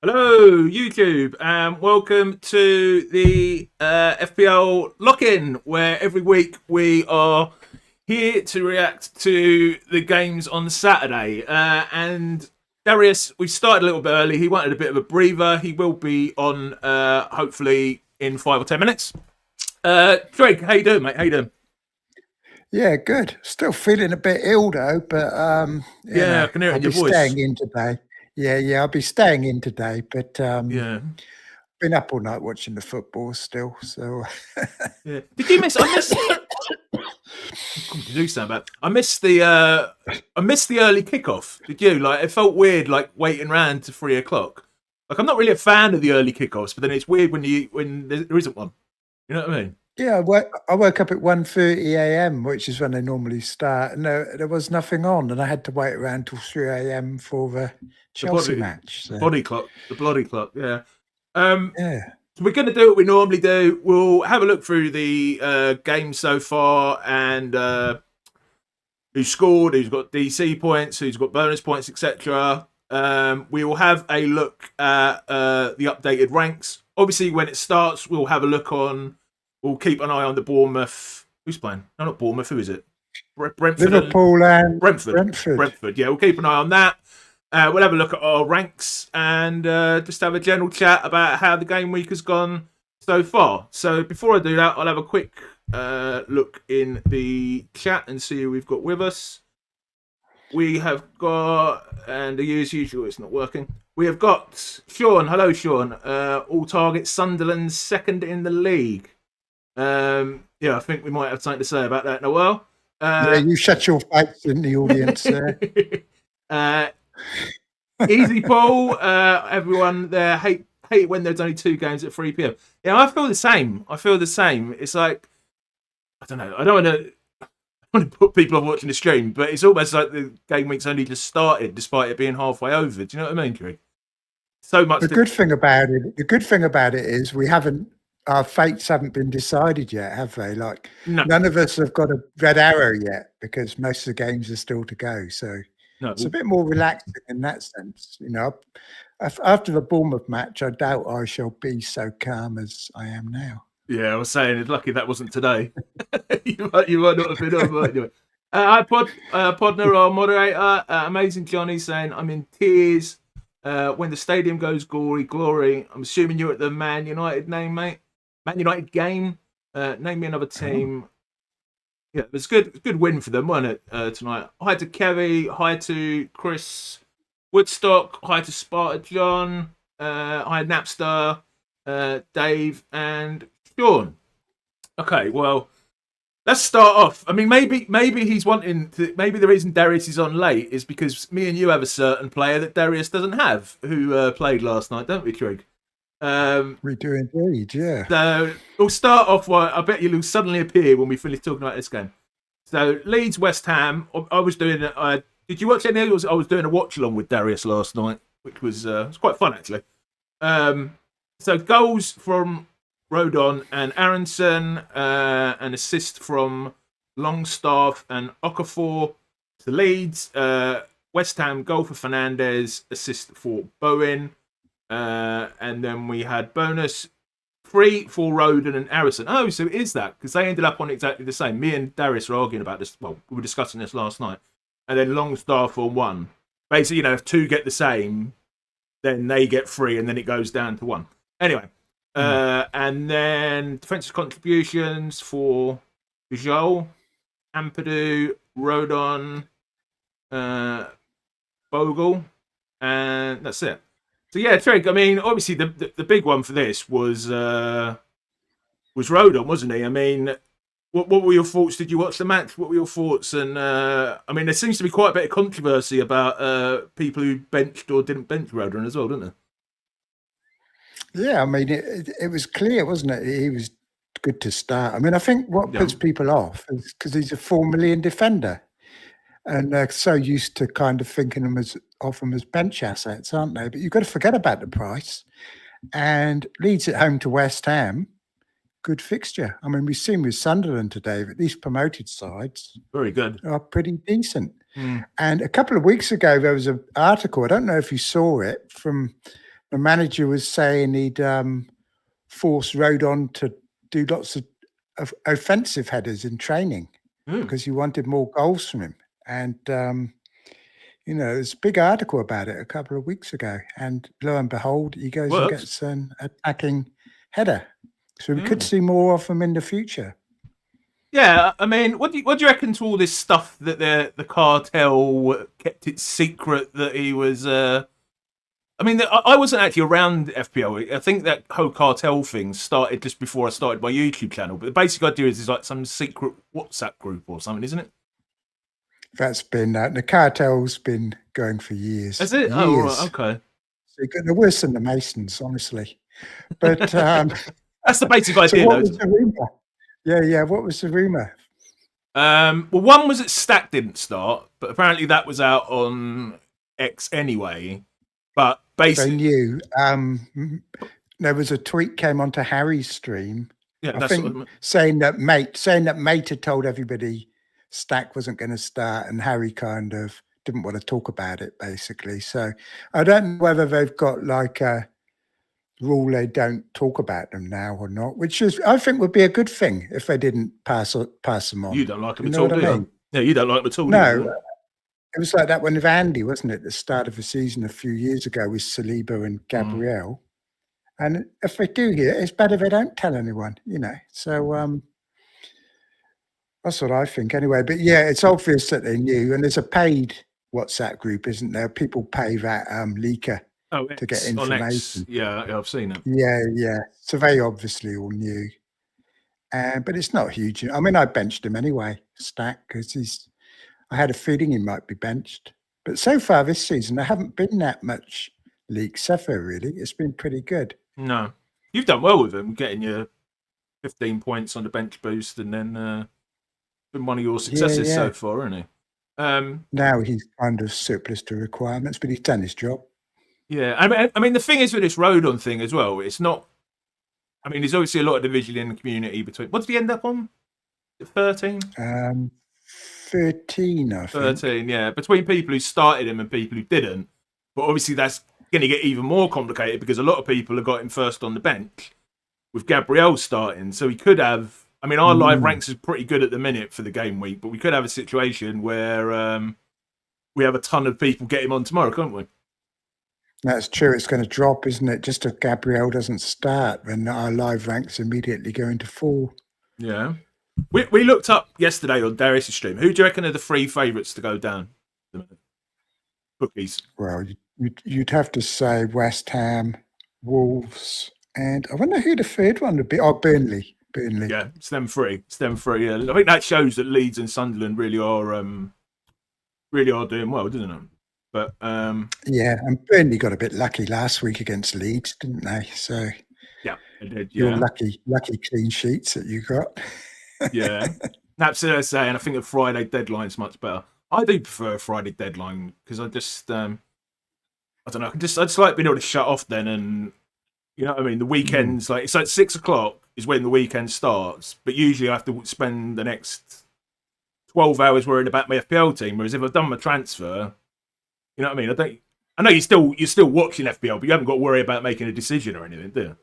Hello, YouTube, and welcome to the FPL Lock-In, where every week we are here to react to the games on Saturday. And Darius, we started a little bit early. He wanted a bit of a breather. He will be on hopefully in 5 or 10 minutes. Trig, how you doing, mate? How you doing? Yeah, good. Still feeling a bit ill though, but I can hear it I'll in your be voice. staying in today. Yeah, I'll be staying in today, but Yeah. been up all night watching the football still. So Yeah. Did you miss? I missed. God, you do sound bad. I missed the early kickoff. Did you? Like, it felt weird, like waiting around to 3 o'clock. Like, I'm not really a fan of the early kickoffs, but then it's weird when there isn't one. You know what I mean? yeah, I woke up at 1:30 a.m., which is when they normally start, and there was nothing on, and I had to wait around till 3 a.m. for the Chelsea match. The So, body clock, the bloody clock. Yeah. So yeah. we're going to do what we normally do. We'll have a look through the game so far and who scored, who's got DC points, who's got bonus points, etc. We will have a look at the updated ranks. Obviously, when it starts, we'll have a look on. We'll keep an eye on the Bournemouth. Who's playing? No, not Bournemouth. Who is it? Brentford. Liverpool and Brentford. Yeah, we'll keep an eye on that. We'll have a look at our ranks and just have a general chat about how the game week has gone so far. So before I do that, I'll have a quick look in the chat and see who we've got with us. We have got, and as usual, it's not working. We have got Sean. Hello, Sean. All targets Sunderland's second in the league. Yeah, I think we might have something to say about that in a while. Yeah, you shut your face in the audience there. Easy Paul. Everyone there hate when there's only 2 games at 3 p.m. Yeah, I feel the same. It's like, I don't know. I don't want to put people off watching the stream, but it's almost like the game week's only just started, despite it being halfway over. Do you know what I mean, Trig? So much. The good thing about it is our fates haven't been decided yet, have they? Like none of us have got a red arrow yet because most of the games are still to go. So it's a bit more relaxing in that sense. You know, after the Bournemouth match, I doubt I shall be so calm as I am now. Yeah, I was saying it's lucky that wasn't today. you might not have been on, but anyway. Hi, Podner, our moderator. Amazing Johnny saying, I'm in tears when the stadium goes glory. I'm assuming you're at the Man United name, mate. Man United game. Name me another team. Yeah, it was good win for them, wasn't it, tonight? Hi to Kerry. Hi to Chris Woodstock. Hi to Sparta John. Hi Napster. Dave and Sean. Okay, well, let's start off. I mean, maybe he's wanting to. Maybe the reason Darius is on late is because me and you have a certain player that Darius doesn't have, who played last night, don't we, Trig? We do indeed, yeah. So we'll start off. I bet you'll suddenly appear when we finish talking about this game. So Leeds, West Ham. I was doing. Did you watch any? I was doing a watch along with Darius last night, which was quite fun actually. So goals from Rodon and Aronson, an assist from Longstaff and Okafor to Leeds. West Ham goal for Fernandez, assist for Bowen. And then we had bonus 3 for Rodon and Aronson. Oh, so it is that, because they ended up on exactly the same. Me and Darius were arguing about this. Well, we were discussing this last night. And then Longstaff for 1. Basically, if 2 get the same, then they get 3, and then it goes down to 1. Anyway, and then defensive contributions for Joel, Ampadu, Rodon, Bogle, and that's it. So yeah, Trig. I mean, obviously the big one for this was Rodon, wasn't he? I mean, what were your thoughts? Did you watch the match? What were your thoughts? And I mean, there seems to be quite a bit of controversy about people who benched or didn't bench Rodon as well, didn't there? Yeah, I mean, it was clear, wasn't it? He was good to start. I mean, I think what puts people off is because he's a $4 million defender. And they're so used to kind of thinking of them as bench assets, aren't they? But you've got to forget about the price. And Leeds at home to West Ham, good fixture. I mean, we've seen with Sunderland today that these promoted sides very good are pretty decent. And a couple of weeks ago, there was an article, I don't know if you saw it, from the manager was saying he'd force Rodon to do lots of offensive headers in training because he wanted more goals from him. And, there's a big article about it a couple of weeks ago. And lo and behold, he goes and gets an attacking header. So we could see more of him in the future. Yeah, I mean, what do you reckon to all this stuff that the cartel kept it secret that he was? I mean, I wasn't actually around FPL. I think that whole cartel thing started just before I started my YouTube channel. But the basic idea is it's like some secret WhatsApp group or something, isn't it? That's been the cartel's been going for years. Is it? Years. Oh, right, okay. So they're worse than the Masons, honestly. But that's the basic idea. So what was the rumor? Yeah. What was the rumor? Well, one was that Stack didn't start, but apparently that was out on X anyway. But basically, they knew. There was a tweet came onto Harry's stream. Yeah, I think saying that mate had told everybody Stack wasn't going to start, and Harry kind of didn't want to talk about it, basically. So I don't know whether they've got like a rule they don't talk about them now or not, which is I think would be a good thing if they didn't pass them on. You don't like them at all, do you? Yeah, you don't like them at all. No, it was like that one with Andy, wasn't it? At the start of the season a few years ago with Saliba and Gabriel. And if they do hear, it's better they don't tell anyone, So that's what I think anyway. But yeah, it's obvious that they knew. And there's a paid WhatsApp group, isn't there? People pay that leaker to get information. Yeah, I've seen it. Yeah. So they obviously all knew. But it's not huge. I mean, I benched him anyway, Stack, because I had a feeling he might be benched. But so far this season, there haven't been that much leaks, have there, really? It's been pretty good. No. You've done well with him, getting your 15 points on the bench boost, and then been one of your successes so far, isn't he? Now he's kind of surplus to requirements, but he's done his job. Yeah. I mean, the thing is with this Rodon thing as well, it's not... I mean, there's obviously a lot of division in the community between... What did he end up on? 13? 13, I think. 13, yeah. Between people who started him and people who didn't. But obviously that's going to get even more complicated because a lot of people have got him first on the bench with Gabriel starting. So he could have... I mean, our live ranks is pretty good at the minute for the game week, but we could have a situation where we have a ton of people get him on tomorrow, can't we? That's true. It's going to drop, isn't it? Just if Gabriel doesn't start, then our live ranks immediately go into fall. Yeah. We looked up yesterday on Darius' stream. Who do you reckon are the three favourites to go down? Bookies. Well, you'd have to say West Ham, Wolves, and I wonder who the third one would be. Oh, Burnley. Yeah, it's them three. Yeah. I think that shows that Leeds and Sunderland really are doing well, doesn't it? But yeah, and Burnley got a bit lucky last week against Leeds, didn't they? So yeah, they did. Yeah, your lucky clean sheets that you got. Yeah, that's what I say, and I think a Friday deadline's much better. I do prefer a Friday deadline because I just I don't know. I just like being able to shut off then, and you know what I mean. The weekends, like it's like 6 o'clock is when the weekend starts, but usually I have to spend the next 12 hours worrying about my FPL team. Whereas if I've done my transfer, you know what I mean. I know you're still watching FPL, but you haven't got to worry about making a decision or anything, do you?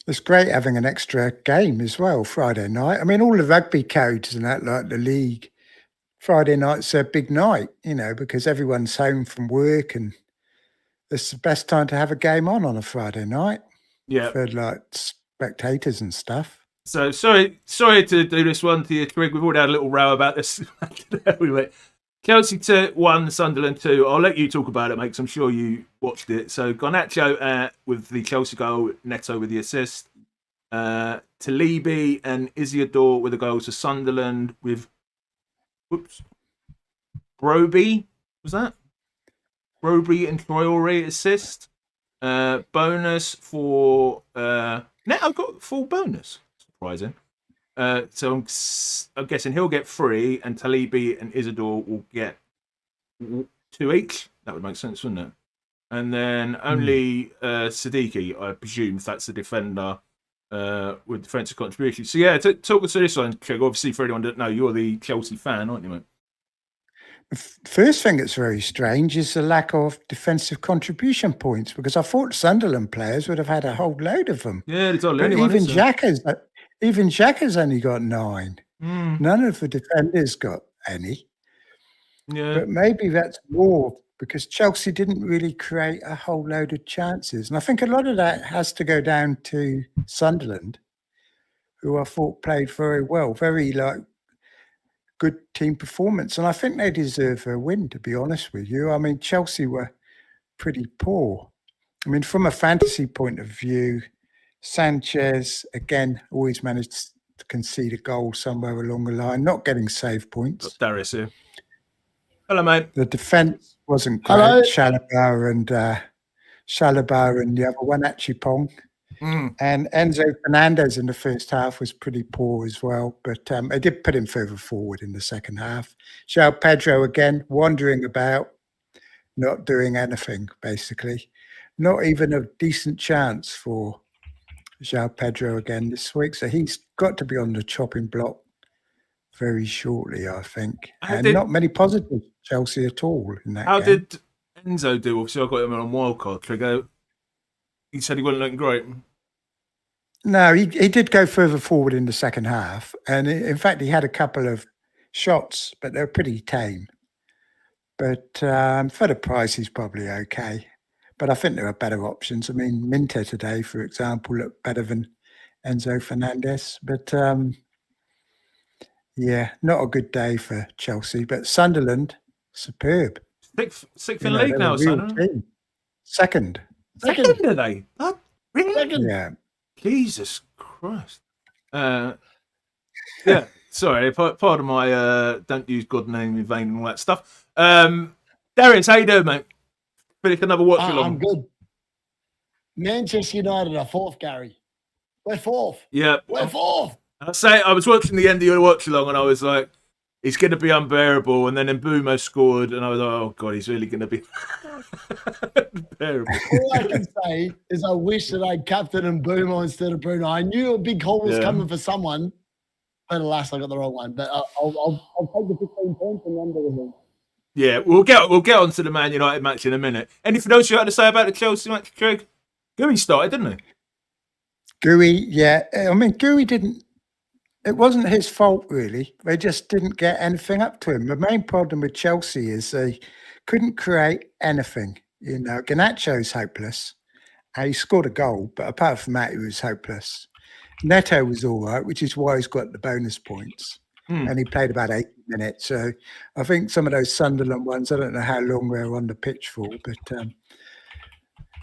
It's great having an extra game as well, Friday night. I mean, all the rugby codes and that, like the league, Friday night's a big night, because everyone's home from work and it's the best time to have a game on a Friday night. Yeah. For like spectators and stuff. So sorry to do this one to you, Trig. We've already had a little row about this. Anyway, Chelsea 2-1, Sunderland 2. I'll let you talk about it, mate, because I'm sure you watched it. So Garnacho with the Chelsea goal, Neto with the assist. Talibi and Isidore with the goals for Sunderland with... Broby, was that? Broby and Traore assist. Bonus for... Neto got full bonus. Surprising. So I'm guessing he'll get 3, and Talibi and Isidore will get 2 each. That would make sense, wouldn't it? And then only Siddiqui, I presume, if that's the defender with defensive contribution. So yeah, talk us through this one, Craig. Obviously, for anyone that doesn't know, you're the Chelsea fan, aren't you, mate? First thing that's very strange is the lack of defensive contribution points, because I thought Sunderland players would have had a whole load of them. Yeah, it's all But anyone, even Xhaka's only got 9. None of the defenders got any. Yeah. But maybe that's more because Chelsea didn't really create a whole load of chances. And I think a lot of that has to go down to Sunderland, who I thought played very well, very good team performance. And I think they deserve a win, to be honest with you. I mean, Chelsea were pretty poor. I mean, from a fantasy point of view, Sanchez, again, always managed to concede a goal somewhere along the line, not getting save points. Got Darius here. Hello, mate. The defence wasn't great. Hello. Chalobah and the other one, Achipong. And Enzo Fernandez in the first half was pretty poor as well, but they did put him further forward in the second half. João Pedro again, wandering about, not doing anything, basically. Not even a decent chance for João Pedro again this week. So he's got to be on the chopping block very shortly, I think. And not many positives, Chelsea, at all in that game. Did Enzo do? Obviously, I got him on Wildcard, Trig. He said he wasn't looking great. No, he did go further forward in the second half. And in fact, he had a couple of shots, but they're pretty tame. But for the price, he's probably okay. But I think there are better options. I mean, Minter today, for example, looked better than Enzo Fernandez. But yeah, not a good day for Chelsea. But Sunderland, superb. Sixth in the league now, Sunderland. Second are they? What? Really? Second. Yeah. Jesus Christ. Yeah, sorry, pardon my don't use God name in vain and all that stuff. Darius, how you doing, mate? Finish another watch along. I'm good. Manchester United are 4th, Gary. We're 4th. Yeah. We're 4th. I was watching the end of your watch along and I was like, it's going to be unbearable. And then Mbeumo scored and I was like, oh, God, he's really going to be unbearable. All I can say is I wish that I'd captained Mbeumo instead of Bruno. I knew a big call was coming for someone, but alas, I got the wrong one. But I'll take the 15 points and run with him. Yeah, we'll get on to the Man United match in a minute. Anything else you had to say about the Chelsea match, Trig? Gooey started, didn't he? Gooey, yeah. I mean, Gooey didn't. It wasn't his fault, really. They just didn't get anything up to him. The main problem with Chelsea is they couldn't create anything. You know, Garnacho's hopeless. He scored a goal, but apart from that, he was hopeless. Neto was all right, which is why he's got the bonus points. And he played about 80 minutes. So I think some of those Sunderland ones, I don't know how long they were on the pitch for, but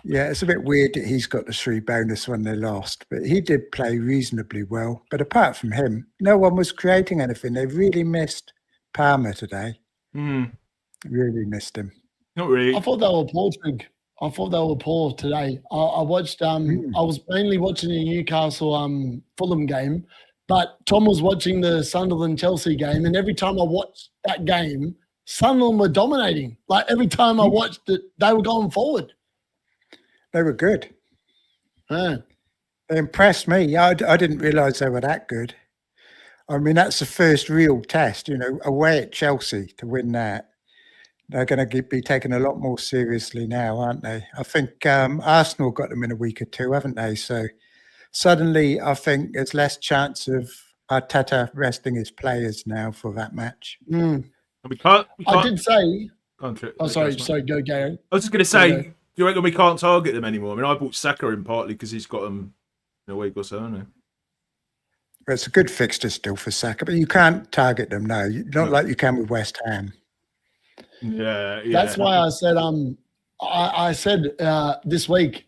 yeah, it's a bit weird that he's got the 3 bonus when they lost. But he did play reasonably well. But apart from him, no one was creating anything. They really missed Palmer today. Really missed him. Not really. I thought they were poor, Trig. I thought they were poor today. I watched, I was mainly watching the Newcastle Fulham game, but Tom was watching the Sunderland-Chelsea game, and every time I watched that game, Sunderland were dominating. Like, every time I watched it, they were going forward. They were good. They impressed me. I didn't realise they were that good. I mean, that's the first real test, you know, away at Chelsea to win that. They're going to be taken a lot more seriously now, aren't they? I think Arsenal got them in a week or two, haven't they? So suddenly I think there's less chance of Arteta resting his players now for that match. We can't. I did say... sorry, go, Gary. I was just going to say, do you reckon we can't target them anymore? I mean, I bought Saka in partly because he's got them in a week or so, hasn't he? Well, it's a good fixture still for Saka, but you can't target them, no. Not like you can with West Ham. Yeah. That's why I said I said this week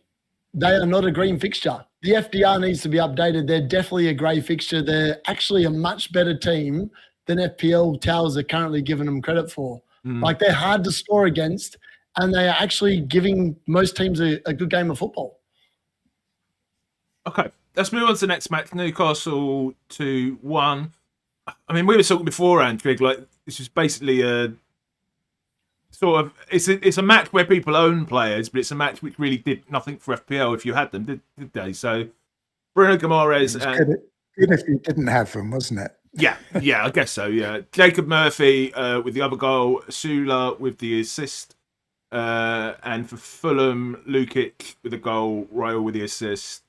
they are not a green fixture. The FDR needs to be updated. They're definitely a grey fixture. They're actually a much better team than FPL Towers are currently giving them credit for. Like, they're hard to score against, and they are actually giving most teams a good game of football. Okay, let's move on to the next match. Newcastle 2-1. I mean, we were talking beforehand, Trig, like, this is basically a sort of, it's a match where people own players, but it's a match which really did nothing for FPL if you had them, did they? So Bruno Guimaraes... Good if you didn't have them, wasn't it? Yeah, I guess so. Yeah, Jacob Murphy with the other goal, Sula with the assist, and for Fulham, Lukic with the goal, Royal with the assist.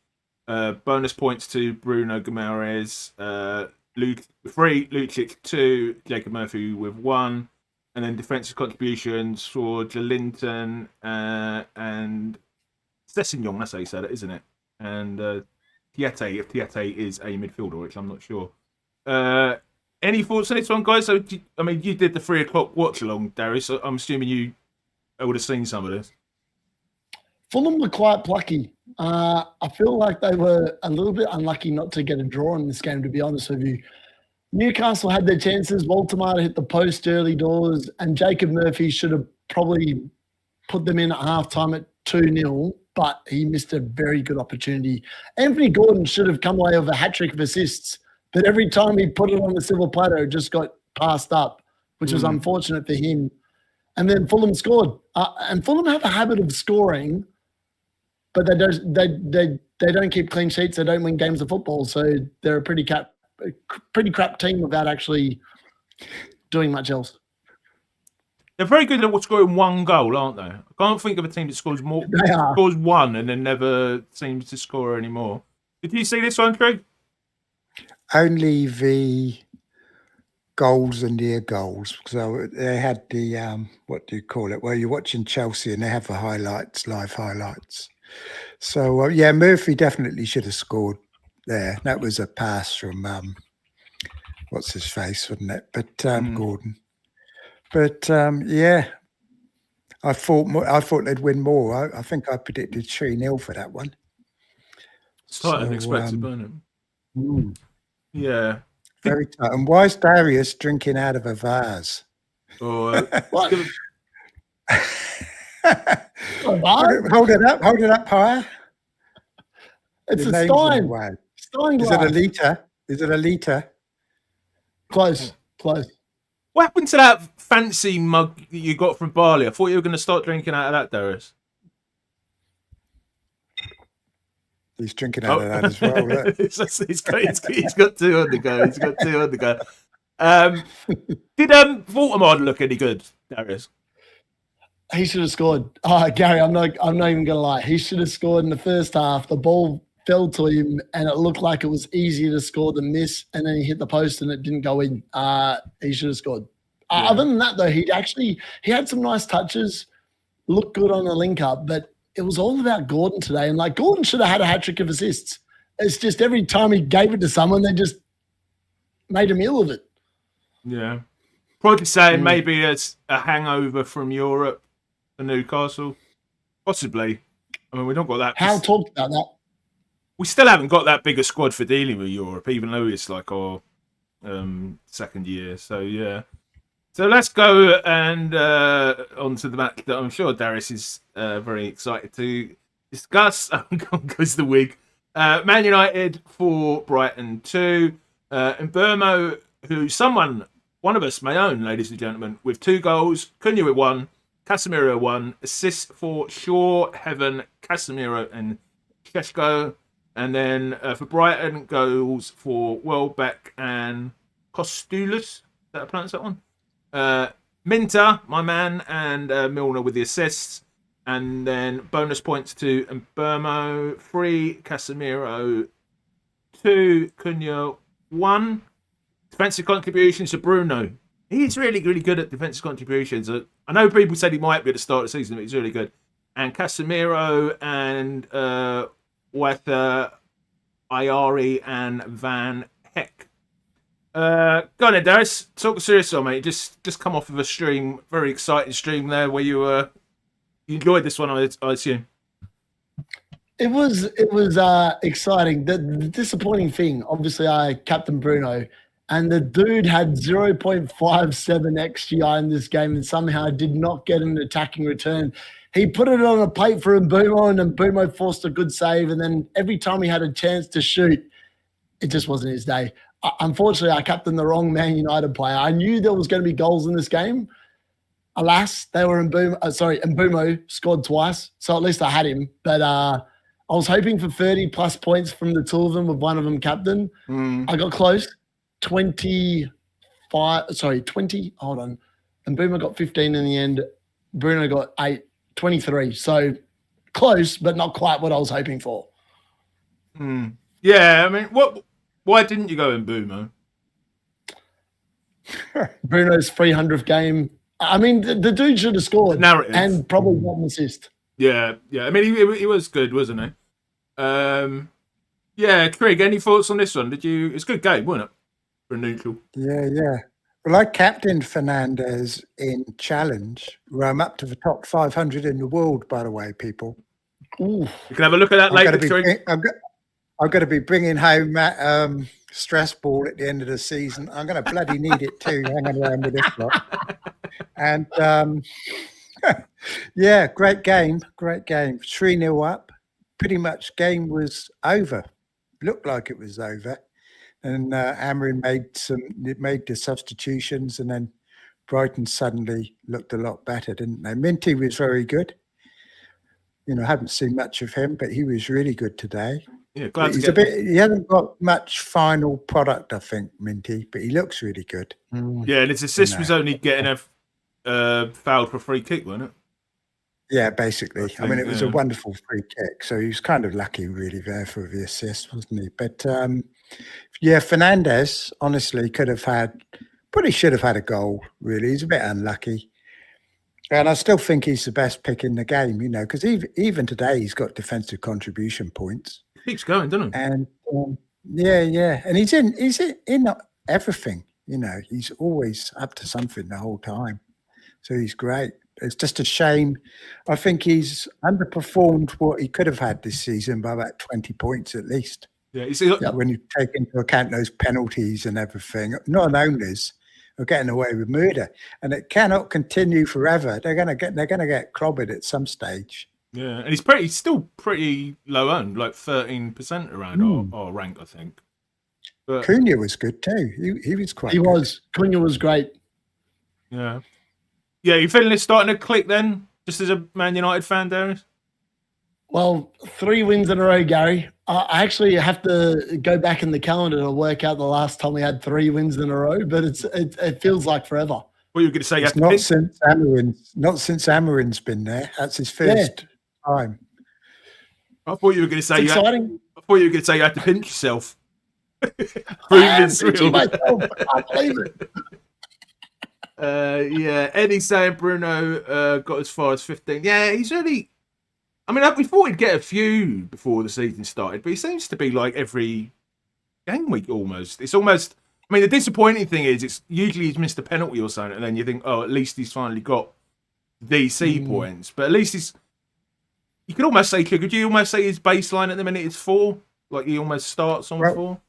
Bonus points to Bruno Guimaraes, 3, Lukic 2, Jacob Murphy with 1, and then defensive contributions for Jolinton and Sessegnon. That's how you say that, isn't it? And Tiete, if Tiete is a midfielder, which I'm not sure. Any thoughts on this one, guys? So, you did the 3 o'clock watch along, Darius. So I'm assuming you would have seen some of this. Fulham were quite plucky. I feel like they were a little bit unlucky not to get a draw in this game, to be honest with you. Newcastle had their chances. Walter hit the post early doors, and Jacob Murphy should have probably put them in at halftime at 2-0, but he missed a very good opportunity. Anthony Gordon should have come away with a hat-trick of assists, but every time he put it on the silver platter, it just got passed up, which was unfortunate for him. And then Fulham scored. And Fulham have a habit of scoring, but they don't keep clean sheets. They don't win games of football. So they're a pretty crap team without actually doing much else. They're very good at scoring 1 goal, aren't they? I can't think of a team that scores more. Scores 1 and then never seems to score anymore. Did you see this one, Trig? Only the goals and near goals. So they had the, what do you call it? Well, you're watching Chelsea and they have the highlights, live highlights. So, Murphy definitely should have scored there. That was a pass from, what's his face, wasn't it? But Gordon. But, I thought they'd win more. I think I predicted 3-0 for that one. It's tighter than expected, wasn't it? Yeah. Very tight. And why is Darius drinking out of a vase? What? Hold it up higher. It's a Stein. Stein glass. Is it a litre? Close. What happened to that fancy mug that you got from Bali? I thought you were going to start drinking out of that, Darius. He's drinking out of that as well. Right? he's got 2 on the go. Did Voldemort look any good, Darius? He should have scored. Gary, I'm not even gonna lie. He should have scored in the first half. The ball fell to him, and it looked like it was easier to score than miss. And then he hit the post, and it didn't go in. He should have scored. Other than that, though, he had some nice touches. Looked good on the link up, but it was all about Gordon today. And Gordon should have had a hat-trick of assists. It's just every time he gave it to someone, they just made a meal of it. Yeah. Probably saying maybe it's a hangover from Europe for Newcastle. Possibly. I mean, we've not got that. Hal talked about that. We still haven't got that big a squad for dealing with Europe, even though it's like our second year. So, yeah. So let's go and on to the match that I'm sure Darius is very excited to discuss. On goes the wig. Man United 4, Brighton 2. And Burmo, who one of us may own, ladies and gentlemen, with 2 goals. Cunha with 1, Casemiro 1. Assists for Shaw, Heaven, Casemiro and Šeško. And then for Brighton, goals for Welbeck and Kostoulis. Is that how I pronounce that one? Minter, my man, and Milner with the assists. And then bonus points to Mbermo, 3, Casemiro, 2, Cunha, 1. Defensive contributions to Bruno. He's really, really good at defensive contributions. I know people said he might be at the start of the season, but he's really good. And Casemiro and Wether, Ayari, and Van Heck. Go on then, Darius. Talk serious on, mate. Just come off of a stream, very exciting stream there, where you enjoyed this one, I assume. It was exciting. The disappointing thing, obviously, I captained Bruno, and the dude had 0.57 XGI in this game, and somehow did not get an attacking return. He put it on a plate for Mbumo, and Mbumo forced a good save, and then every time he had a chance to shoot, it just wasn't his day. Unfortunately, I captained the wrong Man United player. I knew there was going to be goals in this game. Alas, they were Mbumo scored twice, so at least I had him. But I was hoping for 30-plus points from the 2 of them, with one of them captain. I got close. 20. Hold on. And Boomer got 15 in the end. Bruno got 23. So close, but not quite what I was hoping for. Yeah, I mean, why didn't you go in Boomer? Bruno's 300th game. I mean, the dude should have scored and probably got an assist. Yeah. I mean, he was good, wasn't he? Yeah, Trig, any thoughts on this one? It's a good game, wasn't it? For a neutral. Yeah. Well, I captained Fernandes in Challenge, where I'm up to the top 500 in the world, by the way, people. Ooh. You can have a look at that later, Trig. I'm going to be bringing home stress ball at the end of the season. I'm going to bloody need it too, hanging around with this lot. And, yeah, great game. 3-0 up. Pretty much game was over. Looked like it was over. And Amarin made the substitutions, and then Brighton suddenly looked a lot better, didn't they? Minty was very good. I haven't seen much of him, but he was really good today. Yeah, glad he hasn't got much final product, I think, Minty, but he looks really good. Yeah, and his assist was only getting a fouled for a free kick, wasn't it? Yeah, basically. I mean, it was a wonderful free kick, so he was kind of lucky, really, there for the assist, wasn't he? But yeah, Fernandes honestly probably should have had a goal. Really, he's a bit unlucky, and I still think he's the best pick in the game. Because even today he's got defensive contribution points. He keeps going, doesn't he? And yeah, and he's in everything. He's always up to something the whole time, so he's great. It's just a shame. I think he's underperformed what he could have had this season by about 20 points at least. Yeah, when you take into account those penalties and everything, non-owners are getting away with murder, and it cannot continue forever. They're going to get clobbered at some stage. Yeah, and he's still pretty low owned, like 13% around our rank, I think. But Cunha was good too. He was quite. He was. Cunha was great. Yeah. Yeah, you feeling it's starting to click then, just as a Man United fan, Darius? Well, 3 wins in a row, Gary. I actually have to go back in the calendar to work out the last time we had 3 wins in a row, but it feels like forever. What you were going to say? Not since Amarin's been there. That's his first time. I thought you were going to say exciting. I thought you were going to say you had to pinch yourself. I am pinching myself. I can't believe it. Yeah, Eddie saying Bruno got as far as 15. Yeah, he's really. I mean, we thought he'd get a few before the season started, but he seems to be like every game week almost. It's almost. I mean, the disappointing thing is, it's usually he's missed a penalty or something, and then you think, oh, at least he's finally got DC points. But at least he's. You could almost say, could you almost say his baseline at the minute is 4? Like he almost starts on 4.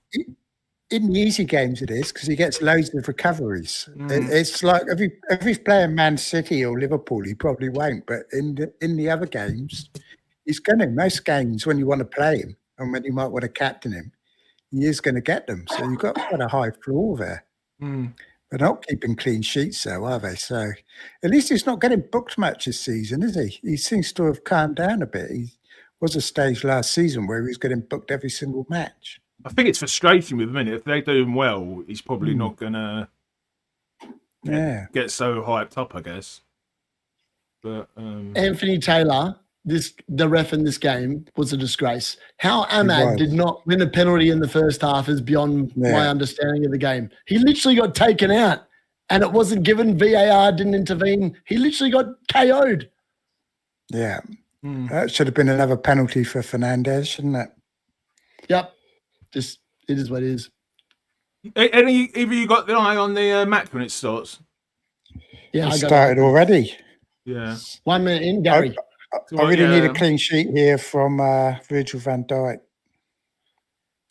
In the easy games it is, because he gets loads of recoveries. It's like if he's playing Man City or Liverpool, he probably won't. But in the other games, he's going to. Most games, when you want to play him and when you might want to captain him, he is going to get them. So you've got quite a high floor there. They're not keeping clean sheets, though, are they? So at least he's not getting booked much this season, is he? He seems to have calmed down a bit. He was a stage last season where he was getting booked every single match. I think it's frustrating with him. If they're doing well, he's probably not gonna get so hyped up, I guess. But Anthony Taylor, the ref in this game, was a disgrace. How Ahmad did not win a penalty in the first half is beyond my understanding of the game. He literally got taken out, and it wasn't given. VAR didn't intervene. He literally got KO'd. Yeah, that should have been another penalty for Fernandes, shouldn't it? Yep. Just it is what it is. Either you got the eye on the match when it starts? Yeah, I started already. Yeah. 1 minute in, Gary. I really need a clean sheet here from Virgil van Dijk.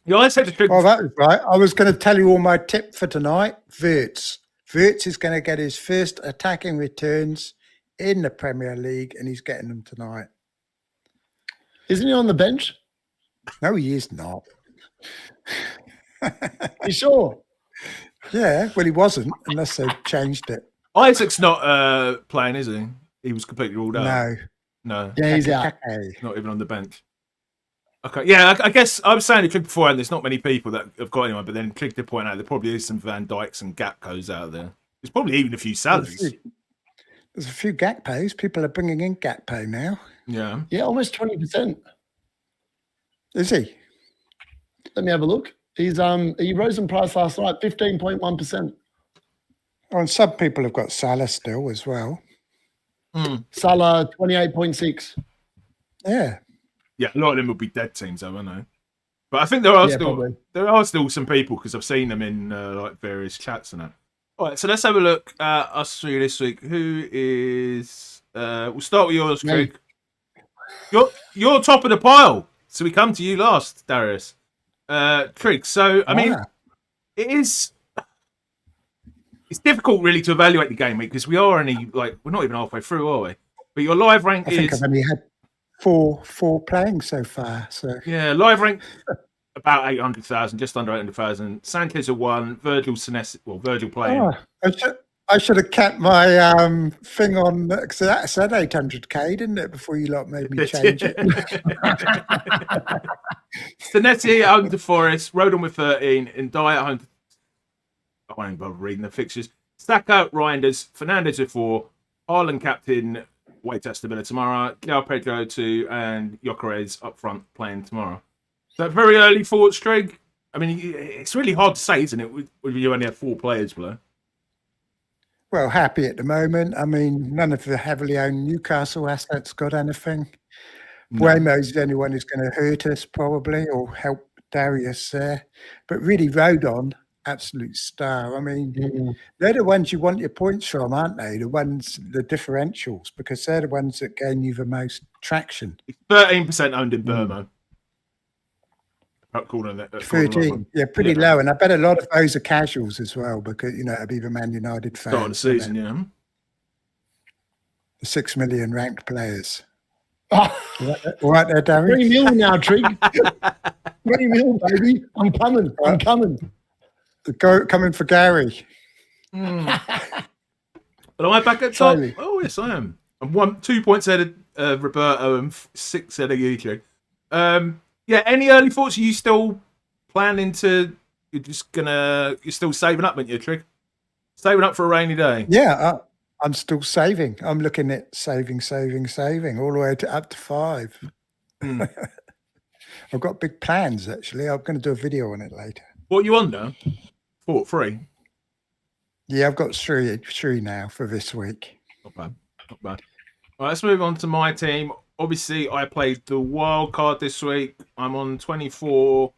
Yeah, I said Oh, that was right. I was going to tell you all my tip for tonight. Wirtz is going to get his first attacking returns in the Premier League, and he's getting them tonight. Isn't he on the bench? No, he is not. You sure? Yeah, well, he wasn't, unless they changed it. Isaac's not playing, is he? He was completely ruled out. No. No. Yeah, he's out. Not even on the bench. Okay, yeah, I guess I was saying to Trig beforehand, there's not many people that have got anyone, but then Trig did point out there probably is some Van Dijks and Gakpos out there. There's probably even a few Salahs. There's a few Gakpos. People are bringing in Gakpo now. Yeah. Yeah, almost 20%. Is he? Let me have a look. He rose in price last night, 15.1%. Oh, and some people have got Salah still as well. Salah, 28.6. Yeah. Yeah, a lot of them will be dead teams, though, won't they? But I think there are still some people because I've seen them in like various chats and that. All right, so let's have a look at us three this week. Who is? We'll start with yours, Trig. You're top of the pile, so we come to you last, Darius. Trig. So I mean, it's difficult really to evaluate the game week because we are only we're not even halfway through, are we? But your live rank I think I've only had four playing so far. So yeah, live rank about 800,000, just under 800,000. Sanchez are 1, Virgil playing. Oh, I should have kept my thing on because that said 800k, didn't it? Before you lot made me change it. Sinetti at home to Forest, Rodon with 13, and Dye at home to... I won't even bother reading the fixtures. Saka, Reinders, Fernandez with 4, Haaland captain, away to Aston Villa tomorrow, Gal Pedro 2, and Gyökeres up front playing tomorrow. So very early thoughts, Trig. I mean, it's really hard to say, isn't it? When you only have 4 players below. Well, happy at the moment. I mean, none of the heavily owned Newcastle assets got anything. No. Buemo's the only one who's going to hurt us probably or help Darius there. But really, Rodon, absolute star. I mean, they're the ones you want your points from, aren't they? The differentials, because they're the ones that gain you the most traction. 13% owned in Burma. 13, yeah, pretty low. And I bet a lot of those are casuals as well, because, it'll be the Man United fans. Start of the season, yeah. The 6 million ranked players. All right there, Darren. 3 mil now, Trig. 3 mil, baby. I'm coming. Coming for Gary. But am I back at top? Oh, yes, I am. I'm 2 points ahead of Roberto and 6 ahead of you, Trig. Yeah, any early thoughts? Are you still planning to... You're still saving up, aren't you, Trig? Saving up for a rainy day? Yeah, I'm still saving. I'm looking at saving, all the way up to 5. I've got big plans, actually. I'm going to do a video on it later. What are you on now? 3? Yeah, I've got 3 now for this week. Not bad. All right, let's move on to my team. Obviously, I played the Wildcard this week. I'm on 24,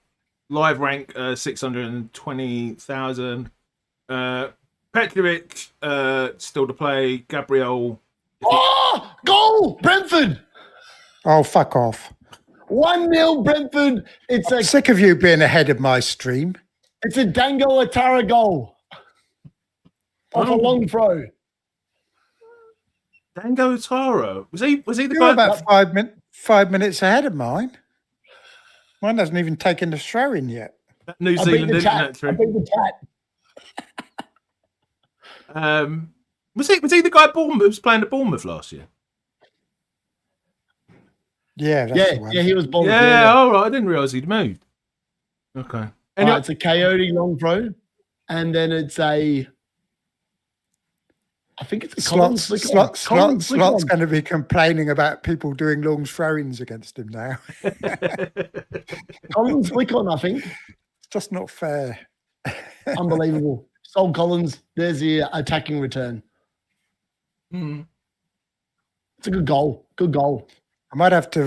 live rank 620,000. Petrovic still to play. Gabriel. Oh, goal! Brentford! Oh, fuck off. 1-0 Brentford. I'm sick of you being ahead of my stream. It's a Dango Atara goal. Off a long throw. Dango Atara. Was he the You're guy? about 5 minutes ahead of mine. Mine hasn't even taken the throw in yet. New Zealand internet through. I beat the cat. Was he the guy who was playing at Bournemouth last year? Yeah, that's the one. He was Bournemouth. Yeah, all right. I didn't realise he'd moved. Okay. Anyway, it's a Coyote long throw, and then it's I think it's a Slot's going to be complaining about people doing long throw-ins against him now. Collins flick on, I think. It's just not fair. Unbelievable. Sold Collins. There's the attacking return. It's a good goal. Good goal. I might have to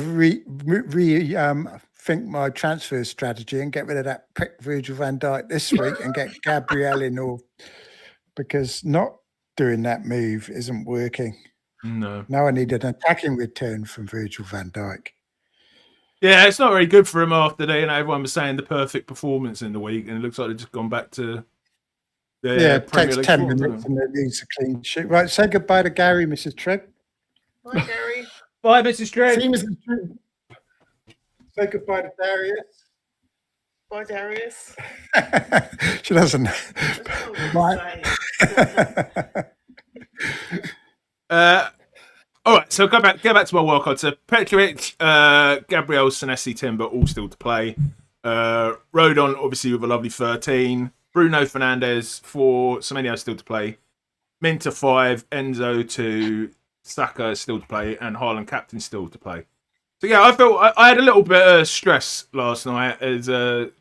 think my transfer strategy and get rid of that prick Virgil van Dijk this week and get Gabriel in, because not doing that move isn't working. No. Now I need an attacking return from Virgil van Dijk. Yeah, it's not very good for him after everyone was saying the perfect performance in the week, and it looks like they've just gone back to it takes 10 minutes and they lose a clean sheet. Right, say goodbye to Gary, Mrs. Trig. Bye, Gary. Bye, Mrs. Trig. See, Mrs. Trig. Say goodbye to Darius. Bye, Darius. She doesn't. Bye. All right, so go back to my wildcard. So Petrovic, Gabriel, Senesi, Timber, all still to play. Rodon, obviously, with a lovely 13. Bruno Fernandes, 4. Semenyo still to play. Minter, 5. Enzo, 2. Saka still to play. And Haaland, captain, still to play. So, yeah, I felt I had a little bit of stress last night, as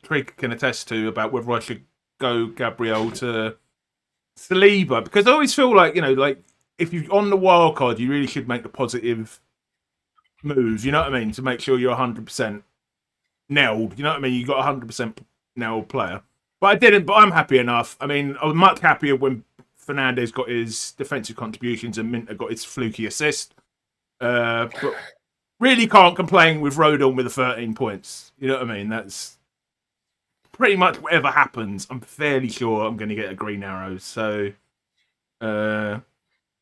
Trig can attest to, about whether I should go Gabriel to Saliba. Because I always feel like, if you're on the wild card, you really should make the positive move, you know what I mean? To make sure you're 100% nailed, you know what I mean? You got 100% nailed player. But I didn't, but I'm happy enough. I mean, I was much happier when Fernandes got his defensive contributions and Minter got his fluky assist. But really can't complain with Rodon with the 13 points. You know what I mean? That's pretty much whatever happens. I'm fairly sure I'm going to get a green arrow. So,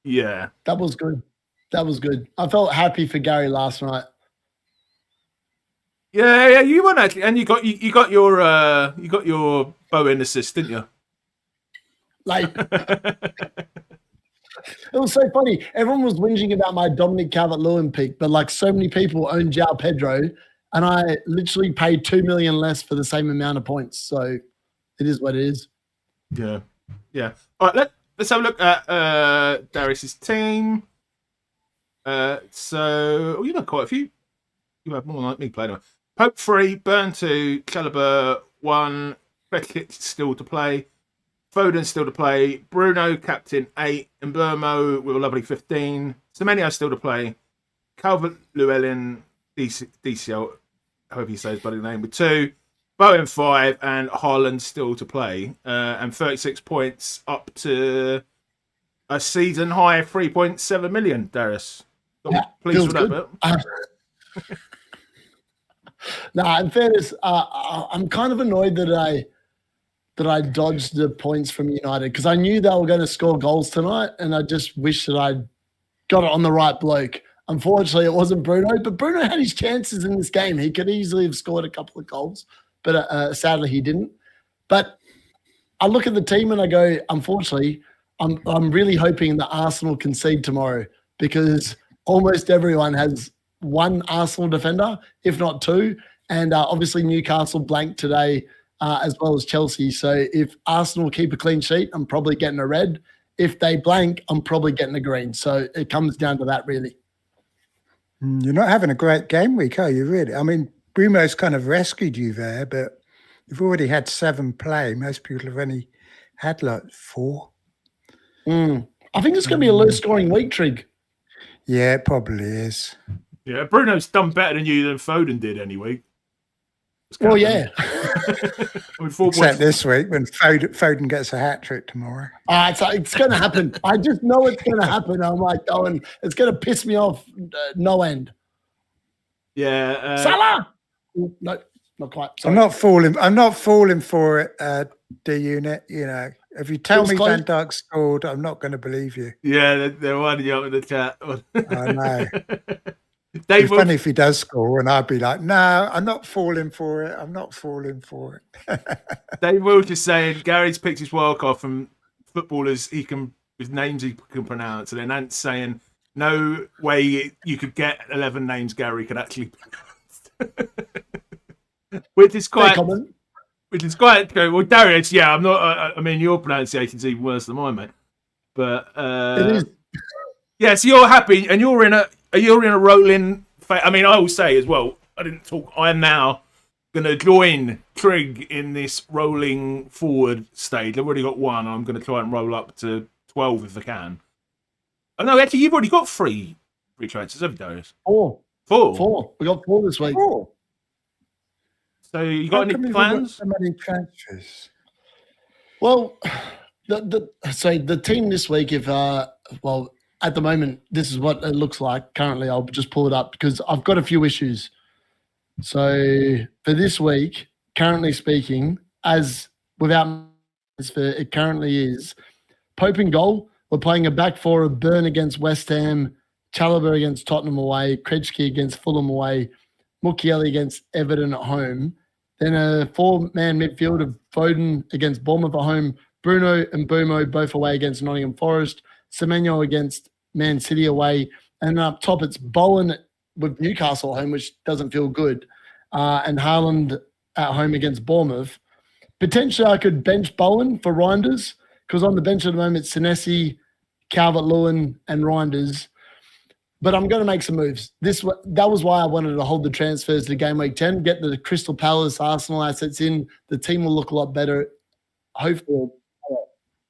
yeah. That was good. I felt happy for Gary last night. Yeah, you won actually, and you got your Bowen assist, didn't you? Like, it was so funny. Everyone was whinging about my Dominic Calvert-Lewin pick, but like so many people own João Pedro, and I literally paid 2 million less for the same amount of points. So it is what it is. Yeah. All right, let's have a look at Darius's team. So you've had quite a few. You have more like me playing on. Pope 3, Burn 2, Caliber 1, Beckett still to play, Foden still to play, Bruno captain 8, and Burmo with a lovely 15, Semenyo still to play, Calvert-Lewin DCL, however you say his bloody name, with 2, Bowen 5, and Haaland still to play, and 36 points up to a season high 3.7 million. Darius, pleased with that bit. In fairness, I'm kind of annoyed that I dodged the points from United because I knew they were going to score goals tonight, and I just wish that I'd got it on the right bloke. Unfortunately, it wasn't Bruno, but Bruno had his chances in this game. He could easily have scored a couple of goals, but sadly he didn't. But I look at the team and I go, unfortunately, I'm really hoping that Arsenal concede tomorrow because almost everyone has one Arsenal defender, if not 2, and obviously Newcastle blanked today as well as Chelsea. So if Arsenal keep a clean sheet, I'm probably getting a red. If they blank, I'm probably getting a green. So it comes down to that, really. You're not having a great game week, are you, really? I mean, Brumo's kind of rescued you there, but you've already had 7 play. Most people have only had like 4. I think it's going to be a low-scoring week, Trig. Yeah, it probably is. Yeah, Bruno's done better than you than Foden did anyway. Well, yeah. Except this week when Foden gets a hat-trick tomorrow. It's going to happen. I just know it's going to happen. I'm like, it's going to piss me off no end. Yeah. Salah! No, not quite. Sorry. I'm not falling for it, D-Unit. If you tell me Van Dijk scored, I'm not going to believe you. Yeah, they're winding you up in the chat. I know. It's funny if he does score, and I'd be like, "No, I'm not falling for it. I'm not falling for it." Dave Will just saying Gary's picked his wildcard from footballers with names he can pronounce, and then Ant's saying no way you could get 11 names Gary could actually pronounce. Which is quite true. Well, Darius, yeah, I'm not. I mean, your pronunciation's even worse than mine, mate. But it is. Yeah, so you're happy, and you're in a rolling. I mean, I will say as well. I didn't talk. I am now going to join Trig in this rolling forward stage. I've already got 1. I'm going to try and roll up to 12 if I can. Oh no, actually, you've already got 3 transfers, haven't you, Darius? 4. 4. We got 4 this week. 4. So you got any plans? So many transfers. Well, the team this week, at the moment, this is what it looks like. Currently, I'll just pull it up because I've got a few issues. So for this week, currently speaking, it currently is Pope in goal. We're playing a back 4 of Burn against West Ham, Chalobah against Tottenham away, Krejci against Fulham away, Mukiele against Everton at home. Then a 4-man midfield of Foden against Bournemouth at home, Bruno and Bumo both away against Nottingham Forest, Semenyo against Man City away, and up top it's Bowen with Newcastle at home, which doesn't feel good, and Haaland at home against Bournemouth. Potentially, I could bench Bowen for Reinders because on the bench at the moment it's Senesi, Calvert-Lewin, and Reinders. But I'm going to make some moves. That was why I wanted to hold the transfers to game week 10, get the Crystal Palace, Arsenal assets in. The team will look a lot better. Hopefully.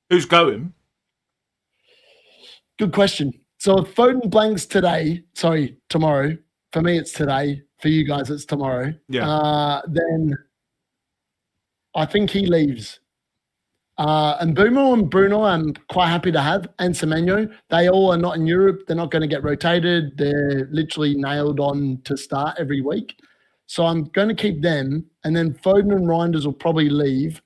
Who's going? Good question. So if Foden blanks tomorrow. For me, it's today. For you guys, it's tomorrow. Yeah. Then I think he leaves. And Boomer and Bruno, I'm quite happy to have. And Semenyo, they all are not in Europe. They're not going to get rotated. They're literally nailed on to start every week. So I'm going to keep them. And then Foden and Reinders will probably leave.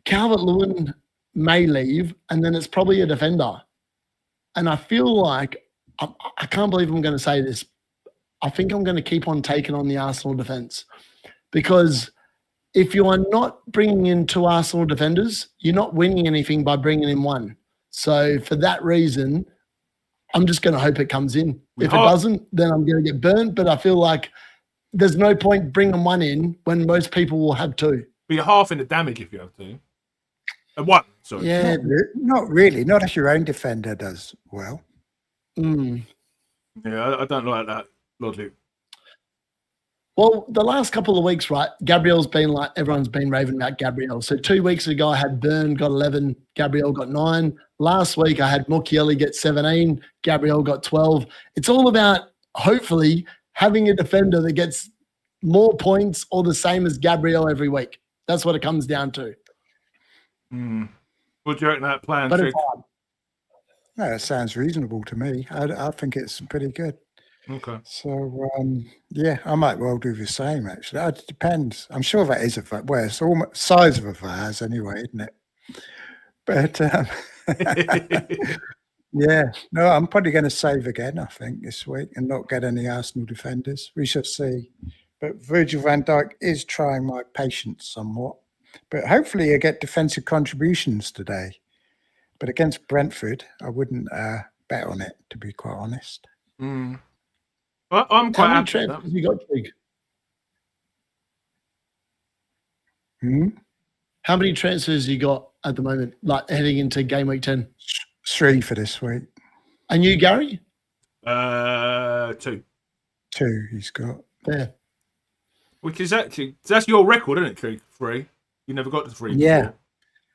Calvert-Lewin may leave. And then it's probably a defender. And I feel like, I can't believe I'm going to say this. I think I'm going to keep on taking on the Arsenal defence. Because if you are not bringing in 2 Arsenal defenders, you're not winning anything by bringing in 1. So for that reason, I'm just going to hope it comes in. If it doesn't, then I'm going to get burnt. But I feel like there's no point bringing 1 in when most people will have 2. But you're half in the damage if you have to. 1, sorry. Yeah. Not really. Not if your own defender does well. Mm. Yeah, I don't like that logic. Well, the last couple of weeks, right, Gabriel's been like, everyone's been raving about Gabriel. So 2 weeks ago, I had Byrne got 11, Gabriel got 9. Last week, I had Mukiele get 17, Gabriel got 12. It's all about, hopefully, having a defender that gets more points or the same as Gabriel every week. That's what it comes down to. What do you reckon that plan, But Trig? it's hard. No, it sounds reasonable to me. I think it's pretty good. Okay. So, yeah, I might well do the same, actually. It depends. I'm sure that is well, it's almost size of a vase anyway, isn't it? But, yeah, no, I'm probably going to save again, I think, this week and not get any Arsenal defenders. We shall see. But Virgil van Dijk is trying my patience somewhat. But hopefully he'll get defensive contributions today. But against Brentford, I wouldn't bet on it, to be quite honest. Well, I'm quite How many happy with transfers that. you got, Trig? How many transfers you got at the moment, like heading into game week 10? 3 for this week. And you, Gary? 2. 2 he's got. Yeah. Which is actually, that's your record, isn't it, Trig? 3. You never got to 3 Yeah. before.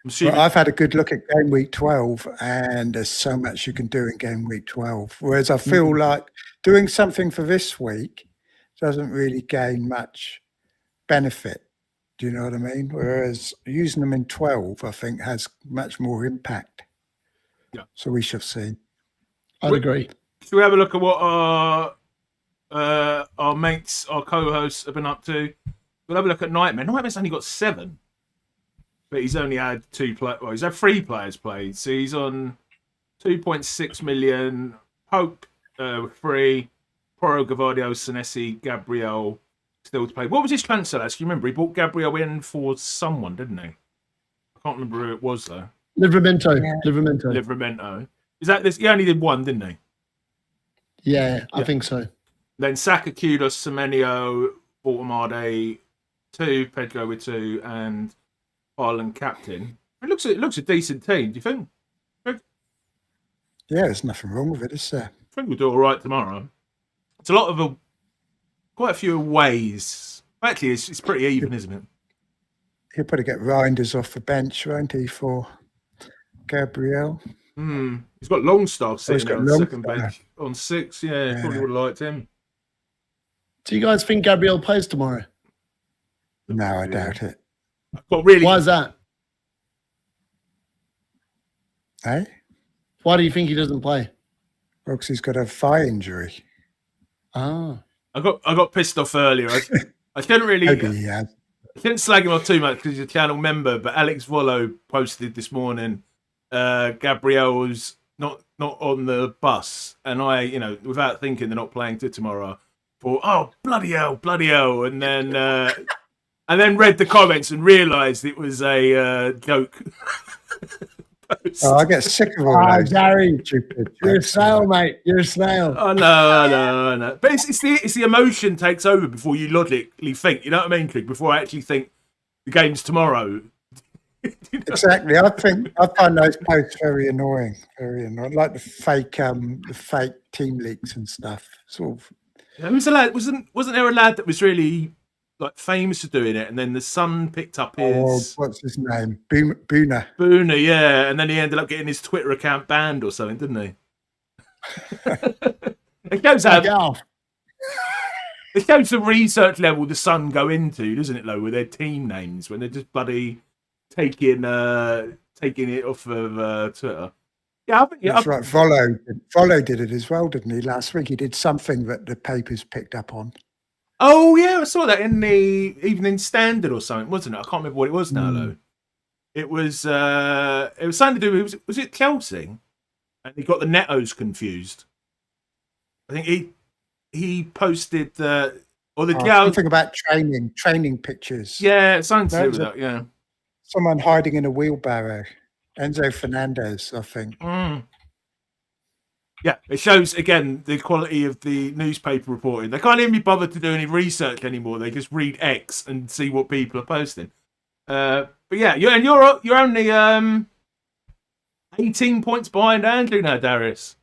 I'm assuming. Well, I've had a good look at game week 12, and there's so much you can do in game week 12. Whereas I feel like doing something for this week doesn't really gain much benefit. Do you know what I mean? Whereas using them in 12, I think, has much more impact. Yeah. So we shall see. I'd agree. Should we have a look at what our mates, our co-hosts have been up to? We'll have a look at Nightmare. Nightmare's only got 7. But he's only had 2 players. Well, he's had 3 players played. So he's on 2.6 million. Pope, 3. Poro, Gavardio, Senesi, Gabriel still to play. What was his transfer last? You remember he bought Gabriel in for someone, didn't he? I can't remember who it was though. Livramento. Yeah. Livramento. Is that this? He only did 1, didn't he? Yeah, I think so. Then Saka, Kudos, Semenyo, Baltimade, 2. Pedro with 2, and Ireland captain. It looks a decent team. Do you think? Yeah, there's nothing wrong with it, is there? I think we'll do all right tomorrow. It's a lot of quite a few ways. Actually, it's pretty even, isn't it? He'll probably get Reinders off the bench, won't he, for Gabriel? He's got Longstaff sitting got on the second Longstaff. bench on 6. Yeah, probably would have liked him. Do you guys think Gabriel plays tomorrow? No, I doubt it. Got really. Why is that? Eh? Why do you think he doesn't play? Well, 'cause he's got a thigh injury. Ah. I got pissed off earlier. I couldn't really. Maybe he has. I didn't slag him off too much because he's a channel member. But Alex Vollo posted this morning. Gabriel's not on the bus, and I, without thinking they're not playing to tomorrow. Thought, oh bloody hell, and then read the comments and realised it was a joke post. Oh, I get sick of all those Gary, stupid. you're a jokes. snail, mate. You're a snail. I know. But it's the emotion takes over before you logically think. You know what I mean, Trig? Before I actually think the game's tomorrow. You know? Exactly. I find those posts very annoying. Very annoying. Like the fake team leaks and stuff. Sort of. There was a lad. Wasn't there a lad that was really like famous for doing it, and then the Sun picked up his What's his name? Boona. Boona, yeah, and then he ended up getting his Twitter account banned or something, didn't he? It shows how it shows the research level the Sun go into, doesn't it? Though with their team names when they're just bloody taking it off of Twitter. Yeah, That's right. Volo did it as well, didn't he? Last week he did something that the papers picked up on. Oh yeah, I saw that in the Evening Standard or something, wasn't it? I can't remember what it was now though. It was something to do with was it Chelsea? And he got the Netos confused. I think he posted something about training pictures. Yeah, something to do with that, yeah. Someone hiding in a wheelbarrow. Enzo Fernandez, I think. Yeah, it shows again the quality of the newspaper reporting. They can't even be bothered to do any research anymore. They just read X and see what people are posting. But yeah, you're only 18 points behind Andrew now, Darius.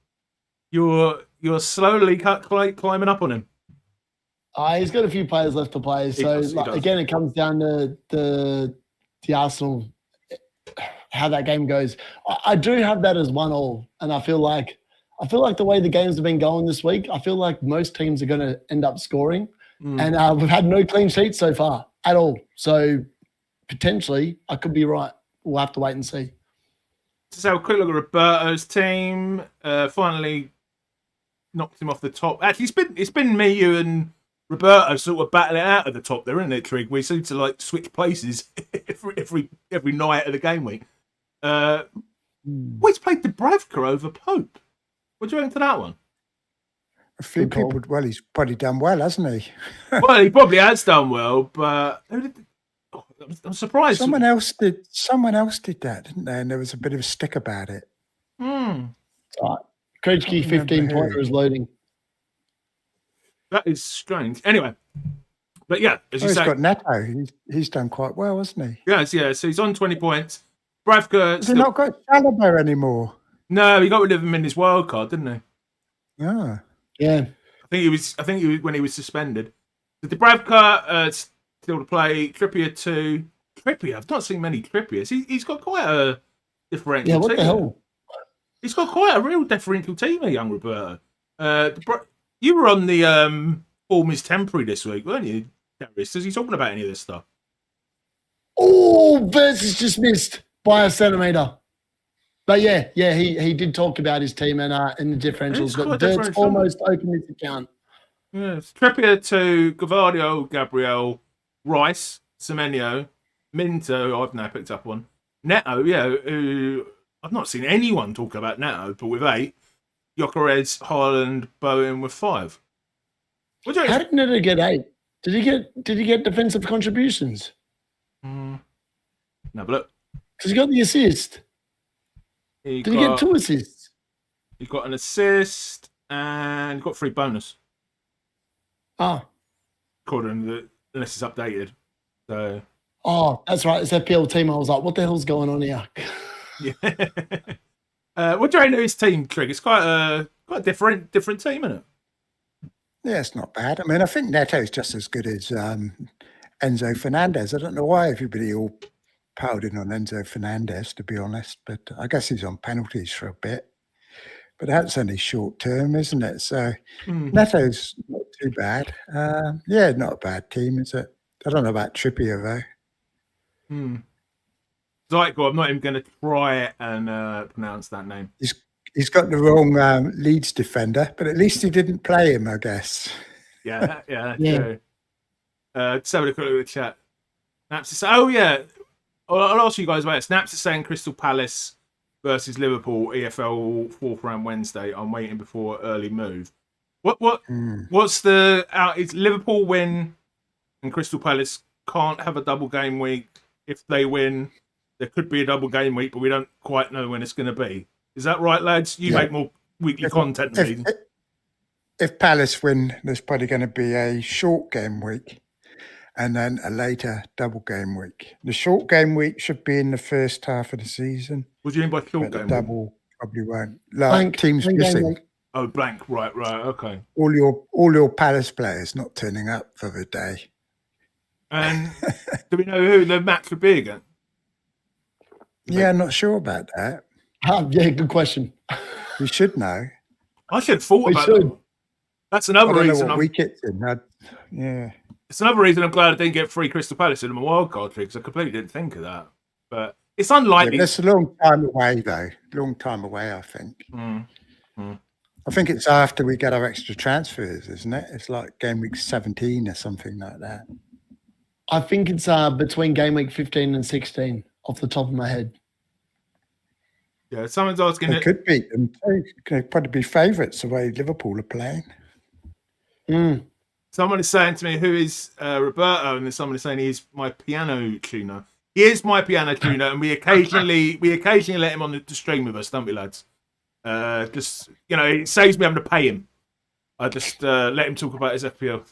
You're slowly climbing up on him. He's got a few players left to play. So again, it comes down to the Arsenal, how that game goes. I do have that as 1-1, and I feel like the way the games have been going this week, I feel like most teams are going to end up scoring, and we've had no clean sheets so far at all. So potentially, I could be right. We'll have to wait and see. So a quick look at Roberto's team. Finally knocked him off the top. Actually, it's been me, you, and Roberto sort of battling it out at the top there, isn't it, Trig? We seem to like switch places every night of the game week. He's played Dubravka over Pope. What do you reckon to that one? A few people. Well, he's probably done well, hasn't he? Well, he probably has done well, but I'm surprised. Someone else did that, didn't they? And there was a bit of a stick about it. Krejci 15-pointer is loading. That is strange. Anyway, but yeah, as you say, he's got Neto. He's done quite well, hasn't he? Yes, yeah. So he's on 20 points. Dubravka. Has he not got Chalobah anymore? No, he got rid of him in his wild card, didn't he? Yeah. Yeah. I think he was when he was suspended. The Dubravka still to play. Trippier 2. Trippier. I've not seen many Trippiers. He's got quite a differential team. Yeah, what the hell? He's got quite a real differential team, young Roberto. You were on the form is temporary this week, weren't you, Darius? Is he talking about any of this stuff? Oh, Versus just missed by a centimetre. But yeah, he did talk about his team and the differentials. But Dirt's almost opened his account. Yeah, it's Trippier to Gavardio, Gabriel, Rice, Semenyo, Minto, I've now picked up on. Neto, yeah, who I've not seen anyone talk about Neto, but with 8. Gyökeres, Haaland, Bowen with 5. How did Neto get 8? Did he get defensive contributions? No, but look. Because he got the assist. Did he get 2 assists? He got an assist and got 3 bonus. According to unless it's updated. So. Oh, that's right. It's FPL team. I was like, what the hell's going on here? Yeah. What do you know his team, Trig? It's quite a different team, isn't it? Yeah, it's not bad. I mean, I think Neto's just as good as Enzo Fernandez. I don't know why everybody all piled in on Enzo Fernandez, to be honest, but I guess he's on penalties for a bit. But that's only short term, isn't it? So Neto's not too bad. Yeah, not a bad team, is it? I don't know about Trippier, though. Zyko, I'm not even going to try and pronounce that name. He's got the wrong Leeds defender, but at least he didn't play him, I guess. Yeah. True. Just have a quick look at the chat. Snaps is, oh, yeah. I'll ask you guys about it. Snaps is saying Crystal Palace versus Liverpool, EFL 4th round Wednesday. I'm waiting before early move. What's the out? Is Liverpool win and Crystal Palace can't have a double game week? If they win, there could be a double game week, but we don't quite know when it's going to be. Is that right, lads? You make more weekly content than me. If Palace win, there's probably going to be a short game week and then a later double game week. The short game week should be in the first half of the season. What do you mean by short game week? Double probably won't. Like Blank, teams missing. Oh, blank. Right. Okay. All your Palace players not turning up for the day. And do we know who the match would be again? Yeah, I'm not sure about that. Yeah, good question. We should know. I should have thought about it. That's another reason. What week it's in. Yeah. It's another reason I'm glad I didn't get 3 Crystal Palace in my wildcard trick, because I completely didn't think of that. But it's unlikely. That's a long time away, though. Long time away, I think. I think it's after we get our extra transfers, isn't it? It's like game week 17 or something like that. I think it's between game week 15 and 16, off the top of my head. Yeah, someone's asking. They could beat them too. Could probably be favourites the way Liverpool are playing. Someone is saying to me, who is Roberto? And then someone is saying he's my piano tuner. He is my piano tuner, and we occasionally let him on the stream with us, don't we, lads? Just, it saves me having to pay him. I just let him talk about his FPL.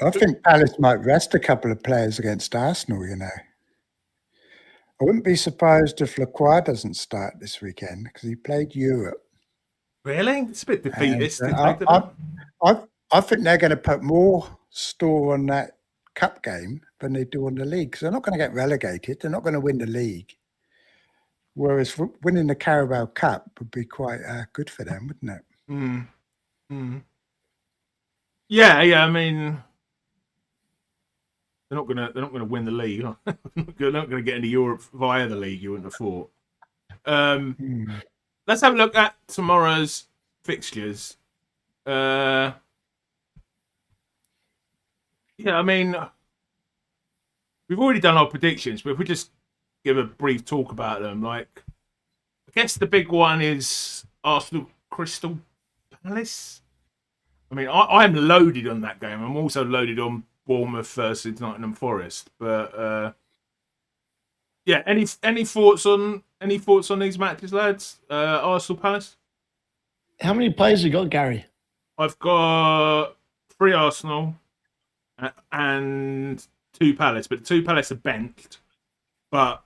I think Palace might rest a couple of players against Arsenal, I wouldn't be surprised if Wildcard doesn't start this weekend because he played Europe. Really? It's a bit defeatist. I think they're going to put more store on that cup game than they do on the league, because they're not going to get relegated. They're not going to win the league. Whereas winning the Carabao Cup would be quite good for them, wouldn't it? Yeah. I mean, they're not gonna win the league. They're not gonna get into Europe via the league. You wouldn't have thought. Let's have a look at tomorrow's fixtures. I mean, we've already done our predictions, but if we just give a brief talk about them, I guess the big one is Arsenal Crystal Palace. I mean, I'm loaded on that game. I'm also loaded on Bournemouth versus Nottingham Forest. But any thoughts on these matches, lads? Arsenal Palace. How many players you got, Gary? I've got 3 Arsenal and 2 Palace, but 2 Palace are benched. But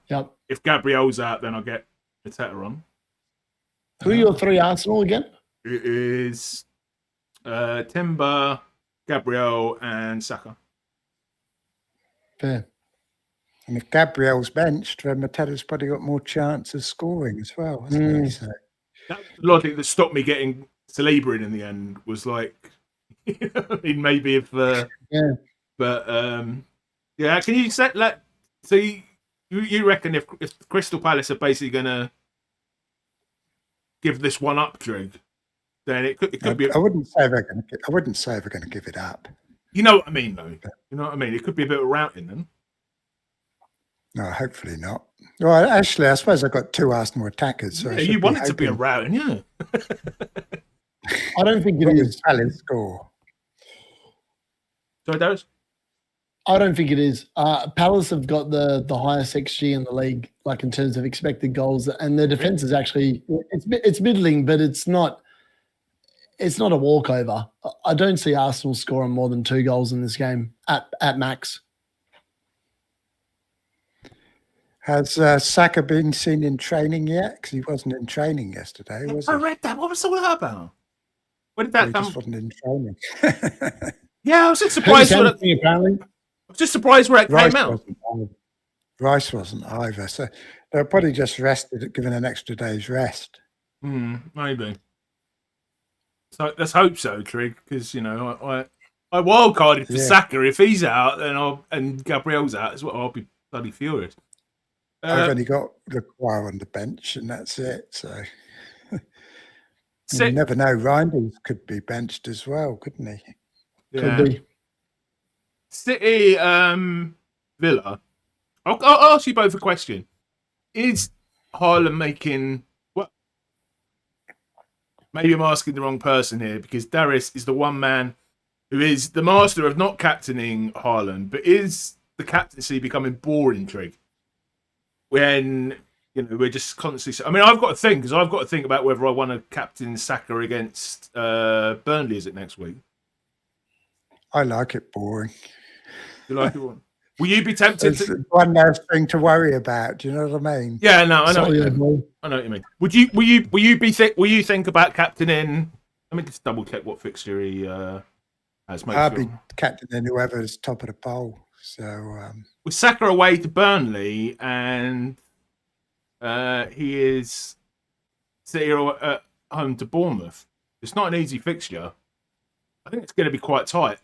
if Gabriel's out, then I'll get Arteta on. Who are your 3 Arsenal again? It is Timber, Gabriel, and Saka. Fair. And if Gabriel's benched, then Mateta's probably got more chance of scoring as well, hasn't he? So. That logic that stopped me getting Saliba in the end was maybe if but can you set that? So you reckon if Crystal Palace are basically going to give this one up, Trig, then it could be. I wouldn't say they're going to give it up. You know what I mean, though. You know what I mean. It could be a bit of routing then. No, hopefully not. Well, actually, I suppose I've got 2 Arsenal attackers. So you want it to be a routing, yeah. I don't think it is. Palace score. Sorry, Darius? I don't think it is. Palace have got the highest XG in the league, in terms of expected goals, and their defense is actually it's middling, but it's not a walkover. I don't see Arsenal scoring more than 2 goals in this game at max. Has Saka been seen in training yet? Because he wasn't in training yesterday, was he? I read that. What was all that about? Where did that come? He just wasn't in training. Yeah, I was just surprised. Apparently. I was just surprised where it came out. Rice wasn't either. So they were probably just rested, given an extra day's rest. Maybe. So let's hope so, Trig, because I wildcarded for Saka. If he's out, then and Gabriel's out as well, I'll be bloody furious. I've only got Lequire on the bench, and that's it. So you never know. Reinders could be benched as well, couldn't he? Yeah. Could be. City, Villa. I'll ask you both a question. Is Haaland making... Well, maybe I'm asking the wrong person here, because Darius is the one man who is the master of not captaining Haaland, but is the captaincy becoming boring, Trig? when we're just constantly. I mean, I've got to think about whether I want to captain Saka against Burnley. Is it next week? I like it boring. You like it? Will you be tempted? It's one less thing to worry about. Do you know what I mean? Yeah, no, I know. Sorry, I know what you mean. Will you think about captaining? Let me just double check what fixture he has. I'll be captaining whoever's top of the poll. So with Saka away to Burnley, and he is City at home to Bournemouth. It's not an easy fixture. I think it's going to be quite tight.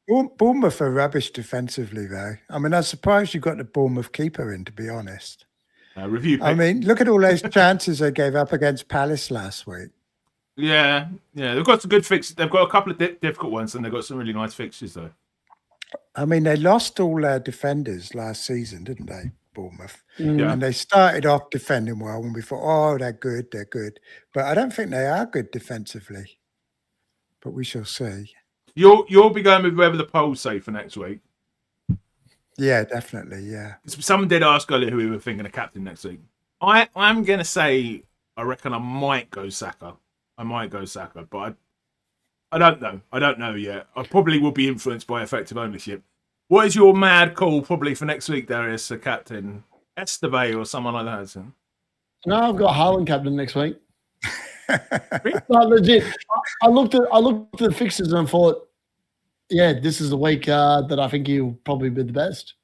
Bournemouth are rubbish defensively, though. I mean, I'm surprised you got the Bournemouth keeper in, to be honest. I mean, look at all those chances they gave up against Palace last week. Yeah. They've got some good fixtures. They've got a couple of difficult ones, and they've got some really nice fixtures, though. I mean, they lost all their defenders last season, didn't they, Bournemouth? Yeah. And they started off defending well, and we thought, oh, they're good. But I don't think they are good defensively. But we shall see. You'll be going with whoever the polls say for next week. Yeah, definitely. Yeah. Someone did ask earlier who we were thinking of captain next week. I'm going to say I reckon I might go Saka. But I don't know. I don't know yet. I probably will be influenced by effective ownership. What is your mad call probably for next week, Darius, a captain? Esteve or someone like that? So? No, I've got Haaland captain next week. No, legit. I looked at the fixtures and thought, yeah, this is the week that I think he'll probably be the best.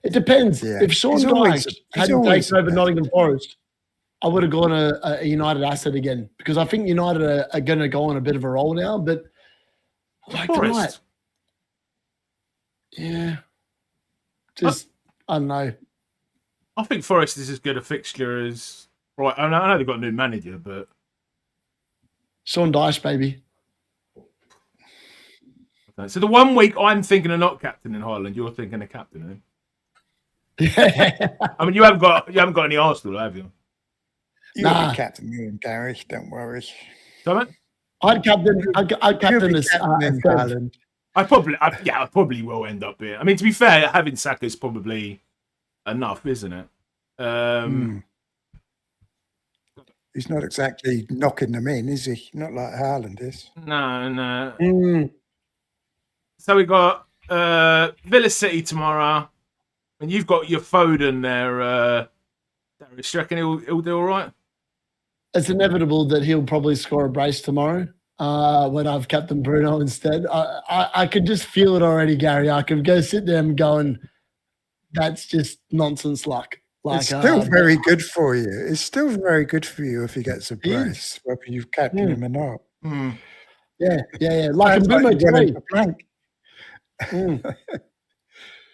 It depends. Yeah. If Sean Dyche hadn't taken over Nottingham Forest, I would have gone a United asset again because I think United are going to go on a bit of a roll now. But like tonight, yeah, just I don't know. I think Forest is as good a fixture as right. I know they've got a new manager, but Sean Dyche, baby. So the one week I'm thinking of not captaining Haaland, you're thinking of captaining. Yeah. I mean, you haven't got any Arsenal, have you? You'll be captain me and Gary. Don't worry. Sorry? I'd captain this Haaland. I probably will end up here. I mean, to be fair, having Saka is probably enough, isn't it? He's not exactly knocking them in, is he? Not like Haaland is. No. So we got Villa City tomorrow, and you've got your Foden there. Darius, do you reckon he'll do all right? It's inevitable that he'll probably score a brace tomorrow when I've captain Bruno instead. I could just feel it already, Gary. I could go sit there and going, that's just nonsense luck. Like, it's still very good for you. It's still very good for you if he gets a brace, whether you've captained him or not. Yeah. Like a Bruno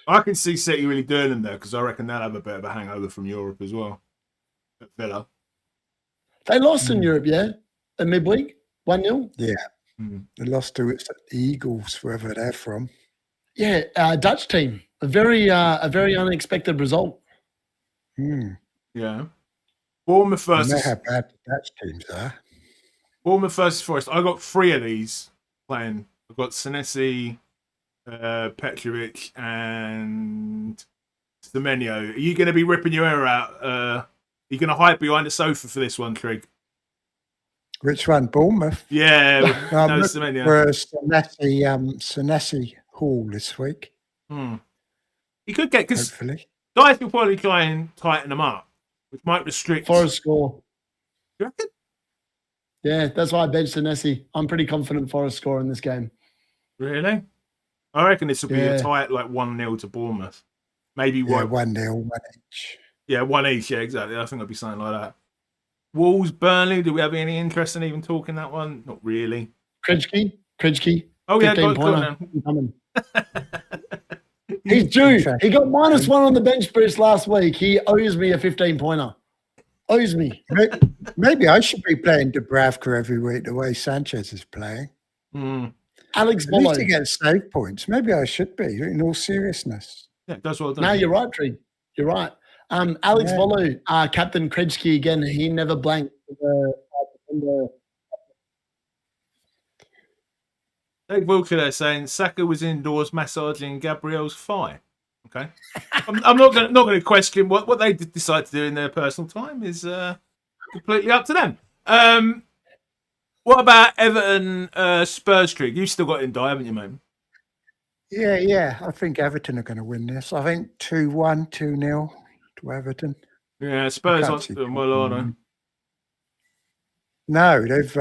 I can see City really doing them there because I reckon they'll have a bit of a hangover from Europe as well. At Villa. They lost in Europe, at midweek, 1-0. Yeah. They lost to the Eagles, wherever they're from. Yeah, Dutch team. A very unexpected result. Yeah. Bournemouth versus. I know how bad the Dutch teams are. Bournemouth versus Forest. I got 3 of these playing. I've got Senesi, Petrovic, and Semenyo. Are you going to be ripping your hair out? Are you going to hide behind the sofa for this one, Trig? Which one? Bournemouth? Yeah. No, Semenyo. For Senesi Hall this week. He could get, because hopefully. Guys will probably try and tighten them up, which might restrict. Forest score. You reckon? Yeah, that's why I benched Senesi. I'm pretty confident Forest score in this game. Really? I reckon this will be a tight, like 1-0 to Bournemouth. Maybe 1-0, 1 each. Yeah, 1 each. Yeah, exactly. I think it'll be something like that. Wolves, Burnley. Do we have any interest in even talking that one? Not really. Krejci. Oh yeah, got coming. He's due. He got -1 on the bench boost last week. He owes me a 15-pointer. Owes me. Maybe I should be playing Dubravka every week the way Sanchez is playing. Alex At least Bolo. he gets save points. Maybe I should be, in all seriousness. Yeah, that's well done. No, you're right, Trig. You're right. Alex Bolo, Captain Krejci again. He never blanked. Dave Wilker there saying Saka was indoors massaging Gabriel's thigh. Okay. I'm not going to question what they decide to do in their personal time. Is completely up to them. What about Everton Spurs Trig? You've still got it in die, haven't you, mate? Yeah. I think Everton are going to win this. I think 2-1, 2-0 to Everton. Yeah, Spurs can't aren't see doing well, are they? No, they've.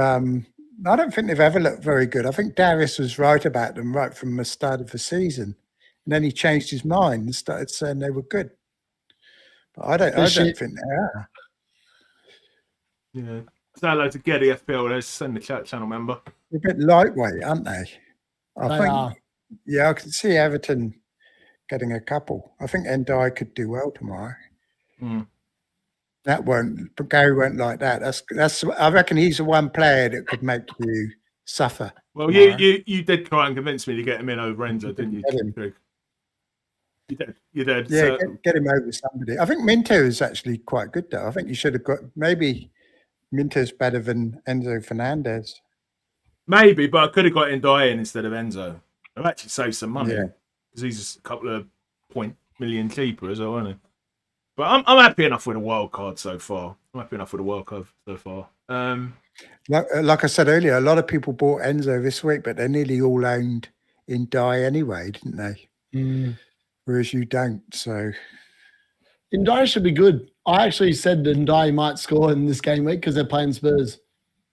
I don't think they've ever looked very good. I think Darius was right about them right from the start of the season, and then he changed his mind and started saying they were good. But I don't think they are. Yeah. Say hello to Getty FPL. Let's send the chat channel member. They're a bit lightweight, aren't they? They are. Yeah, I can see Everton getting a couple. I think Ndai could do well tomorrow. But Gary won't like that. That's. I reckon he's the one player that could make you suffer. Well, you did try and convince me to get him in over Enzo, didn't you? Trig? You did. Yeah, So, get him over somebody. I think Minto is actually quite good, though. I think you should have got maybe Minto's better than Enzo Fernandez. maybe, but I could have got Ndai in instead of Enzo. I've actually saved some money because he's a couple of $1 million cheaper as well, isn't he? But I'm happy enough with a wild card so far. Like I said earlier, a lot of people bought Enzo this week, but they nearly all owned Ndai anyway, didn't they? Whereas you don't. So Ndai should be good. I actually said that Ndai might score in this game week because they're playing Spurs.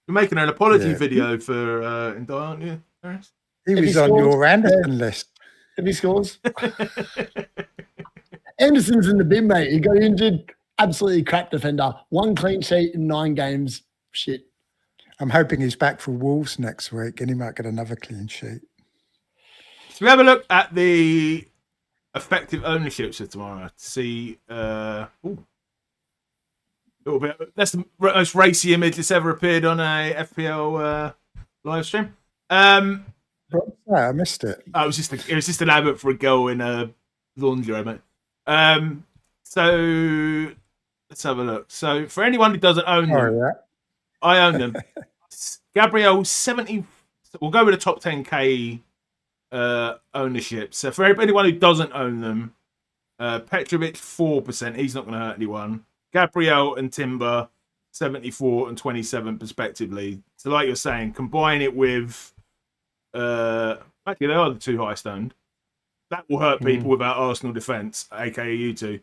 You're making an apology video for Ndai, aren't you, Harris? He was on your Anderson list. If he scores. Anderson's in the bin, mate. He got injured. Absolutely crap defender. 1 clean sheet in 9 games. Shit. I'm hoping he's back for Wolves next week and he might get another clean sheet. So we have a look at the effective ownerships of tomorrow to see a little bit. That's the most racy image that's ever appeared on a FPL live stream. I missed it. It was just an advert for a girl in a laundry, mate. So let's have a look. So for anyone who doesn't own them, I own them. Gabriel 70. We'll go with the top 10k ownership. So for anyone who doesn't own them, Petrovic 4%. He's not going to hurt anyone. Gabriel and Timber 74 and 27 respectively. So like you're saying, combine it with actually they are the 2 highest owned. That will hurt people without Arsenal defence, aka you two.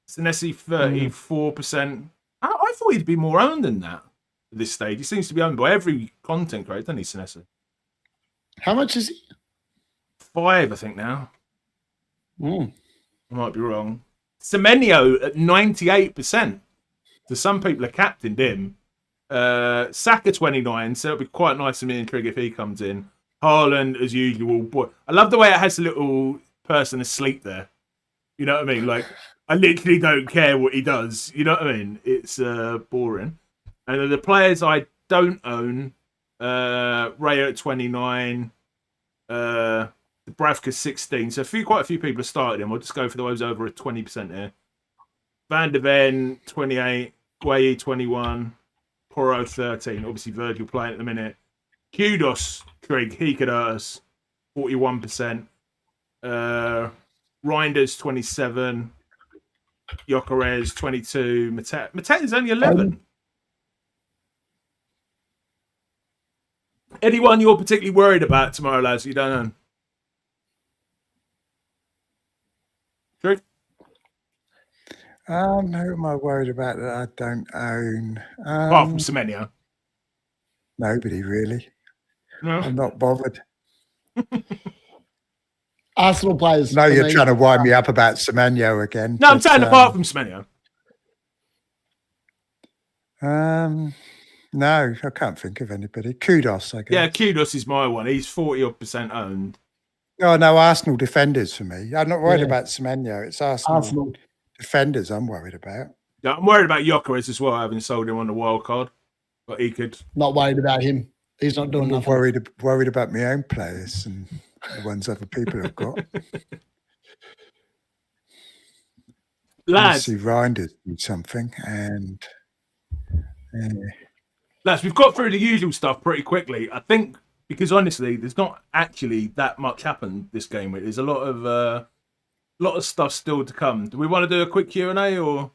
Senesi 34%. I thought he'd be more owned than that at this stage. He seems to be owned by every content creator, doesn't he, Senesi? How much is he? 5, I think now. I might be wrong. Semenyo at 98%. So some people are captained him. Saka 29, so it'll be quite nice for me and Trig if he comes in. Haaland, as usual. Boy, I love the way it has a little person asleep there. You know what I mean? Like, I literally don't care what he does. You know what I mean? It's boring. And then the players I don't own, Raya at 29, Bravka 16. So quite a few people have started him. I'll just go for those over at 20% here. Van de Ven 28, Gueye 21, Porro 13. Obviously Virgil playing at the minute. Kudos, Trig, he could hurt us. 41%. Reinders 27. Jokeres 22. Mateta is only 11. Anyone you're particularly worried about tomorrow, lads? You don't know. Trig? Who am I worried about that I don't own? Apart from Semenyo. Nobody really. No. I'm not bothered. Arsenal players. No, you're trying to wind me up about Semenyo again. No, I'm saying apart from Semenyo. No, I can't think of anybody. Kudos, I guess. Yeah, Kudos is my one. He's 40% owned. Oh, no, Arsenal defenders for me. I'm not worried about Semenyo. It's Arsenal defenders I'm worried about. Yeah, I'm worried about Jokeres as well, having sold him on the wild card. But he could. Not worried about him. He's not doing nothing. Worried about my own players and the ones other people have got. Lads. See Reinders do something and... Lads, we've got through the usual stuff pretty quickly. I think because honestly, there's not actually that much happened this game. There's a lot of lot of stuff still to come. Do we want to do a quick Q&A or?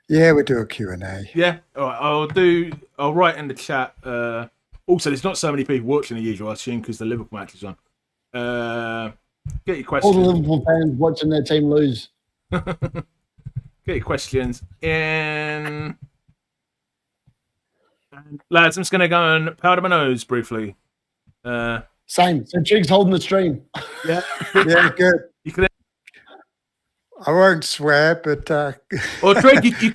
Yeah, we'll do a Q&A. Yeah, all right. I'll write in the chat. Also, there's not so many people watching the usual, I assume, because the Liverpool match is on. Get your questions. All the Liverpool fans watching their team lose. Get your questions in. And lads, I'm just going to go and powder my nose briefly. Same. So Trig's holding the stream. Yeah, Yeah, good. you can. I won't swear, but Or Trig, you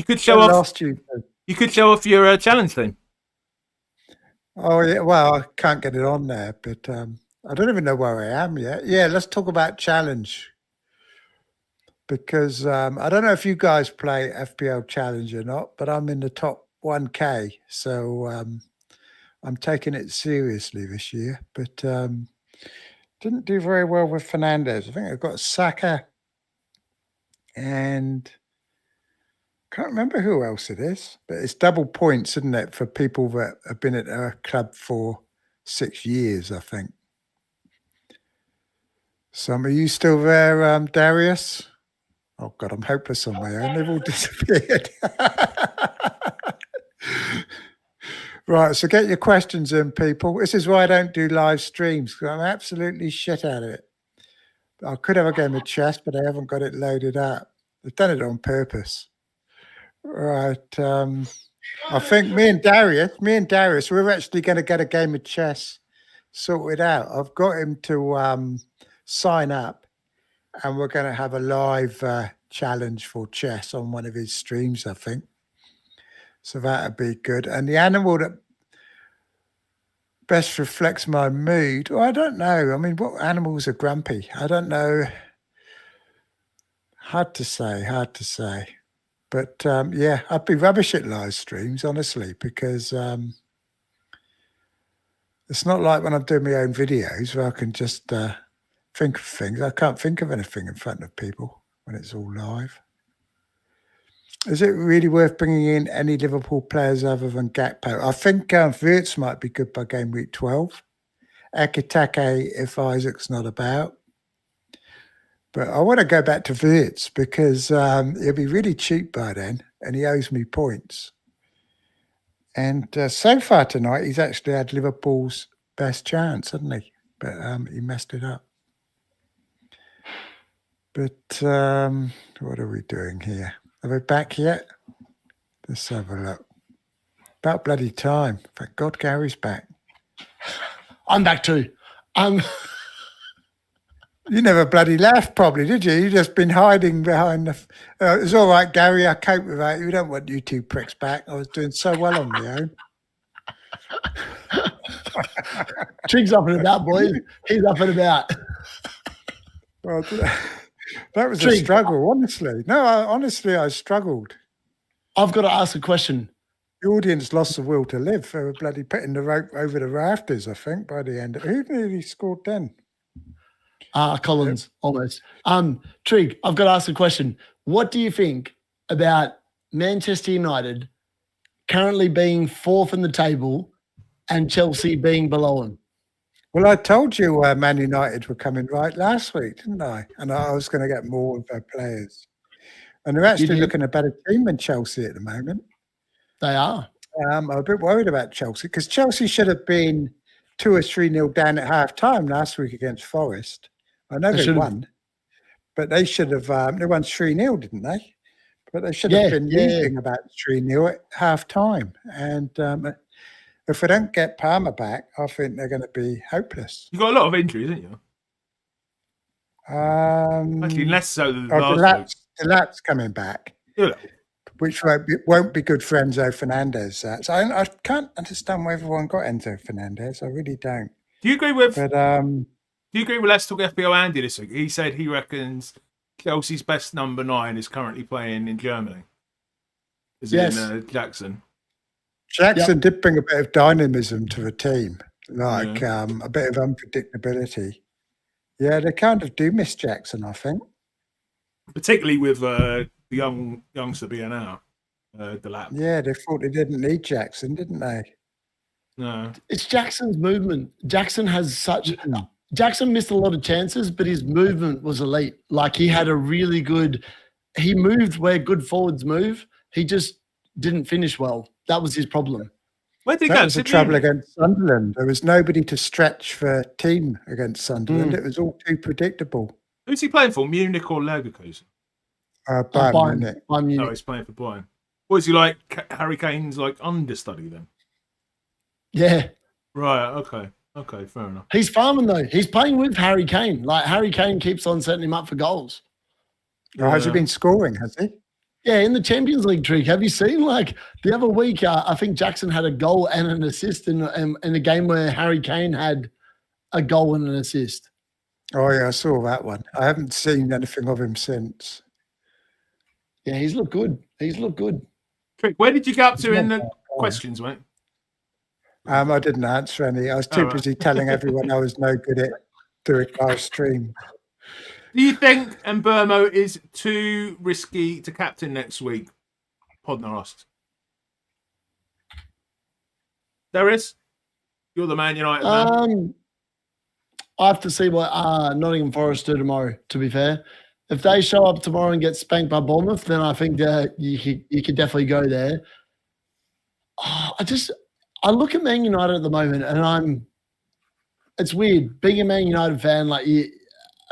could show off. lost you. You could show off your challenge thing. Oh yeah, well I can't get it on there, but I don't even know where I am yet. Yeah, let's talk about challenge because I don't know if you guys play FPL Challenge or not, but I'm in the top 1K, so I'm taking it seriously this year. But didn't do very well with Fernandez. I think I've got Saka and can't remember who else it is, but it's double points, isn't it, for people that have been at our club for 6 years, I think. Are you still there, Darius? Oh, God, I'm hopeless on my own. They've all disappeared. Right, so get your questions in, people. This is why I don't do live streams, because I'm absolutely shit at it. I could have a game of chess, but I haven't got it loaded up. I've done it on purpose. Right. I think me and Darius, we're actually going to get a game of chess sorted out. I've got him to sign up, and we're going to have a live challenge for chess on one of his streams, I think. So that'd be good. And the animal that best reflects my mood, well, I don't know. I mean, what animals are grumpy? I don't know. Hard to say. But yeah, I'd be rubbish at live streams, honestly, because it's not like when I'm doing my own videos where I can just think of things. I can't think of anything in front of people when it's all live. Is it really worth bringing in any Liverpool players other than Gakpo? I think Wirtz might be good by game week 12. Ekitake if Isaac's not about. But I want to go back to Wirtz because he'll be really cheap by then and he owes me points. And so far tonight, he's actually had Liverpool's best chance, hasn't he? But he messed it up. But what are we doing here? Are we back yet? Let's have a look. About bloody time. Thank God Gary's back. I'm back too. You never bloody laughed, probably, did you? You've just been hiding behind the... it's all right, Gary, I cope with that. You don't want you two pricks back. I was doing so well on my own. Trig's up and about, boys. He's up and about. Well, that was Trig, a struggle, honestly. No, honestly, I struggled. I've got to ask a question. The audience lost the will to live. They were bloody putting the rope over the rafters, I think, by the end. Who nearly scored then? Collins, almost. Trig, I've got to ask a question. What do you think about Manchester United currently being fourth in the table and Chelsea being below them? Well, I told you Man United were coming right last week, didn't I? And I was going to get more of their players. And they're actually looking a better team than Chelsea at the moment. They are. I'm a bit worried about Chelsea because Chelsea should have been 2 or 3-0 down at half-time last week against Forest. I know they won, but they should have they won 3-0, didn't they? But they should have been leading about 3-0 at half-time. And if we don't get Palmer back, I think they're going to be hopeless. You've got a lot of injuries, haven't you? Actually, less so than last week. The Lap's coming back, which won't be good for Enzo Fernandez. So I can't understand why everyone got Enzo Fernandez. I really don't. Do you agree with? But do you agree with Let's Talk FPL Andy this week? He said he reckons Chelsea's best number 9 is currently playing in Germany. Is in Jackson. Jackson did bring a bit of dynamism to the team, like a bit of unpredictability. Yeah, they kind of do miss Jackson, I think. Particularly with the youngster being out, the Lap. Yeah, they thought they didn't need Jackson, didn't they? No. It's Jackson's movement. Jackson has such... Jackson missed a lot of chances, but his movement was elite. Like he had a really good. He moved where good forwards move. He just didn't finish well. That was his problem. Where did he That go? was the Sydney trouble Uni? against Sunderland. There was nobody to stretch for team against Sunderland. It was all too predictable. Who's he playing for? Munich or Leverkusen? Bayern Munich. Bayern No, Munich. he's playing for Bayern. What is he like? Harry Kane's like understudy then? Yeah. Right. Okay. Fair enough. He's farming though. He's playing with Harry Kane. Like Harry Kane keeps on setting him up for goals. Oh, has he been scoring, has he? Yeah, in the Champions League, Trig. Have you seen like the other week? I think Jackson had a goal and an assist in a game where Harry Kane had a goal and an assist. Oh, yeah, I saw that one. I haven't seen anything of him since. Yeah, he's looked good. He's looked good. Trick, where did you get up to in the questions, mate? I didn't answer any. I was too busy telling everyone I was no good at doing live stream. Do you think Mbermo is too risky to captain next week? Podner asked. Darius, you're the Man United man. I have to see what Nottingham Forest do tomorrow, to be fair. If they show up tomorrow and get spanked by Bournemouth, then I think that you could definitely go there. I look at Man United at the moment and it's weird. Being a Man United fan, like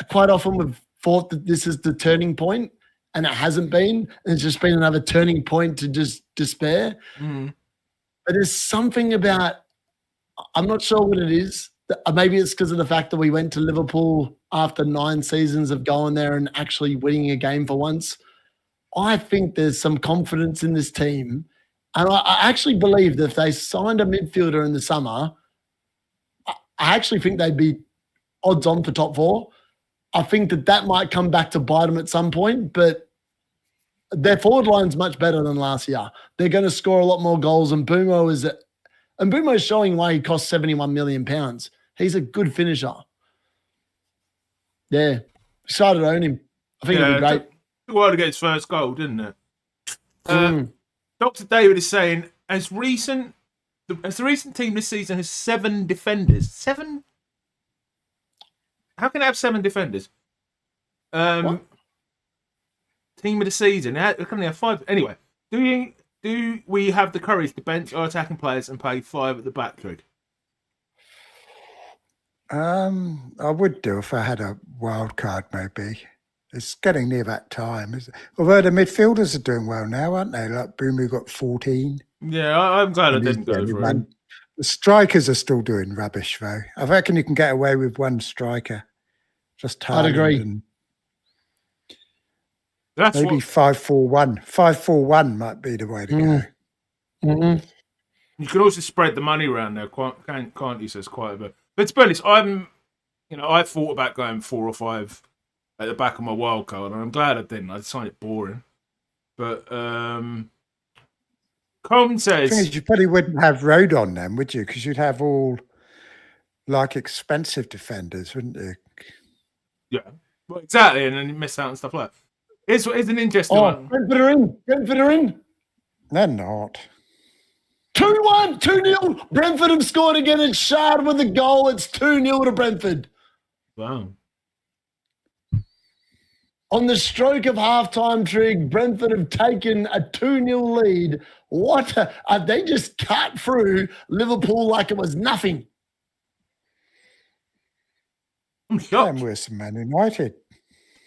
quite often we've thought that this is the turning point and it hasn't been. It's just been another turning point to just despair. Mm. But there's something about, I'm not sure what it is. Maybe it's because of the fact that we went to Liverpool after 9 seasons of going there and actually winning a game for once. I think there's some confidence in this team. And I actually believe that if they signed a midfielder in the summer, I actually think they'd be odds on for top 4. I think that might come back to bite them at some point, but their forward line's much better than last year. They're going to score a lot more goals, and Mbumo's showing why he cost £71 million. He's a good finisher. Yeah. Excited to own him. I think it'll be great. Took a while to get his first goal, didn't it? Dr. David is saying, as the recent team this season has 7 defenders. 7? How can it have 7 defenders? Team of the season. How can they have 5? Anyway, do we have the courage to bench our attacking players and play 5 at the back, Trig? I would do if I had a wild card, maybe. It's getting near that time, isn't it? Although the midfielders are doing well now, aren't they? Like Boomer got 14. Yeah, I'm glad I didn't go for it. The strikers are still doing rubbish, though. I reckon you can get away with one striker. Just I'd agree. And That's maybe 5-4-1. 5-4-1 might be the way to go. Mm-hmm. You can also spread the money around there, can't you? Says quite a bit. But to be honest, I thought about going 4 or 5 at the back of my wild card, and I'm glad I didn't. I find it boring. But Colin says, The thing is, you probably wouldn't have Road on them, would you? Because you'd have all like expensive defenders, wouldn't you? yeah, well, exactly, and then you miss out on stuff like that. Here's an interesting one. Brentford are in. They're not. 2-1, 2-0. Brentford have scored again. It's Shard with a goal. It's 2-0 to Brentford. Wow. On the stroke of halftime, Trig, Brentford have taken a 2-0 lead. They just cut through Liverpool like it was nothing. I'm shocked. Them worse than Man United.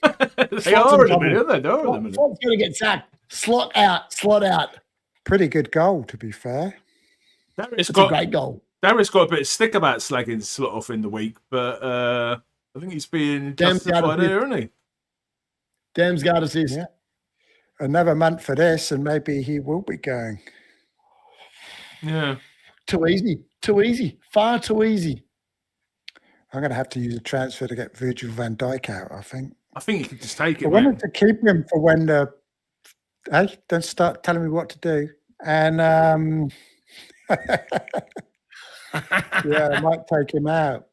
They are in a minute, aren't they? They're in a minute. Slot's going to get sacked. Slot out. Pretty good goal, to be fair. It's a great goal. Darius got a bit of stick about slagging Slot off in the week, but I think he's being justified here, isn't he? Damsgaard assist. Yeah. Another month for this, and maybe he will be going. Yeah. Too easy. Far too easy. I'm going to have to use a transfer to get Virgil van Dijk out, I think. I think you could just take it. I wanted to keep him for when hey, don't start telling me what to do. And yeah, I might take him out.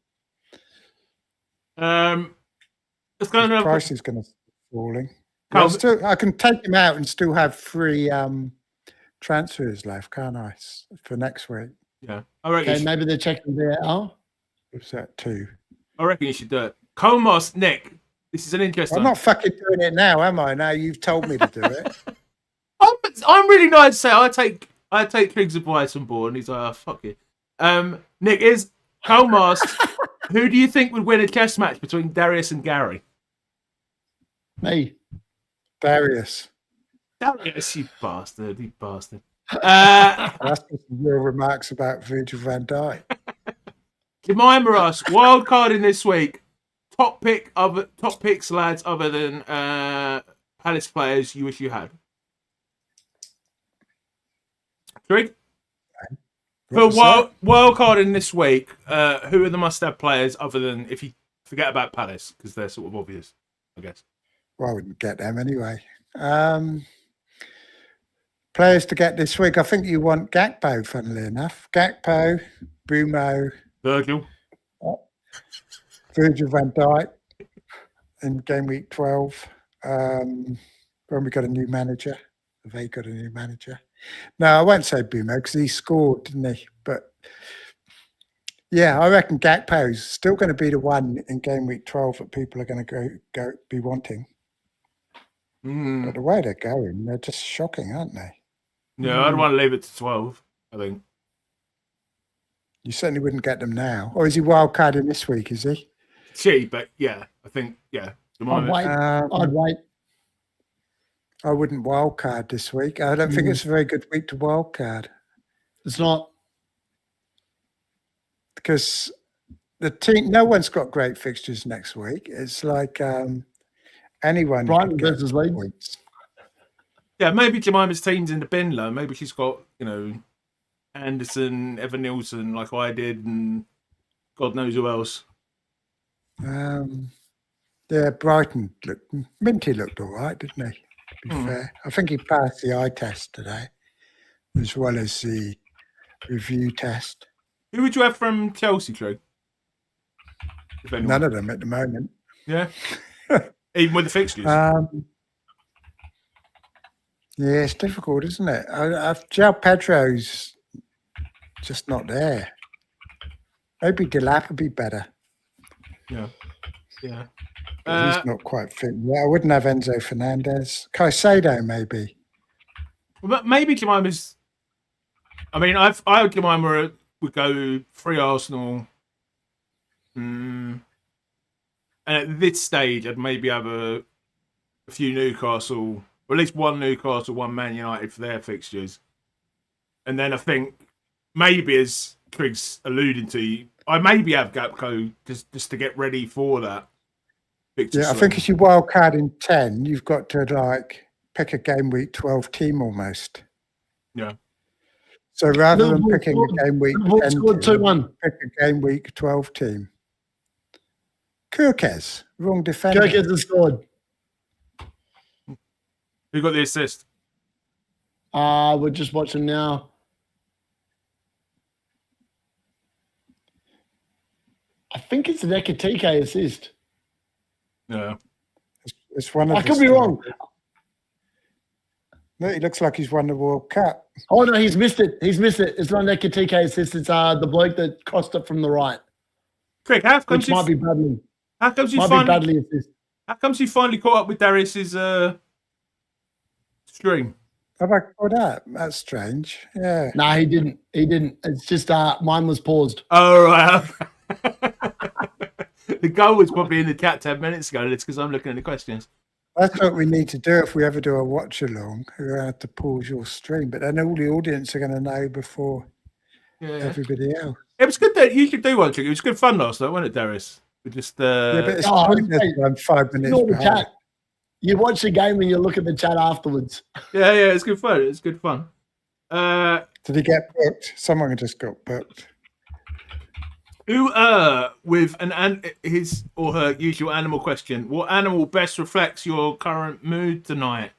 It's going The price is going to start falling. I can take him out and still have 3 transfers left, can't I? For next week. Yeah. I reckon Okay, maybe they're checking there. What's that, 2? I reckon you should do it. Comos, Nick. This is an interesting. I'm not fucking doing it now, am I? Now you've told me to do it. I'm really nice to say I take Trig's advice on board, and he's like, oh, fuck it. Nick, is Comos. Who do you think would win a chess match between Darius and Gary? Me. Darius. Darius, you bastard. That's just real remarks about Virgil van Dijk. Jemima asks, wildcard in this week. Top picks, lads, other than Palace players you wish you had. Trig? For wildcard in this week, who are the must-have players other than, if you forget about Palace, because they're sort of obvious, I guess. Well, I wouldn't get them anyway. Players to get this week. I think you want Gakpo, funnily enough. Gakpo, Bumo, Virgil van Dijk in game week 12. When we got a new manager. Have they got a new manager? No, I won't say Bumo because he scored, didn't he? But yeah, I reckon Gakpo's still going to be the one in game week 12 that people are going to go be wanting. But the way they're going, they're just shocking, aren't they? Yeah, I'd want to leave it to 12, I think. You certainly wouldn't get them now. Or is he wildcarding this week, is he? But yeah, I think, yeah. I'd wait. I wouldn't wildcard this week. I don't think it's a very good week to wildcard. It's not. Because the team, no one's got great fixtures next week. It's like anyone. Brighton versus Leeds. Points. Yeah, maybe Jemima's team's in the bin low. Maybe she's got, Anderson, Evan Nielsen, like I did, and God knows who else. Yeah, Brighton Minty looked all right, didn't he? To be fair, I think he passed the eye test today, as well as the review test. Who would you have from Chelsea, Trig? None of them at the moment. Yeah, even with the fixtures. Yeah, it's difficult, isn't it? João Pedro's just not there. Maybe Delap would be better. Yeah. He's not quite fit. Yeah, I wouldn't have Enzo Fernandez. Caicedo, maybe. But maybe Jemima's. I mean, I would Jemima would go 3 Arsenal. And at this stage, I'd maybe have a few Newcastle, or at least one Newcastle, one Man United for their fixtures. And then I think maybe, as Trig's alluding to, I maybe have Gakpo just to get ready for that. Yeah, I think if you wildcard in 10, you've got to pick a game week 12 team almost. Yeah. So rather than picking a game week 10 team, pick a game week 12 team. Kirkes, wrong defender. Kirkes has scored. Who got the assist? We're just watching now. I think it's an Ekatike assist. Yeah. It's one of I could be wrong. No, he looks like he's won the World Cup. Oh, no, he's missed it. It's not an Ekatike assist. It's the bloke that crossed it from the right. Craig, how comes might be Bradley. How comes you finally caught up with Darius's stream? Have I caught up? That's strange. Yeah. No, he didn't. It's just mine was paused. Oh, right. The goal was probably in the chat 10 minutes ago. It's because I'm looking at the questions. That's what we need to do if we ever do a watch along. We're going to have to pause your stream, but then all the audience are going to know before everybody else. It was good that you should do one, Trig. It was good fun last night, wasn't it, Darius? We just yeah, but it's I'm 5 minutes behind. Chat. You watch the game and you look at the chat afterwards. Yeah, it's good fun. It's good fun. Did he get booked? Someone just got booked. Who, with his or her usual animal question, what animal best reflects your current mood tonight?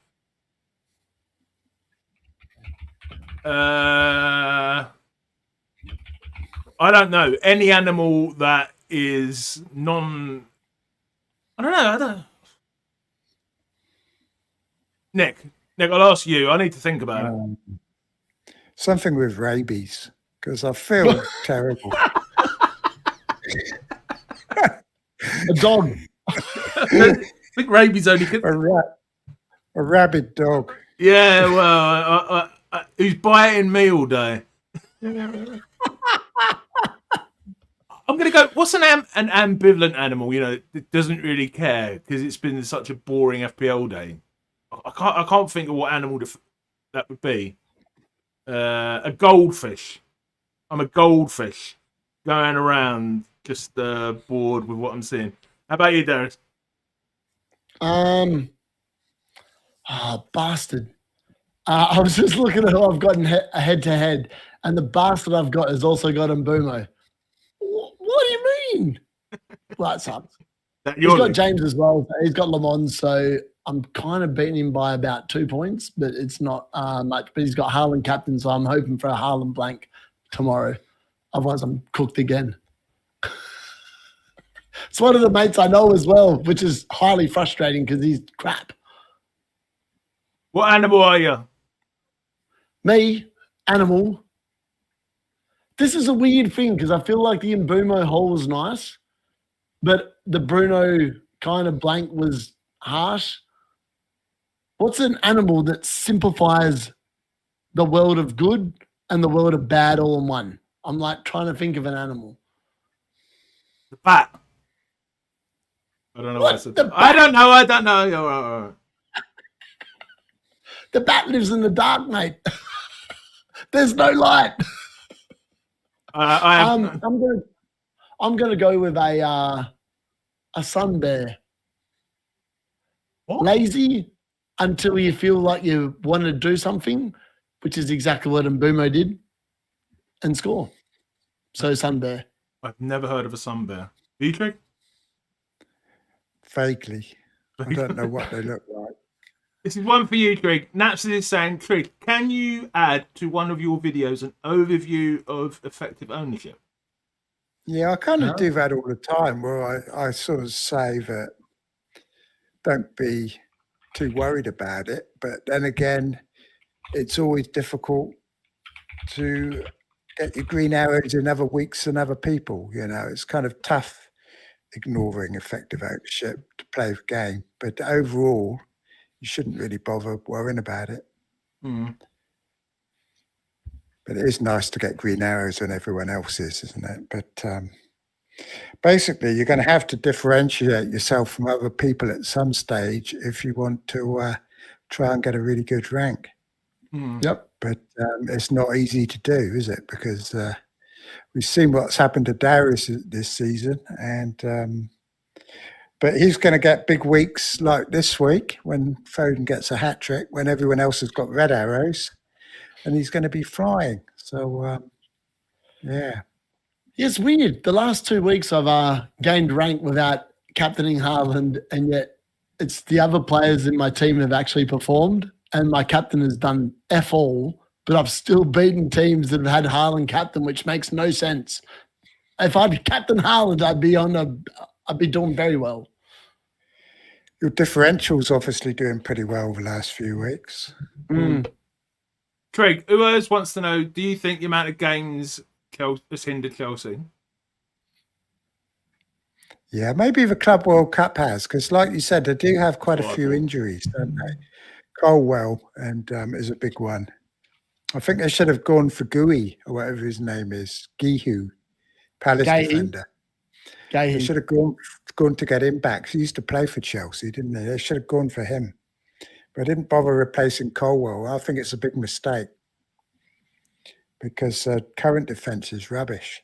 I don't know. Any animal that is non... I don't know. Nick, I'll ask you. I need to think about it. Something with rabies, because I feel terrible. A dog. I think rabies only. A rabid dog. Yeah, well, who's biting me all day? I'm gonna go. What's an ambivalent animal? You know, that doesn't really care because it's been such a boring FPL day. I can't think of what animal that would be. A goldfish. I'm a goldfish going around just bored with what I'm seeing. How about you, Darius? Bastard. I was just looking at who I've gotten head to head, and the bastard I've got has also got Mbumo. What do you mean? Well, that sucks. He's got James as well. He's got Le Mans, so I'm kind of beating him by about 2 points, but it's not much. But he's got Haaland captain, so I'm hoping for a Haaland blank tomorrow. Otherwise, I'm cooked again. It's one of the mates I know as well, which is highly frustrating because he's crap. What animal are you? Me, animal. This is a weird thing because I feel like the Mbumo hole was nice, but the Bruno kind of blank was harsh. What's an animal that simplifies the world of good and the world of bad all in one? I'm like trying to think of an animal. The bat. I don't know what I said. I don't know. All right. The bat lives in the dark, mate. There's no light. I'm gonna go with a sun bear. What? Lazy until you feel like you want to do something, which is exactly what Mbumo did, and score. So sun bear. I've never heard of a sun bear. Trig? Vaguely. I don't know what they look like. This is one for you, Trig. Naps is saying, Trig, can you add to one of your videos an overview of effective ownership? Yeah, I kind of do that all the time where I sort of say that don't be too worried about it. But then again, it's always difficult to get your green arrows in other weeks than other people. You know, it's kind of tough ignoring effective ownership to play the game. But overall, you shouldn't really bother worrying about it. Mm. But it is nice to get green arrows when everyone else is, isn't it? But basically, you're going to have to differentiate yourself from other people at some stage if you want to try and get a really good rank. Mm. Yep. But it's not easy to do, is it? Because we've seen what's happened to Darius this season, and but he's going to get big weeks like this week when Foden gets a hat trick, when everyone else has got red arrows, and he's going to be frying. So, yeah. It's weird. The last 2 weeks I've gained rank without captaining Haaland, and yet it's the other players in my team have actually performed, and my captain has done F all, but I've still beaten teams that have had Haaland captain, which makes no sense. If I'd captain Haaland, I'd be doing very well. Your differential's obviously doing pretty well the last few weeks. Mm. Trig, who else wants to know, do you think the amount of games has hindered Chelsea? Yeah, maybe the Club World Cup has, because like you said, they do have quite a few injuries, don't they? Colwell and is a big one. I think they should have gone for Gui, or whatever his name is, Gihu, Palace defender. They should have gone to get him back. He used to play for Chelsea, didn't they? They should have gone for him. But I didn't bother replacing Colwell. I think it's a big mistake because current defence is rubbish.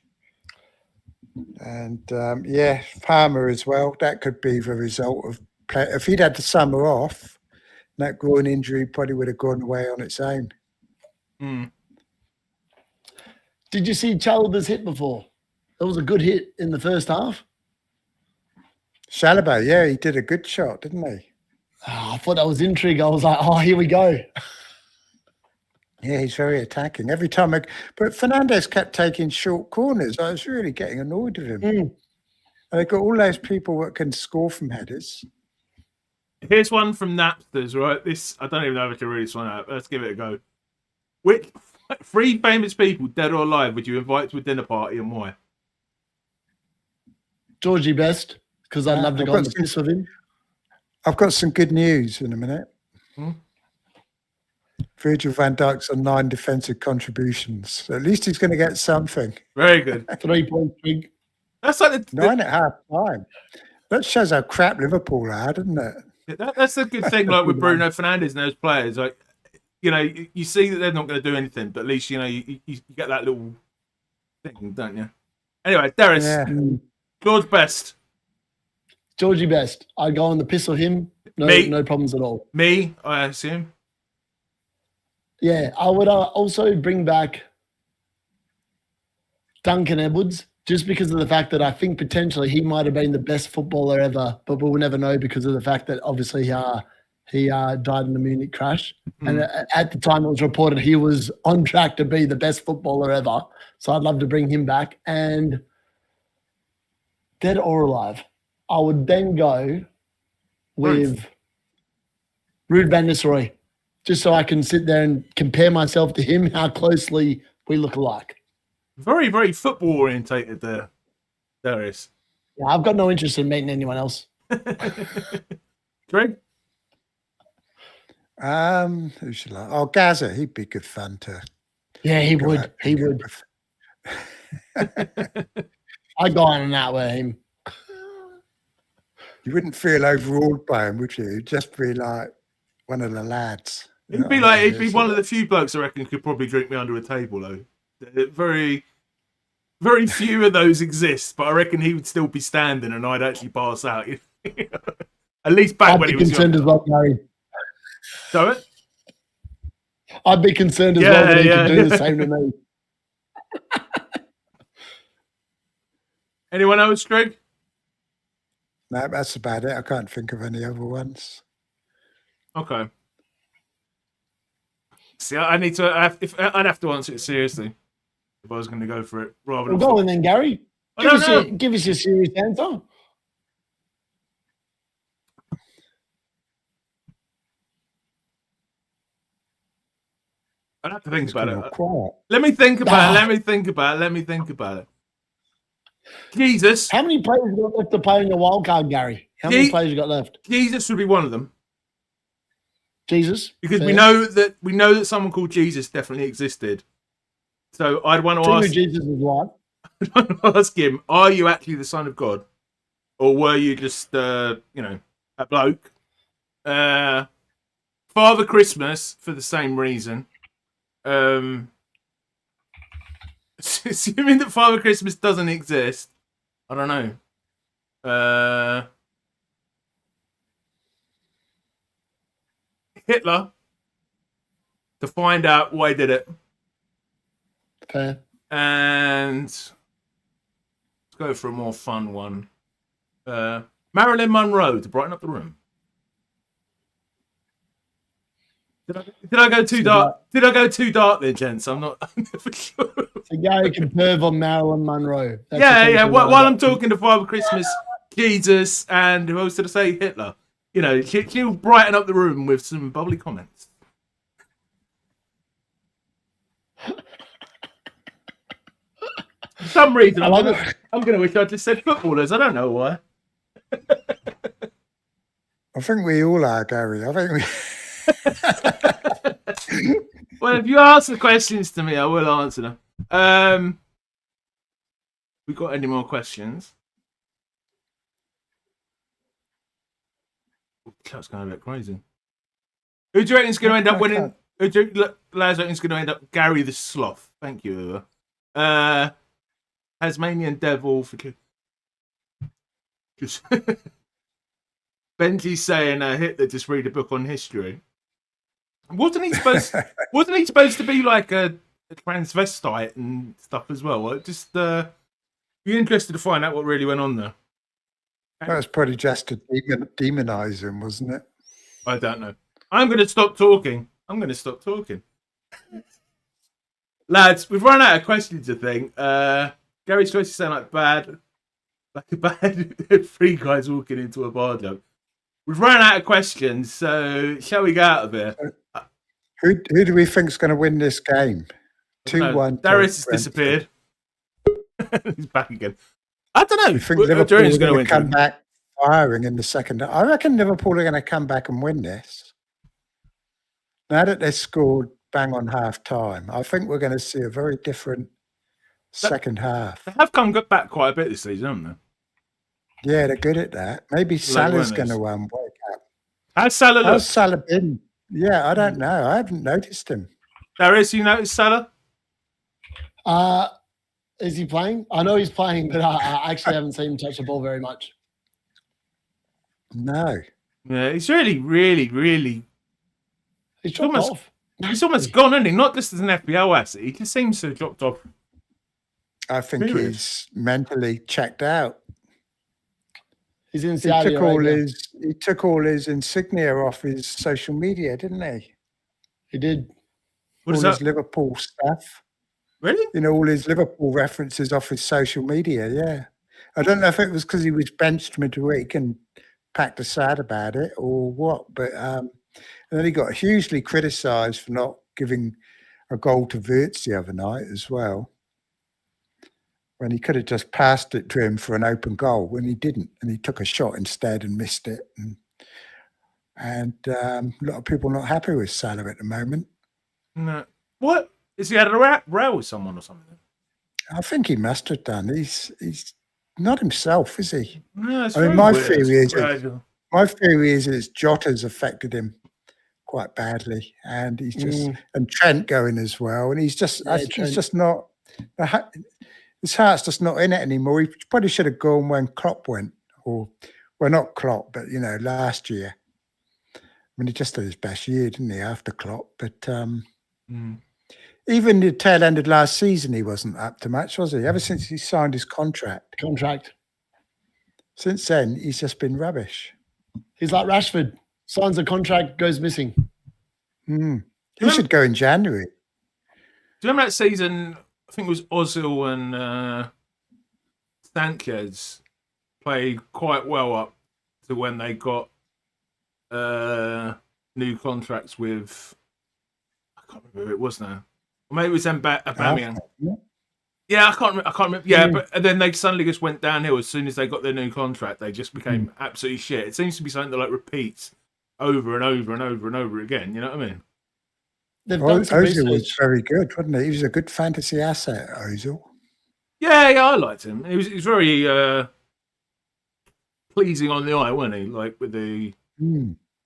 And, yeah, Palmer as well. That could be the result of play. If he'd had the summer off, that groin injury probably would have gone away on its own. Mm. Did you see Chalobah's hit before? That was a good hit in the first half. Chalobah, yeah, he did a good shot, didn't he? Oh, I thought that was intrigue. I was like, oh, here we go. Yeah, he's very attacking. Every time but Fernandes kept taking short corners. I was really getting annoyed with him. Mm. And they've got all those people that can score from headers. Here's one from Napsters, right? This, I don't even know if I can read this one out. Let's give it a go. Which 3 famous people, dead or alive, would you invite to a dinner party and why? Georgie Best, because I'd love to go on the piss with him. I've got some good news in a minute. Virgil van Dijk's on 9 defensive contributions. So at least he's going to get something. Very good. 3 points, Trig. That's like 9 at half time. That shows how crap Liverpool are, doesn't it? That's the good thing, like with Bruno Fernandes and those players. Like, you know, you see that they're not going to do anything, but at least, you know, you get that little thing, don't you? Anyway, Darius, George Best. Georgie Best. I'd go on the piss with him. No problems at all. Me, I assume. Yeah, I would also bring back Duncan Edwards, just because of the fact that I think potentially he might have been the best footballer ever, but we'll never know because of the fact that obviously he died in the Munich crash. And at the time it was reported he was on track to be the best footballer ever. So I'd love to bring him back. And dead or alive, I would then go with Ruud van Nistelrooy, just so I can sit there and compare myself to him, how closely we look alike. Very, very football orientated there, Darius. Yeah, I've got no interest in meeting anyone else. Trig? Who should I? Oh, Gaza. He'd be good fun to. Yeah, he would. He would. I'd go on and out with him. You wouldn't feel overawed by him, would you? You'd just be like one of the lads. He'd be one of the few blokes I reckon could probably drink me under a table, though. Very, very few of those exist, but I reckon he would still be standing and I'd actually pass out. At least back when he was concerned young. as well, Gary. Sorry? I'd be concerned as well that he could do the same to me. Anyone else, Trig? No, that's about it. I can't think of any other ones. Okay. See, I'd have to answer it seriously if I was going to go for it. Rather than go on then, Gary. Give us your serious answer. I'd have to think about it. Quiet. Let me think about it. Jesus. How many players you got left to play in your wildcard, Gary? How many players you got left? Jesus would be one of them. Jesus, because we know that someone called Jesus definitely existed. So I'd want to ask Jesus is what? I'd want to ask him: are you actually the Son of God, or were you just a bloke? Father Christmas for the same reason. Assuming that Father Christmas doesn't exist, I don't know. Hitler, to find out why he did it. Okay. And let's go for a more fun one. Marilyn Monroe, to brighten up the room. Did I go too dark? Did I go too dark there, gents? I'm not for sure. So Gary can perv on Marilyn Monroe. Yeah. While I'm talking to Father Christmas, Jesus, and who else did I say? Hitler. You know, she'll brighten up the room with some bubbly comments. For some reason, I'm going to wish I just said footballers. I don't know why. I think we all are, Gary. I think we. Well, if you ask the questions to me, I will answer them. We got any more questions? That's going a bit crazy. Who do you reckon is going to end up winning? Who do you reckon is going to end up? Gary the Sloth. Thank you. Tasmanian Devil for just Benji's saying Hitler just read a book on history. Wasn't he supposed to be like a transvestite and stuff as well? Just be interested to find out what really went on there. That was probably just to demonize him, wasn't it? I don't know. I'm going to stop talking. Lads, we've run out of questions, I think. Gary's choice is sound like a bad three guys walking into a bar joke. We've run out of questions, so shall we go out of here? Who do we think is going to win this game? 2-1. Darius has disappeared. He's back again. I don't know. You think Liverpool is going to come back firing in the second. I reckon Liverpool are going to come back and win this. Now that they scored bang on half time, I think we're going to see a very different second half. They have come back quite a bit this season, haven't they? Yeah, they're good at that. Maybe Salah's going to wake up. How's Salah look? How's Salah been? Yeah, I don't know. I haven't noticed him. Darius, you noticed Salah? Is he playing? I know he's playing, but I actually haven't seen him touch the ball very much. No. Yeah, he's really. He's dropped off. He's almost gone, isn't he? Not just as an FPL asset. He just seems to have dropped off. I think he's mentally checked out. He's in Saudi Arabia. He took all his insignia off his social media, didn't he? He did. What is all that? His Liverpool stuff. Really? You know, all his Liverpool references off his social media, yeah. I don't know if it was because he was benched midweek and packed a sad about it or what, but and then he got hugely criticised for not giving a goal to Wirtz the other night as well, when he could have just passed it to him for an open goal when he didn't, and he took a shot instead and missed it. And a lot of people not happy with Salah at the moment. No. What? Is he had a row with someone or something? I think he must have done. He's not himself, is he? No, I mean, my theory is Jota's affected him quite badly, and he's just and Trent going as well, and he's just not. His heart's just not in it anymore. He probably should have gone when Klopp went, or well, not Klopp, but last year. I mean, he just had his best year, didn't he, after Klopp? But even the tail end of last season, he wasn't up to much, was he? Ever since he signed his contract. Since then, he's just been rubbish. He's like Rashford. Signs a contract, goes missing. He should go in January. Do you remember that season? I think it was Ozil and Sanchez played quite well up to when they got new contracts with. I can't remember who it was now. Or maybe it was Aubameyang. Yeah, I can't remember. Yeah, but then they suddenly just went downhill as soon as they got their new contract. They just became absolutely shit. It seems to be something that like repeats over and over and over and over again. You know what I mean? Ozil was very good, wasn't he? He was a good fantasy asset, Ozil. Yeah, I liked him. He was very pleasing on the eye, wasn't he? Like with the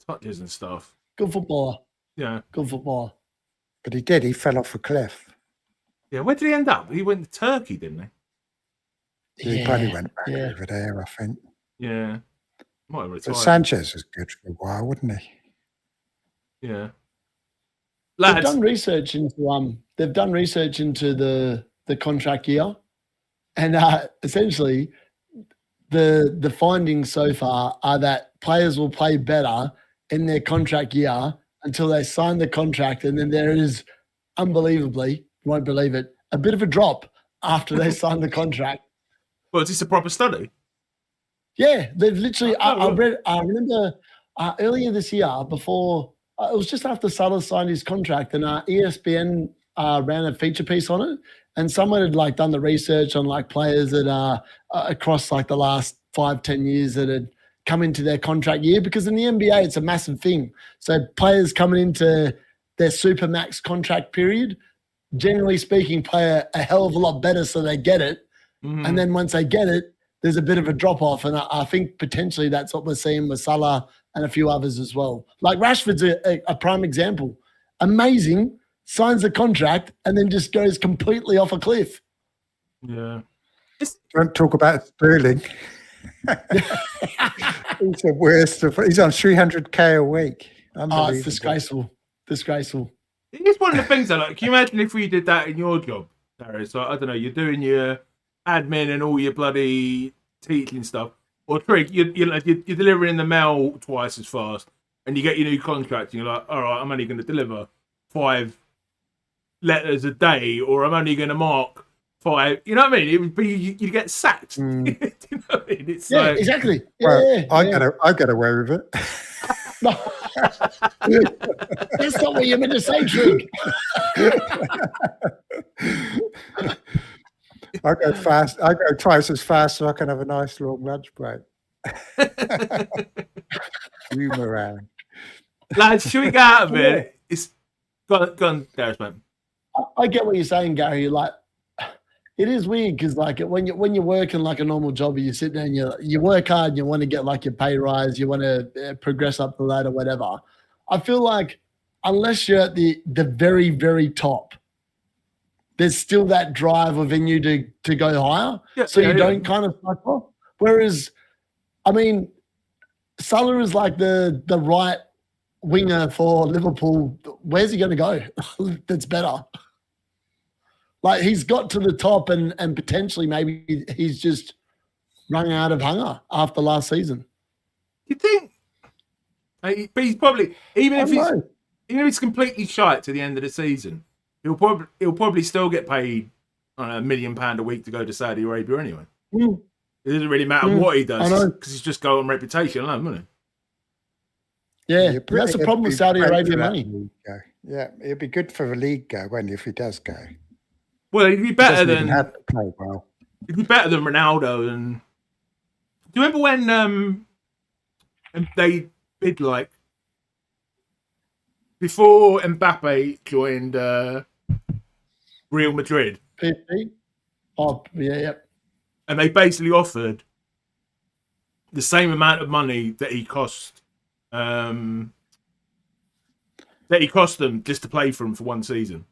touches and stuff. Good footballer. Yeah. Good footballer. But he fell off a cliff. Yeah, where did he end up? He went to Turkey, didn't he? He probably went back over there, I think. Yeah. Might have retired. But Sanchez was good for a while, wasn't he? Yeah. Lads. They've done research into the contract year, and essentially the findings so far are that players will play better in their contract year until they sign the contract, and then there is, unbelievably, you won't believe it, a bit of a drop after they sign the contract. Well, is this a proper study? Yeah, they've literally. I remember earlier this year, before it was just after Salah signed his contract, and ESPN ran a feature piece on it, and someone had like done the research on like players that are across like the last 5-10 years that had come into their contract year, because in the NBA it's a massive thing. So players coming into their supermax contract period, generally speaking, play a hell of a lot better, so they get it. And then once they get it, there's a bit of a drop-off. And I think potentially that's what we're seeing with Salah and a few others as well. Like Rashford's a prime example. Amazing, signs the contract, and then just goes completely off a cliff. Yeah. Don't talk about Sterling. He's the worst. He's on 300k a week. Oh, it's disgraceful. Disgraceful. It is one of the things that, like, can you imagine if we did that in your job, Darius? Like, I don't know, you're doing your admin and all your bloody teaching stuff, or Trig, you're delivering the mail twice as fast, and you get your new contract, and you're like, all right, I'm only going to deliver 5 letters a day, or I'm only going to mark 5. You know what I mean? It would be you get sacked. You know what I mean? It's like, exactly. Well, I get away with it. No. That's not what you're meant to say, Trig. I go fast. I go twice as fast so I can have a nice long lunch break. Zoom around. Lads, should we get out of it? It's go on, Gareth, man. I get what you're saying, Gary. Like, it is weird because, like, when you're working like a normal job, you sit there and you work hard, and you want to get like your pay rise, you want to progress up the ladder, whatever. I feel like unless you're at the very, very top, there's still that drive within you to go higher. Yeah, so you don't kind of suffer. Whereas, I mean, Salah is like the right winger for Liverpool. Where's he going to go? That's better. Like, he's got to the top and potentially maybe he's just run out of hunger after last season. You think? But he's probably even if he's completely shite to the end of the season, he'll probably still get paid £1 million a week to go to Saudi Arabia anyway. It doesn't really matter what he does because he's just go on reputation alone, wouldn't it? Yeah, that's the problem with Saudi Arabia money. Yeah, it'd be good for the league go if he does go. Well, he'd be better than have to play well. He'd be better than Ronaldo. And do you remember when they bid like before Mbappe joined Real Madrid? PP? Oh, yeah. And they basically offered the same amount of money that he cost them just to play for him for one season.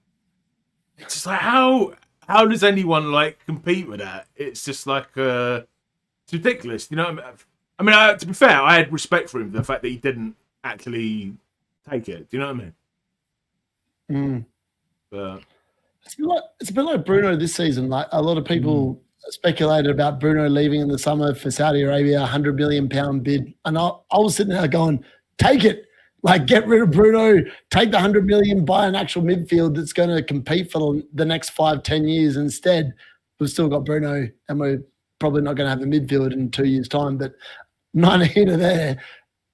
It's just like how does anyone like compete with that? It's just like it's ridiculous, you know. I mean, to be fair, I had respect for him for the fact that he didn't actually take it. Do you know what I mean? But it's a bit like Bruno this season. Like, a lot of people speculated about Bruno leaving in the summer for Saudi Arabia, £100 million bid, and I was sitting there going, take it. Like, get rid of Bruno, take the $100 million, buy an actual midfield that's going to compete for the next 5-10 years. Instead, we've still got Bruno, and we're probably not going to have a midfield in 2 years' time. But neither here nor there,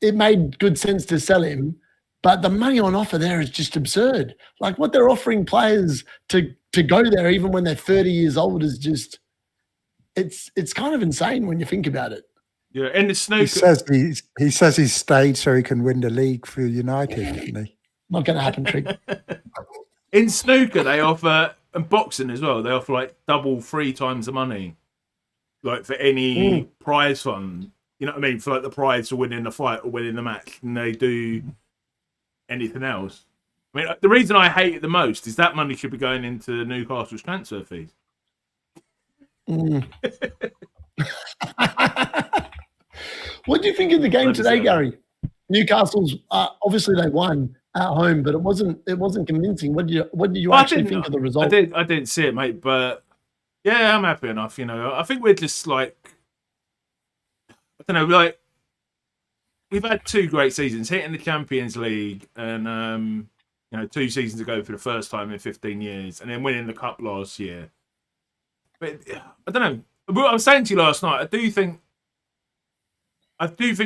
it made good sense to sell him. But the money on offer there is just absurd. Like, what they're offering players to go there, even when they're 30 years old, is just it's kind of insane when you think about it. Yeah, and the snooker. He says he's stayed so he can win the league for United, isn't he? Not going to happen, Trig. In snooker, they offer, and boxing as well, they offer like 3 times the money, like for any prize fund. You know what I mean? For like the prize for winning the fight or winning the match, and they do anything else. I mean, the reason I hate it the most is that money should be going into Newcastle's transfer fees. What do you think of the game today, Gary? Newcastle's obviously they won at home, but it wasn't convincing. What did you actually think of the result? I didn't see it, mate, but yeah, I'm happy enough. You know, I think we're just like, I don't know, like we've had 2 great seasons, hitting the Champions League, and 2 seasons ago for the first time in 15 years, and then winning the cup last year. But I don't know. What I was saying to you last night, I do think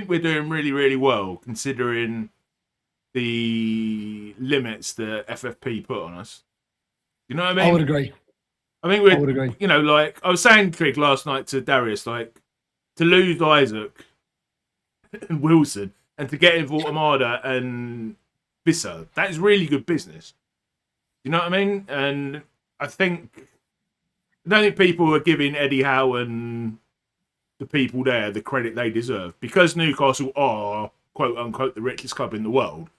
we're doing really, really well considering the limits the FFP put on us. You know what I mean? I would agree. I would agree. You know, like I was saying, Trig, last night to Darius, like to lose Isaac and Wilson and to get in for Armada and Bissell, that is really good business. You know what I mean? And I don't think people are giving Eddie Howe and the people there the credit they deserve because Newcastle are, quote unquote, the richest club in the world.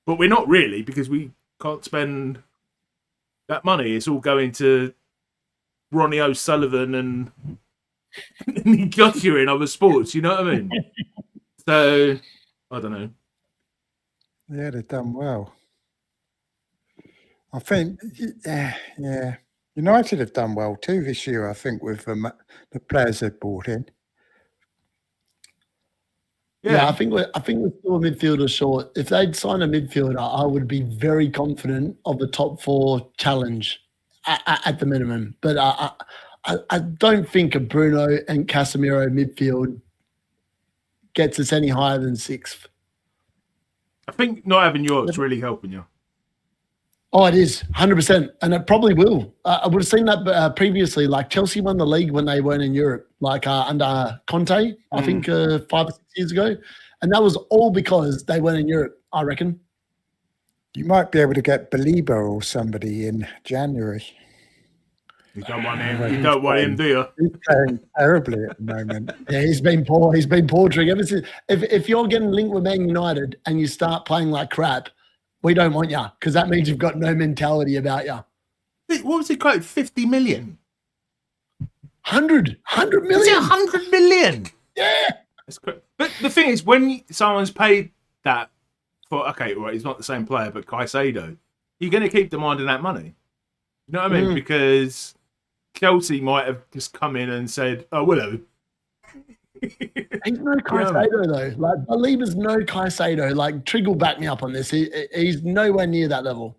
But we're not really because we can't spend that money. It's all going to Ronnie O'Sullivan and Joshua in other sports. You know what I mean? So, I don't know. Yeah, they've done well. I think, yeah. United have done well too this year, I think, with the players they've brought in. Yeah, I think we're still a midfielder short. If they'd sign a midfielder, I would be very confident of the top 4 challenge at the minimum. But I don't think a Bruno and Casemiro midfield gets us any higher than 6th. I think not having York's really helping you. Oh, it is 100%, and it probably will. I would have seen that previously. Like Chelsea won the league when they weren't in Europe, like under Conte, I think 5 or 6 years ago, and that was all because they weren't in Europe. I reckon. You might be able to get Belieber or somebody in January. You don't want him. You don't want him, do you? He's playing terribly at the moment. Yeah, he's been poor. He's been poor, Trig. Ever since, if you're getting linked with Man United and you start playing like crap, we don't want you because that means you've got no mentality about you. What was he quoted? 50 million? 100 million? Is it 100 million? Yeah. That's great. But the thing is, when someone's paid that for, okay, right, he's not the same player, but Caicedo, you're going to keep demanding that money. You know what I mean? Because Chelsea might have just come in and said, oh, willow. He's no Caicedo, though. Like, Belieber's no Caicedo. Like, Trig will back me up on this. He's nowhere near that level.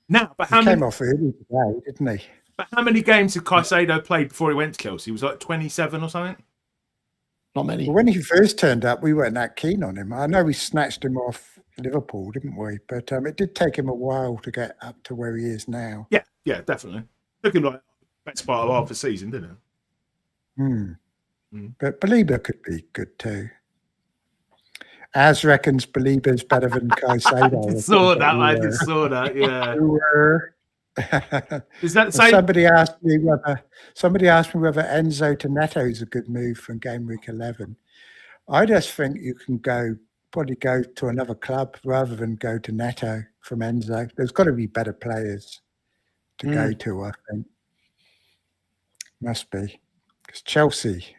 Now, but He came off early today, didn't he? But how many games had Caicedo played before he went to Chelsea? He was like 27 or something? Not many. Well, when he first turned up, we weren't that keen on him. I know we snatched him off Liverpool, didn't we? But it did take him a while to get up to where he is now. Yeah, definitely. Looking like best part of half the season, didn't it? But Belieber could be good too. As reckons Belieber's better than Caicedo. I just saw that, yeah. Is that the same? Somebody asked me whether Enzo to Neto is a good move from game week 11. I just think you can probably go to another club rather than go to Neto from Enzo. There's got to be better players to go to, I think. Must be. Because Chelsea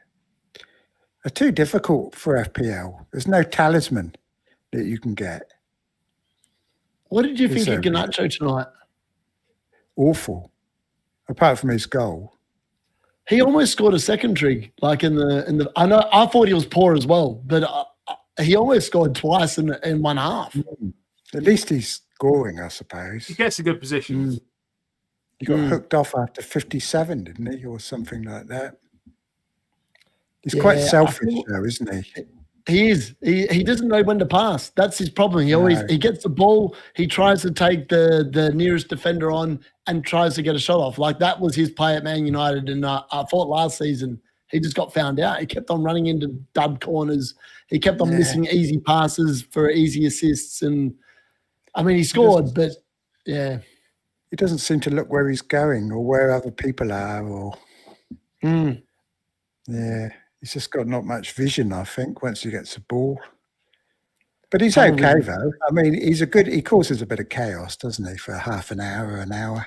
are too difficult for FPL. There's no talisman that you can get. What did you think of Garnacho tonight? Awful. Apart from his goal. He almost scored a second Trig, like in the. I know. I thought he was poor as well, but he almost scored twice in one half. At least he's scoring, I suppose. He gets a good position. He got hooked off after 57, didn't he, or something like that? He's quite selfish, though, isn't he? He is. He doesn't know when to pass. That's his problem. He gets the ball. He tries to take the nearest defender on and tries to get a shot off. Like that was his play at Man United. And I thought last season he just got found out. He kept on running into dud corners. He kept on missing easy passes for easy assists. And I mean, he scored, but yeah. He doesn't seem to look where he's going or where other people are. Or yeah. He's just got not much vision, I think, once he gets the ball. But he's okay, though. I mean, he causes a bit of chaos, doesn't he, for half an hour or an hour.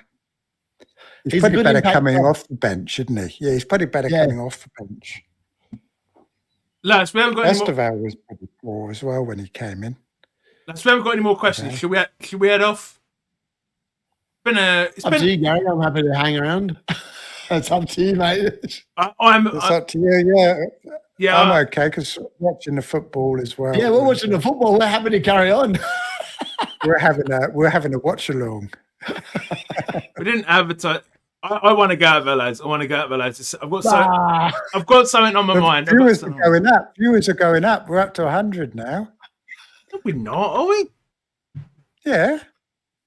He's probably better coming off the bench, isn't he? Yeah, he's probably better coming off the bench. Lads, we haven't got any more. Esteval was pretty poor as well when he came in. Lads, we haven't got any more questions. Should we head off? It's up to you, Gary. I'm happy to hang around. It's up to you, mate. It's up to you, yeah. I'm okay because watching the football as well. Yeah, we're watching the football. We're happy to carry on. we're having a watch along. We didn't advertise. I want to go out there, lads. I've got something on my mind. Viewers are going up. Viewers are going up. We're up to 100 now. No, we're not, are we? Yeah.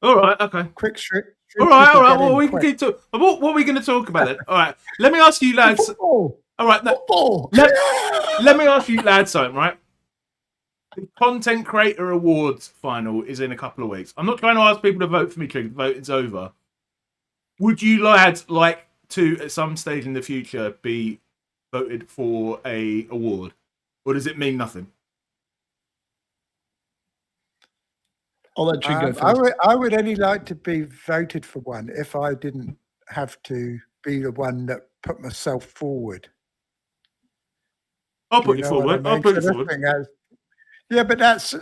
All right. Okay. Quick strip. All right. Well, we can keep talking. What are we going to talk about then? All right. Let me ask you, lads. Football. All right. Let me ask you, lads, something. Right. The Content Creator Awards final is in a couple of weeks. I'm not trying to ask people to vote for me, Trig. The voting's over. Would you lads like to, at some stage in the future, be voted for a award, or does it mean nothing? I'll let Trig go first. I would only like to be voted for one if I didn't have to be the one that put myself forward. I'll put you forward. I'll put you forward. Yeah, but that's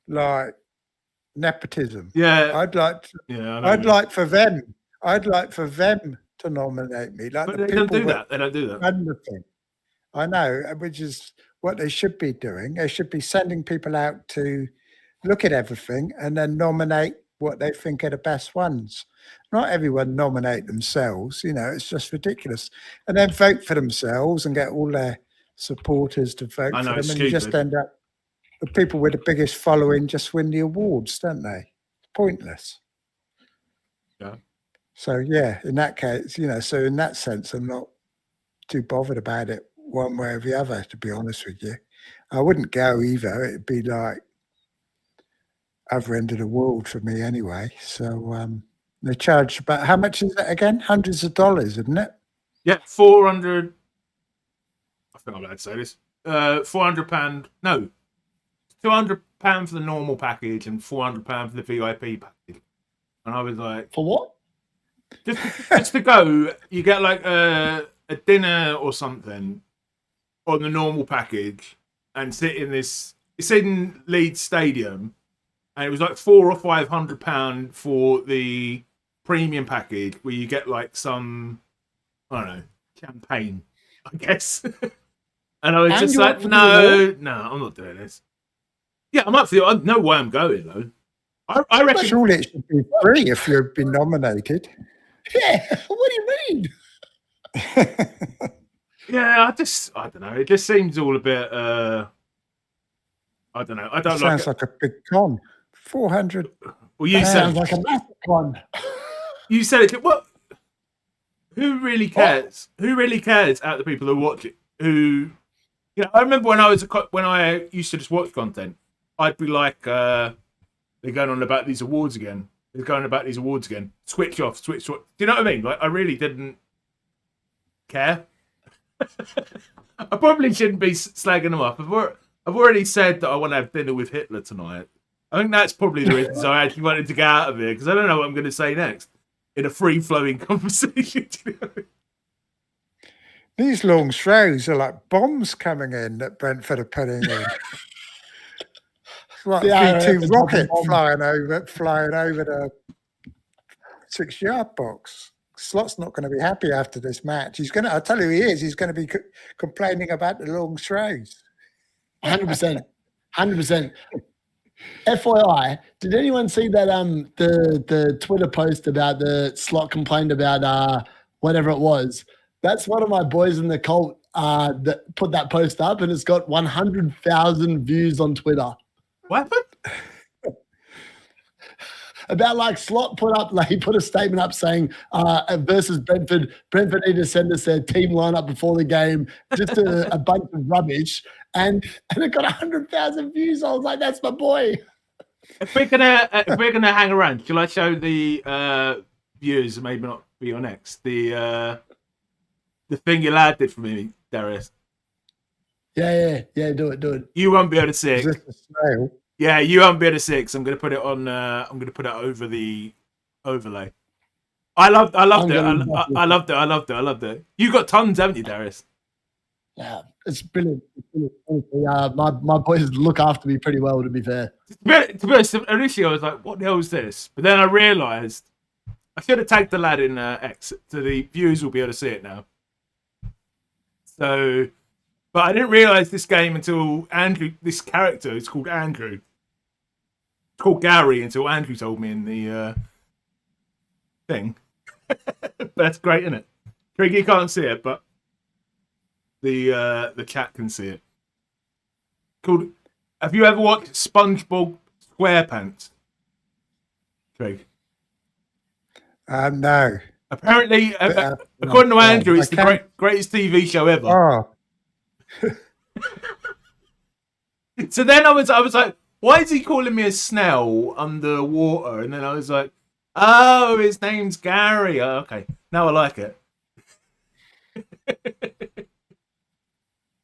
like nepotism. Yeah, I'd like for them to nominate me. Like, but they don't do that. They don't do that. The thing. I know, which is what they should be doing. They should be sending people out to look at everything and then nominate what they think are the best ones. Not everyone nominate themselves. It's just ridiculous. And then vote for themselves and get all their supporters to vote for them, and you just end up the people with the biggest following just win the awards, don't they? Pointless. Yeah. So yeah, in that case, so in that sense, I'm not too bothered about it one way or the other, to be honest with you. I wouldn't go either. It'd be like other end of the world for me anyway. So they charge about, how much is it again? Hundreds of dollars, isn't it? Yeah, 400. I think I'm allowed to say this. £400. No, £200 for the normal package and £400 for the VIP package. And I was like, For what? just to go, you get like a dinner or something on the normal package and sit in this. It's in Leeds Stadium, and it was like £400 or £500 for the premium package, where you get like some, I don't know, champagne, I guess. And I was just like, no, I'm not doing this. Yeah, I'm up for it. I know why I'm going though. I reckon. Surely it should be free if you've been nominated. Yeah, what do you mean? Yeah, I don't know. It just seems all a bit. I don't know. I don't like it. Sounds like a big con. 400. Well, you Sounds said like a massive one. you said it. What? Who really cares? Who really cares out of the people who watch it? Who, I remember when I used to just watch content, I'd be like, they're going on about these awards again. They're going about these awards again. Switch off, switch off. Do you know what I mean? Like, I really didn't care. I probably shouldn't be slagging them up. I've already said that I want to have dinner with Hitler tonight. I think that's probably the reason I actually wanted to get out of here, because I don't know what I'm going to say next in a free-flowing conversation. These long shows are like bombs coming in that Brentford are putting in. It's like a B-2 rocket flying over the 6-yard box. Slot's not going to be happy after this match. I'll tell you, he is. He's going to be complaining about the long throws. 100%. 100%. FYI, did anyone see that the Twitter post about the Slot complained about whatever it was? That's one of my boys in the cult that put that post up, and it's got 100,000 views on Twitter. What happened? About like Slot he put a statement up saying versus Brentford need to send us their team lineup before the game, just a bunch of rubbish, and it got 100,000 views. I was like, that's my boy. If we're gonna hang around, shall I show the viewers, maybe not be on X, the thing your lad did for me, Darius? Yeah, do it. You won't be able to see it. Is this a snail? Yeah, you won't be able to see it, 'cause I'm going to put it on. I'm going to put it over the overlay. I loved it. You got tons, haven't you, Darius? Yeah, it's brilliant. My boys look after me pretty well, to be fair. To be honest, initially I was like, "What the hell is this?" But then I realised I should have tagged the lad in X, so the viewers will be able to see it now. So, but I didn't realise this game until Andrew. This character is called Andrew. It's called Gary until Andrew told me in the thing. But that's great, isn't it? Trig, you can't see it, but the chat can see it. Called. Have you ever watched SpongeBob SquarePants? Trig. No. Apparently, according to Andrew, it's the greatest TV show ever. Oh. So then I was like, why is he calling me a snail underwater? And then I was like, oh, his name's Gary. Oh, okay, now I like it.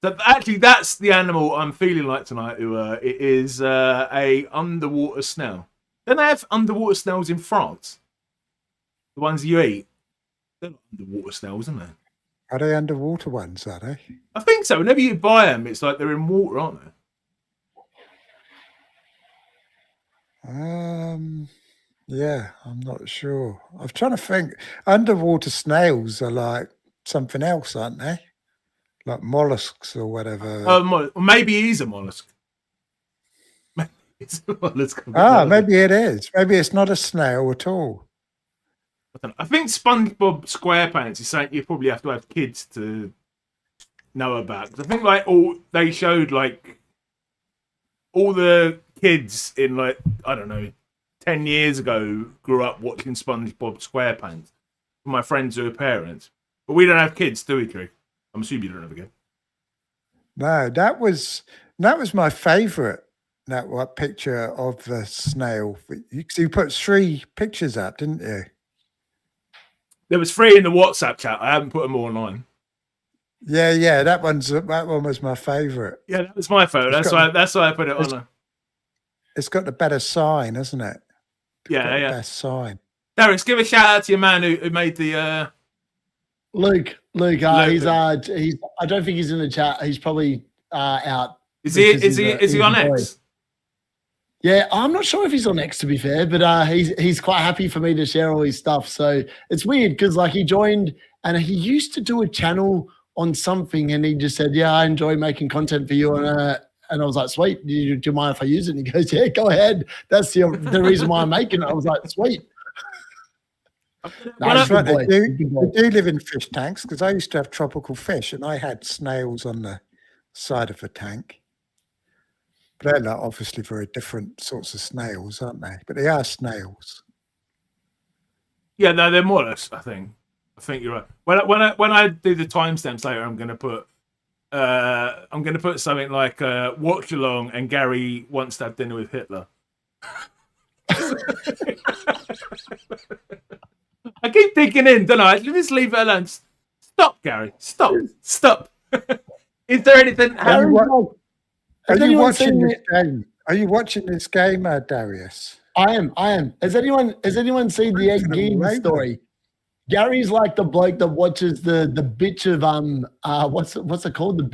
So actually, that's the animal I'm feeling like tonight. It is a underwater snail. Don't they have underwater snails in France? The ones you eat. They're not underwater snails, aren't they? Are they underwater ones, are they? I think so. Whenever you buy them, it's like they're in water, aren't they? Yeah, I'm not sure. I'm trying to think. Underwater snails are like something else, aren't they? Like mollusks or whatever. Well, maybe he's a mollusk. Maybe it's a mollusk. Maybe it is. Maybe it's not a snail at all. I think SpongeBob SquarePants is something you probably have to have kids to know about. 'Cause I think they showed like all the kids in like, I don't know, 10 years ago grew up watching SpongeBob SquarePants. My friends who are parents. But we don't have kids, do we, Trig? I'm assuming you don't have a kid. No, that was my favourite. That picture of the snail. You put 3 pictures up, didn't you? There was 3 in the WhatsApp chat. I haven't put them all online. Yeah. That one was my favourite. Yeah, that was my photo. That's why I put it on. It's got the better sign, hasn't it? Yeah. The best sign. Darius, give a shout out to your man who made the. Luke. He's I don't think he's in the chat. He's probably out. Is he on X? Yeah, I'm not sure if he's on X, to be fair, but he's quite happy for me to share all his stuff. So it's weird because like he joined and he used to do a channel on something and he just said, yeah, I enjoy making content for you. And I was like, sweet, do you mind if I use it? And he goes, yeah, go ahead. That's the reason why I'm making it. I was like, sweet. That's right. They do live in fish tanks because I used to have tropical fish and I had snails on the side of the tank. But they're like obviously very different sorts of snails, aren't they? But they are snails. Yeah, no, they're mollusks. I think you're right. When I do the timestamps later, I'm going to put something like watch along and Gary wants to have dinner with Hitler. I keep thinking in, don't I? Just leave it alone. Stop, Gary. Stop. Is there anything? Are you watching this game? Are you watching this game, Darius? I am. Has anyone seen the Ed Gein story? Gary's like the bloke that watches the bitch of what's it called? The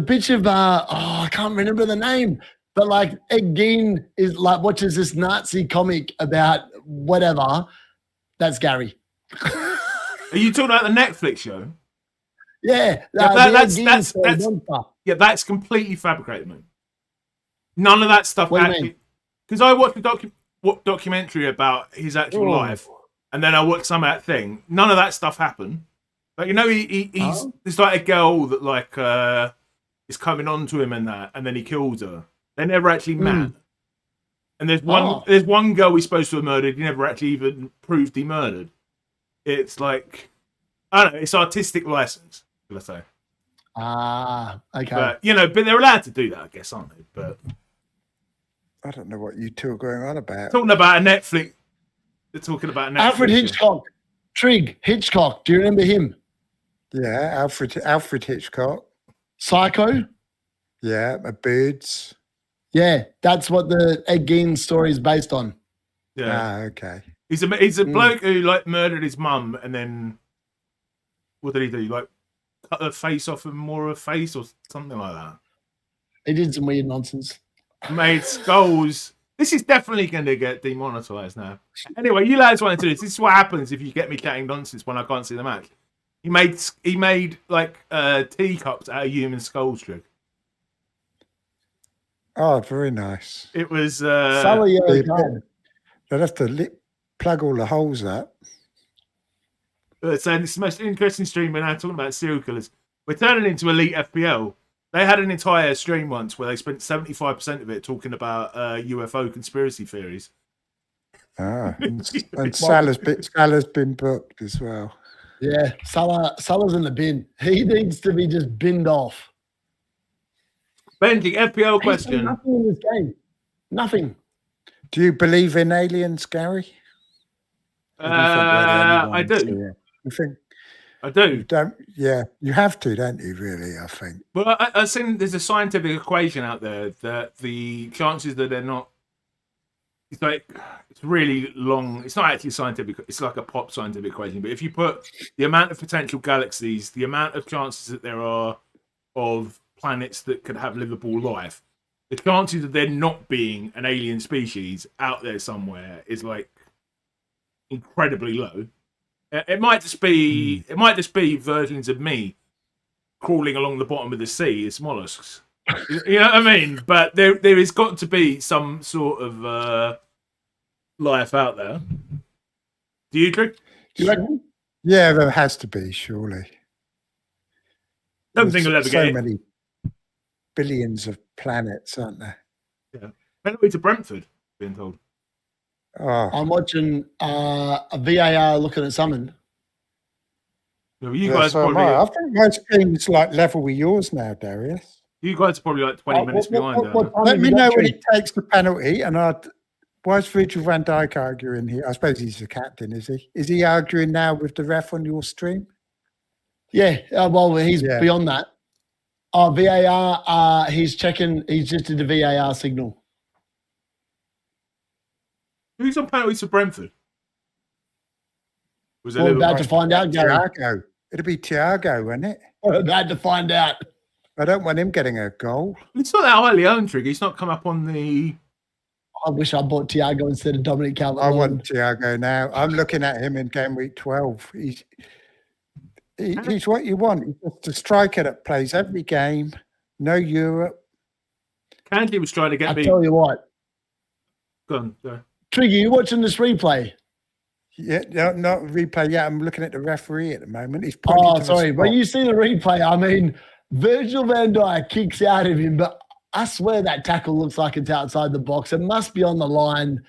bitch of I can't remember the name. But like Ed Gein is like watches this Nazi comic about whatever. That's Gary. Are you talking about the Netflix show? Yeah, that's completely fabricated, man. None of that stuff actually. Because I watched a documentary about his actual life, and then I watched some of that thing. None of that stuff happened. Like there's like a girl that like is coming on to him and that, and then he kills her. They never actually met. And there's one girl he's supposed to have murdered. He never actually even proved he murdered. It's like, I don't know. It's artistic license, should I say? Okay. But but they're allowed to do that, I guess, aren't they? But I don't know what you two are going on about. Talking about a Netflix. They're talking about a Netflix. Alfred Hitchcock. Trig Hitchcock. Do you remember him? Yeah, Alfred Hitchcock. Psycho. Yeah, Birds. Yeah, that's what the Ed Gein story is based on. Yeah. Okay. He's a bloke who like murdered his mum and then what did he do? Like cut her face off and more her face or something like that. He did some weird nonsense. Made skulls. This is definitely going to get demonetized now. Anyway, you lads want to do this. This is what happens if you get me chatting nonsense when I can't see the match. He made like teacups out of human skulls, Trig. Oh, very nice. It was. They'd have to plug all the holes up. So this is the most interesting stream. We're now talking about serial killers. We're turning into Elite FPL. They had an entire stream once where they spent 75% of it talking about UFO conspiracy theories. And Salah's been booked as well. Yeah, Salah's in the bin. He needs to be just binned off. Benji, FPL question. Nothing in this game. Nothing. Do you believe in aliens, Gary? I do. You think? I do. You don't? Yeah, you have to, don't you? Really, I think. Well, I've seen there's a scientific equation out there that the chances that they're not. It's really long. It's not actually scientific. It's like a pop scientific equation. But if you put the amount of potential galaxies, the amount of chances that there are of planets that could have livable life, the chances of there not being an alien species out there somewhere is like incredibly low. It might just be versions of me crawling along the bottom of the sea as mollusks. You know what I mean? But there has got to be some sort of life out there. Do you, Trig? Do you reckon? Yeah, there has to be, surely. Don't think I'll ever get it. billions of planets, aren't there? Yeah. Penalty to Brentford, being told. Oh, I'm watching a VAR looking at something. No, you yeah, guys so am probably. I think most teams like level with yours now, Darius. You guys are probably like 20 minutes behind. Let me know when it takes the penalty, and why is Virgil van Dijk arguing here? I suppose he's the captain, is he? Is he arguing now with the ref on your stream? Yeah, well, he's beyond that. Oh, VAR, he's checking. He's just did the VAR signal. Who's on penalties for Brentford? Was it We're about to find out, Gary. Thiago. It'll be Thiago, won't it? We're about to find out. I don't want him getting a goal. It's not that highly owned, Trig. He's not come up on the. I wish I bought Thiago instead of Dominic Calvert-Lewin. I want Thiago now. I'm looking at him in game week 12. He's what you want. He's just a striker that plays every game. No Europe. Cantley was trying to get I me. tell you what. Go on, go. Trigger, you watching this replay? Yeah, no, not replay yet. I'm looking at the referee at the moment. He's Oh, sorry. When you see the replay, I mean, Virgil van Dijk kicks out of him, but I swear that tackle looks like it's outside the box. It must be on the line,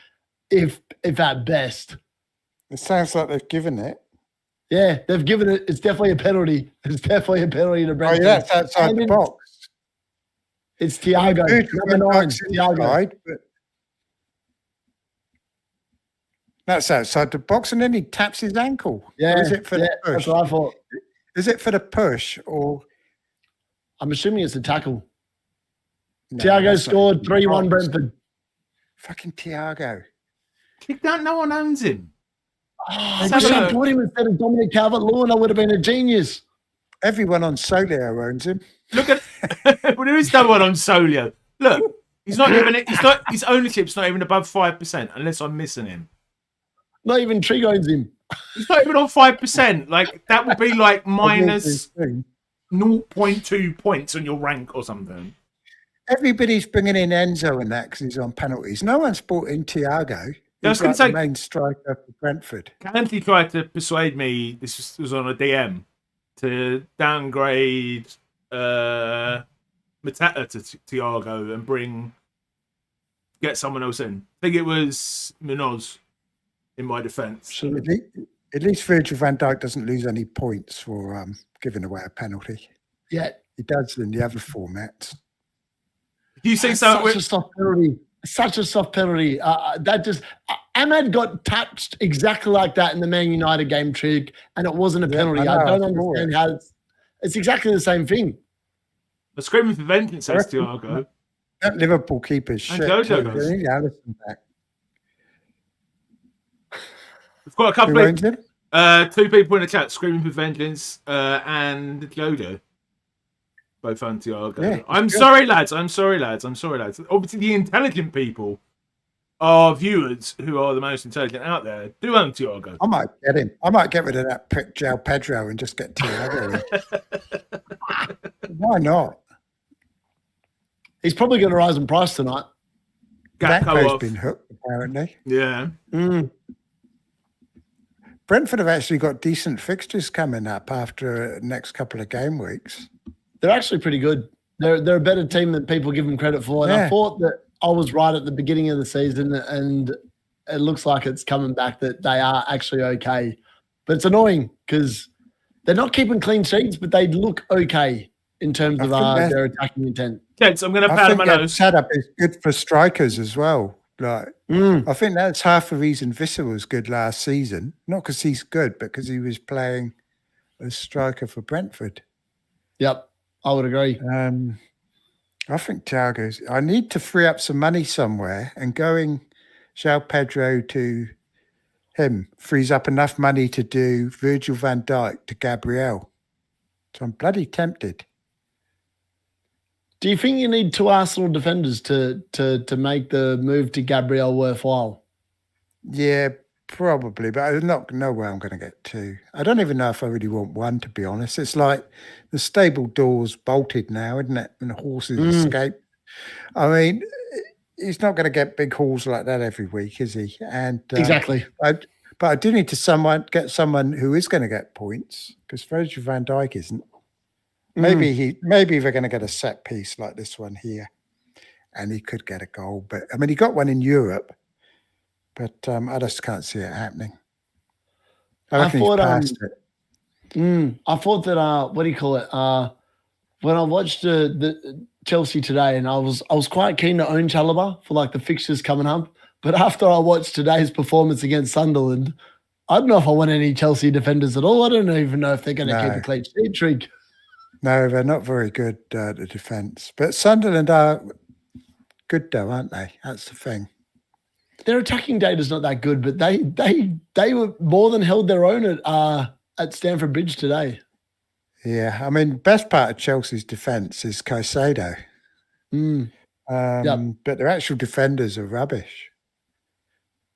if at best. It sounds like they've given it. Yeah, they've given it. It's definitely a penalty. It's definitely a penalty to Oh, Brentford. yeah, that's outside the box. It's Thiago. Number 9, Thiago. Inside, but that's outside the box, and then he taps his ankle. Yeah, or is it for the push? that's what I thought. Is it for the push or? I'm assuming it's a tackle. No, Thiago that's not scored even 3-1 box. Brentford. Fucking Thiago. Kick down, no one owns him. Oh, I Let's wish have a I look. bought him instead of Dominic Calvert-Lewin. I would have been a genius. Everyone on Solio owns him. Look at. Well, there is no one on Solio. Look, he's not even. His ownership's not even above 5%, unless I'm missing him. Not even Trig owns him. He's not even on 5%. Like that would be like minus 0.2 points on your rank or something. Everybody's bringing in Enzo and that because he's on penalties. No one's brought in Thiago. I was He's gonna like say- the main striker for Brentford. Cantley tried to persuade me. This was on a DM to downgrade Mateta to Thiago and get someone else in. I think it was Munoz. In my defence, At least Virgil van Dijk doesn't lose any points for giving away a penalty. Yeah. He does in the other formats. do you see That's something? such a soft penalty. Such a soft penalty. Ahmad got touched exactly like that in the Man United game, Trig, and it wasn't a penalty. I know, I don't I saw understand it. how it's exactly the same thing. The screaming for vengeance says Thiago. That Liverpool keeper's And shit. Jojo Too. goes. They need Alisson back. We've got a couple Who of owns him? 2 people in the chat screaming for vengeance and Jojo. Both on Thiago. Yeah, I'm good. sorry, lads. Obviously, the intelligent people, our viewers who are the most intelligent out there, do own Thiago. I might get him. I might get rid of that prick João Pedro and just get Thiago in. Why not? He's probably going to rise in price tonight. Gakpo Gakpo's off. been hooked, apparently. Yeah. Brentford have actually got decent fixtures coming up after the next couple of game weeks. They're actually pretty good. They're a better team than people give them credit for. And I Yeah. thought that I was right at the beginning of the season, and it looks like it's coming back that they are actually okay. But it's annoying because they're not keeping clean sheets, but they look okay in terms of their attacking intent. Gents, I'm going to I pat think my that nose. setup is good for strikers as well. Like, I think that's half the reason Visser was good last season. Not because he's good, but because he was playing as striker for Brentford. Yep, I would agree. I think Thiago's. I need to free up some money somewhere, and going João Pedro to him frees up enough money to do Virgil van Dijk to Gabriel. So I'm bloody tempted. Do you think you need 2 Arsenal defenders to make the move to Gabriel worthwhile? Yeah, probably, but I don't know where I'm going to get to. I don't even know if I really want one, to be honest. It's like the stable door's bolted now, isn't it? And the horses escape. I mean, he's not going to get big hauls like that every week, is he? And Exactly. but I do need to get someone who is going to get points because Virgil van Dijk isn't. Maybe they're going to get a set piece like this one here, and he could get a goal. But I mean, he got one in Europe, but I just can't see it happening. I reckon he's past it. I thought that what do you call it? When I watched the Chelsea today, and I was quite keen to own Chalobah for like the fixtures coming up. But after I watched today's performance against Sunderland, I don't know if I want any Chelsea defenders at all. I don't even know if they're going to keep a clean sheet, Trig. No, they're not very good at the defence. But Sunderland are good though, aren't they? That's the thing. Their attacking data's not that good, but they were more than held their own at Stamford Bridge today. Yeah, I mean, best part of Chelsea's defence is Caicedo. But their actual defenders are rubbish.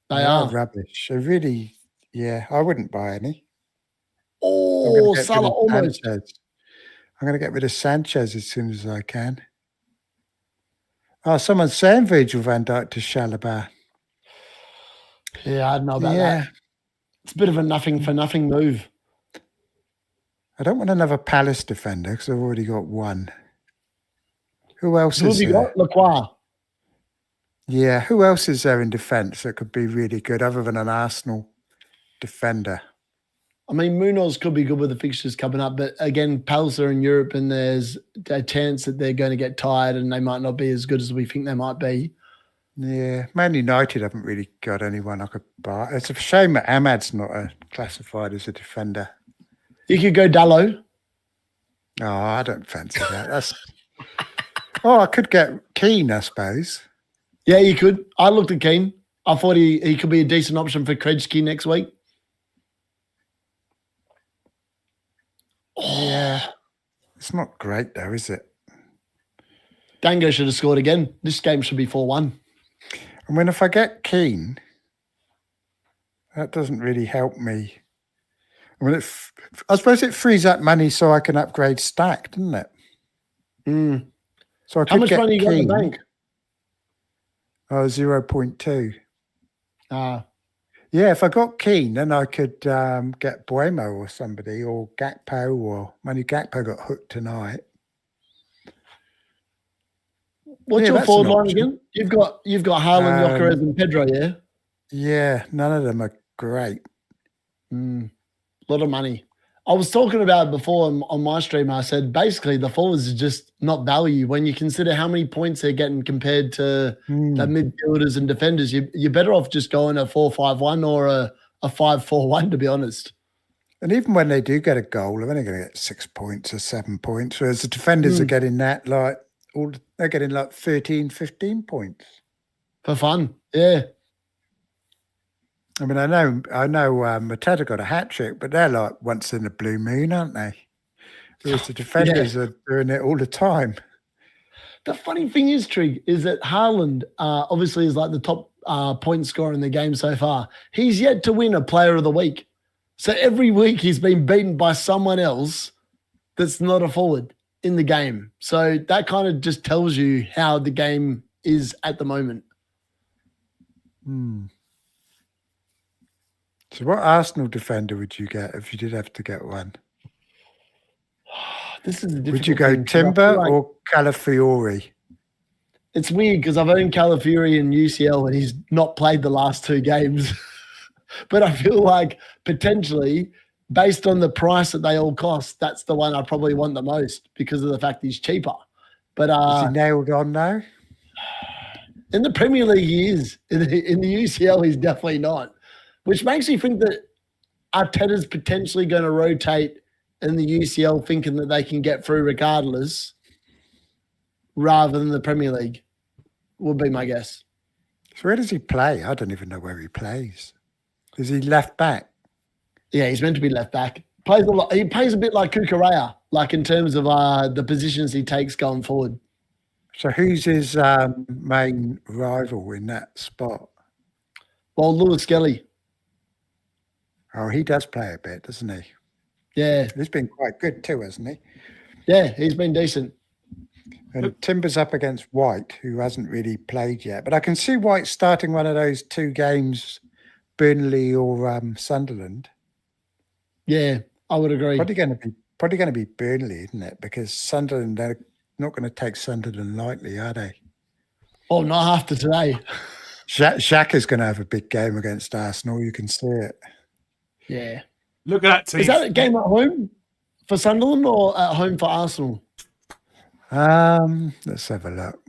They are rubbish. They really, I wouldn't buy any. Oh, Salah almost. Sanchez. I'm going to get rid of Sanchez as soon as I can. Oh, someone's saying Virgil van Dijk to Chalobah. Yeah, I don't know about that. It's a bit of a nothing for nothing move. I don't want another Palace defender because I've already got one. Who else Who is have you there? got? Lacroix. Yeah, who else is there in defence that could be really good other than an Arsenal defender? I mean, Munoz could be good with the fixtures coming up, but again, Palace are in Europe and there's a chance that they're going to get tired and they might not be as good as we think they might be. Yeah, Man United haven't really got anyone I could buy. It's a shame that Ahmad's not classified as a defender. You could go Dallo. Oh, I don't fancy that. That's. I could get Keane, I suppose. Yeah, you could. I looked at Keane. I thought he could be a decent option for Krejci next week. Yeah. It's not great, though, is it? Dango should have scored again. This game should be 4-1. I mean, if I get Keane, that doesn't really help me. I mean, I suppose it frees up money so I can upgrade Stack, doesn't it? So I could How much get money you got in Keane. the bank? 0.2. Yeah, if I got Keane, then I could get Buemo or somebody, or Gakpo, or Gakpo got hooked tonight. What's your forward line again? You've got Haaland, Gyökeres, and Pedro, yeah? Yeah, none of them are great. A lot of money. I was talking about it before on my stream. I said basically the forwards are just not value when you consider how many points they're getting compared to the midfielders and defenders. You're better off just going a 4-5-1 or a 5-4-1, to be honest. And even when they do get a goal, they're only going to get 6 points or 7 points, whereas the defenders are getting that they're getting like 13, 15 points for fun. Yeah. I mean, I know Mateta got a hat trick, but they're like once in a blue moon, aren't they? Whereas the defenders are doing it all the time. The funny thing is, Trig, is that Haaland obviously is like the top point scorer in the game so far. He's yet to win a player of the week. So every week he's been beaten by someone else that's not a forward in the game. So that kind of just tells you how the game is at the moment. So what Arsenal defender would you get if you did have to get one? This is a difficult Would you go thing, Timber or Calafiori? It's weird because I've owned Calafiori in UCL and he's not played the last 2 games. But I feel like potentially, based on the price that they all cost, that's the one I probably want the most because of the fact he's cheaper. But is he nailed on now? In the Premier League, he is. In the UCL, he's definitely not. Which makes me think that Arteta's potentially going to rotate in the UCL thinking that they can get through regardless rather than the Premier League, would be my guess. So where does he play? I don't even know where he plays. Is he left back? Yeah, he's meant to be left back. Plays a lot. He plays a bit like Kukurea, like in terms of the positions he takes going forward. So who's his main rival in that spot? Well, Lewis Skelly. Oh, he does play a bit, doesn't he? Yeah. He's been quite good too, hasn't he? Yeah, he's been decent. And Timber's up against White, who hasn't really played yet. But I can see White starting one of those 2 games, Burnley or Sunderland. Yeah, I would agree. Probably going to be Probably going to be Burnley, isn't it? Because Sunderland, they're not going to take Sunderland lightly, are they? Oh, not after today. Xhaka is going to have a big game against Arsenal. You can see it. Yeah. Look at that team. Is that a game at home for Sunderland or at home for Arsenal? Let's have a look.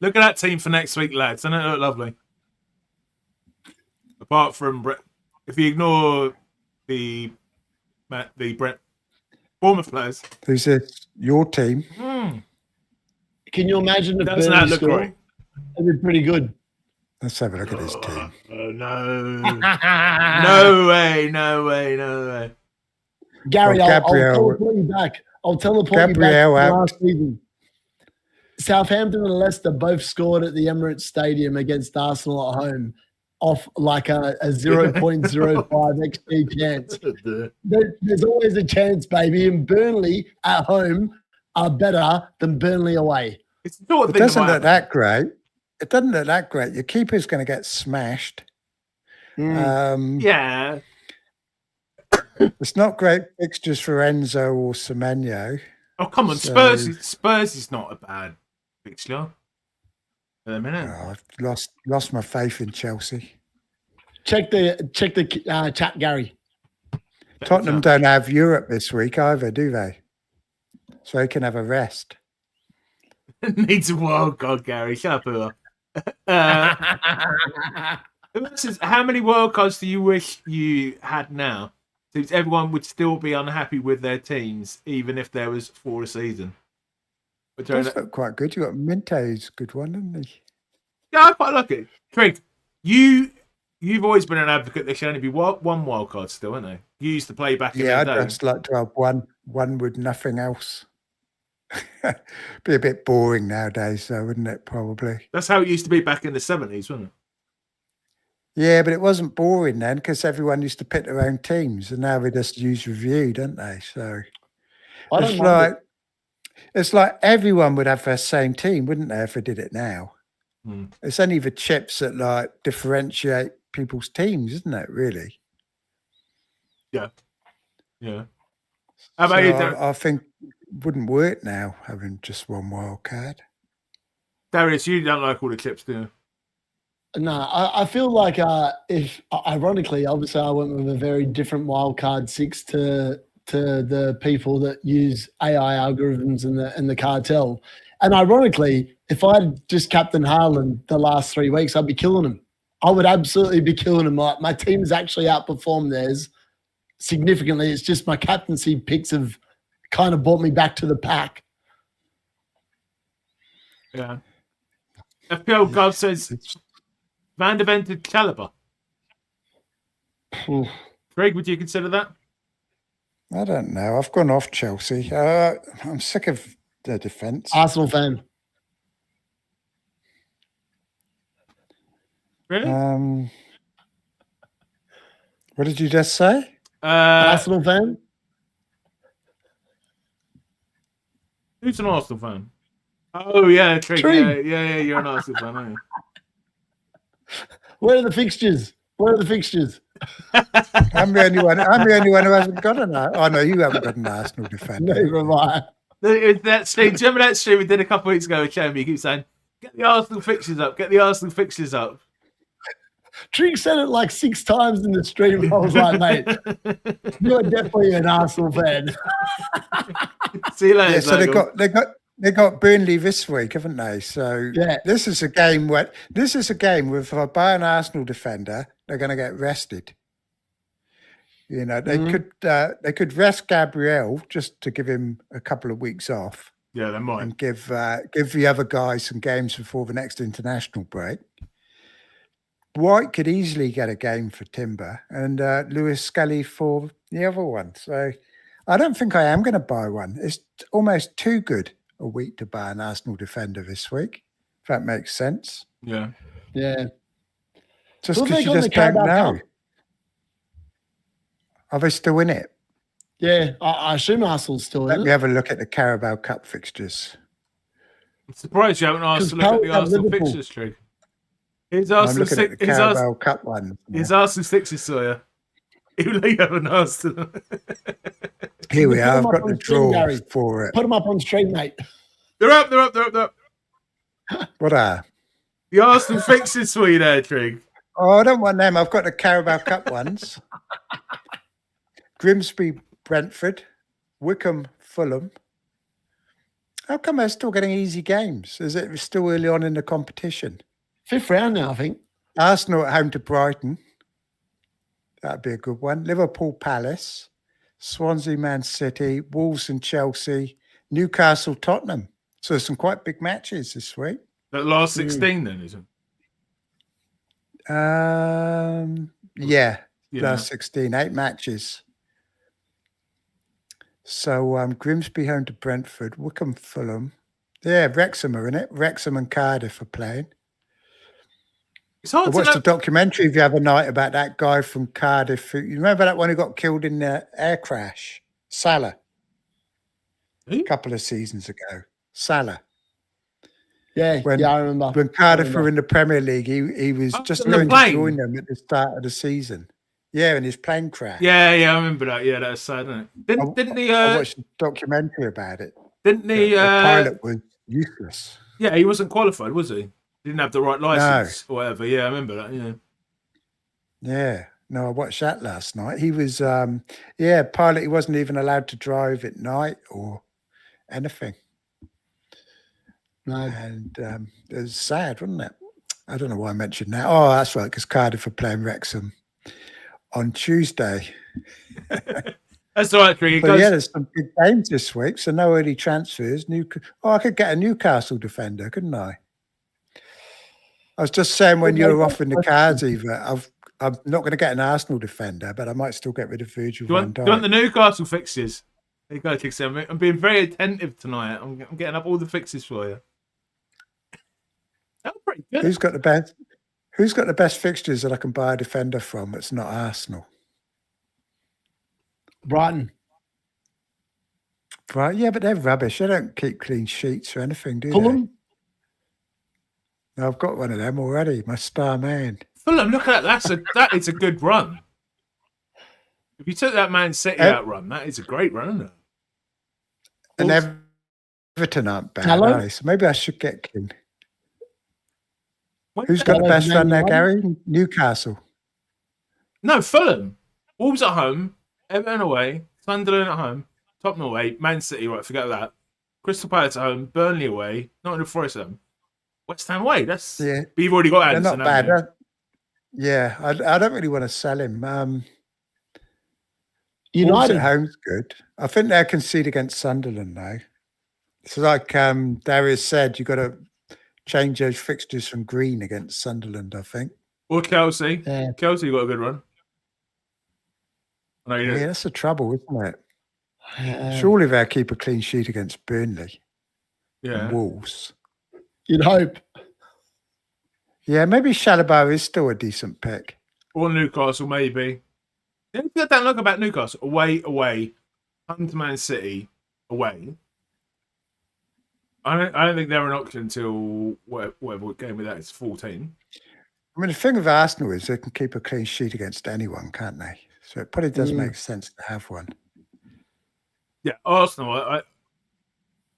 Look at that team for next week, lads. Doesn't it look lovely? Apart from if you ignore the Bournemouth players. Who's this? Your team? Can you imagine if Doesn't Burnley that look score? great? It'd be pretty good. Let's have a look at his team. Oh, no. No way. Gary, Well, I'll Gabriel- teleport you back. I'll teleport Gabriel you back to out. last season. Southampton and Leicester both scored at the Emirates Stadium against Arsenal at home off like a 0.05 XG chance. There's always a chance, baby. And Burnley at home are better than Burnley away. It's the sort of It thing doesn't that look that great. It doesn't look that great. Your keeper's going to get smashed. Yeah. It's not great fixtures for Enzo or Semenyo. Oh, come on. So- Spurs is not a bad fixture. In a minute. Oh, I've lost my faith in Chelsea. Check the chat, Gary. Tottenham don't have Europe this week either, do they? So they can have a rest. Needs a wild card, Gary. Shut up. How many wild cards do you wish you had now? Since everyone would still be unhappy with their teams, even if there was 4 a season. It does look quite good. You got Minte's a good one, isn't he? Yeah, I quite like it. Trig, you've always been an advocate. There should only be one wild card still, isn't there? You used to play back in Yeah, the I'd day. just like to have one with nothing else. Be a bit boring nowadays, though, wouldn't it? Probably. That's how it used to be back in the 70s, wasn't it? Yeah, but it wasn't boring then because everyone used to pick their own teams, and now they just use review, don't they? So I don't it's mind like it's like everyone would have their same team, wouldn't they? If they did it now, it's only the chips that like differentiate people's teams, isn't it? Really? Yeah. How about you, Dar- I think it wouldn't work now having just one wild card. Darius? You don't like all the clips, do you? No, I feel like if ironically, obviously, I went with a very different wildcard 6 to the people that use AI algorithms and the cartel. And ironically, if I'd just captain Haaland the last 3 weeks, I'd be killing him. I would absolutely be killing him. My team has actually outperformed theirs significantly. It's just my captaincy picks have kind of brought me back to the pack. Yeah. FPL Gov says Van de Ven to Caliber. Greg, would you consider that? I don't know. I've gone off Chelsea. I'm sick of their defence. Arsenal fan. Really? What did you just say? Arsenal fan? Who's an Arsenal fan? Oh, yeah, Trig. Trig. Yeah, you're an Arsenal fan, aren't you? Where are the fixtures? I'm the only one who hasn't got an Arsenal. Oh, no, you haven't got an Arsenal defender. Neither have I. That stream, do you remember that stream we did a couple of weeks ago with Jamie? You keep saying, get the Arsenal fixtures up, get the Arsenal fixtures up. Trig said it like 6 times in the stream. I was like, mate, you're definitely an Arsenal fan. See you later. Yeah, so Zagel. they got Burnley this week, haven't they? So Yeah. this is a game where if I buy an Arsenal defender, they're going to get rested. You know, they could rest Gabriel just to give him a couple of weeks off. Yeah, they might. And give the other guys some games before the next international break. White could easily get a game for Timber and Lewis Scully for the other one. So I don't think I am going to buy one. It's almost too good a week to buy an Arsenal defender this week, if that makes sense. Yeah. Yeah. Just Who have because they you got in just the don't Carabao know. Cup? Are they still in it? Yeah, I assume Arsenal's still Let in me it. have a look at the Carabao Cup fixtures. I'm surprised you haven't asked to look at the Palace have Arsenal Liverpool. fixtures, Trig. Here's I'm Arsenal looking at the Carabao Cup one. Arsenal fixtures, Sawyer. You haven't asked them. Here we Put are. 'em I've up got on the stream, draw Gary. for it. Put them up on stream, mate. They're up. What are? The Arsenal fixes for you there, Trig. Oh, I don't want them. I've got the Carabao Cup ones. Grimsby, Brentford, Wickham, Fulham. How come they're still getting easy games? Is it still early on in the competition? 5th round now, I think. Arsenal at home to Brighton. That'd be a good one. Liverpool, Palace, Swansea, Man City, Wolves and Chelsea, Newcastle, Tottenham. So there's some quite big matches this week. That last 16 then, isn't it? Yeah, Yeah. last 16, 8 matches. So Grimsby home to Brentford, Wickham, Fulham. Yeah, Wrexham are in it. Wrexham and Cardiff are playing. It's hard I to watched know. a documentary the other night about that guy from Cardiff. You remember that one who got killed in the air crash? Salah. Who? A couple of seasons ago. Salah. Yeah, When- I remember. When Cardiff were in the Premier League, he was Oh, just on the going to plane? join them at the start of the season. Yeah, and his plane crashed. Yeah, I remember that. Yeah, that's sad, isn't it? Didn't he? I watched a documentary about it. Didn't he? The pilot was useless. Yeah, he wasn't qualified, was he? Didn't have the right license or whatever. Yeah, I remember that. Yeah. Yeah. No, I watched that last night. He was, pilot. He wasn't even allowed to drive at night or anything. No. And it was sad, wasn't it? I don't know why I mentioned that. Oh, that's right, because Cardiff are playing Wrexham on Tuesday. That's all right, Trig. It But goes. yeah, there's some big games this week, so no early transfers. I could get a Newcastle defender, couldn't I? I was just saying when you were offering the cards, Eva, I'm not going to get an Arsenal defender, but I might still get rid of Virgil Do you van want, do you want Dijk. the Newcastle fixes? There you go, Trig. I'm being very attentive tonight. I'm getting up all the fixes for you. That was pretty good. Who's got the best? Who's got the best fixtures that I can buy a defender from? It's not Arsenal, Brighton. right? Yeah, but they're rubbish. They don't keep clean sheets or anything, do they? Fulham. No, I've got one of them already. My star man. Fulham, look at that. That is a good run. If you took that Man City out run, that is a great run, isn't it? And Everton aren't bad, Hello? are they? So maybe I should get King. What Who's the- got the Hello, best run there, Man Gary? Newcastle. No, Fulham. Wolves at home, Everton away, Sunderland at home, Tottenham away, Man City, right, forget that. Crystal Palace at home, Burnley away, Nottingham Forest at home, West Ham away. That's Yeah. But you've already got They're Anderson. not bad. haven't Yeah, I don't really want to sell him. Wolves United. at home's good. I think they'll concede against Sunderland now. So like Darius said, you've got to change those fixtures from green against Sunderland, I think. you? Or Chelsea. Yeah. Chelsea got a good run. I know you Yeah, did. that's the trouble, isn't it? Surely they'll keep a clean sheet against Burnley Yeah. and Wolves. You'd hope. Yeah, maybe Shalabah is still a decent pick. Or Newcastle, maybe. Yeah, I don't look about Newcastle. Away, home to Man City, away. I don't think they're an option until whatever game with that is 14. I mean, the thing with Arsenal is they can keep a clean sheet against anyone, can't they? So it probably does make sense to have one. Yeah, Arsenal. I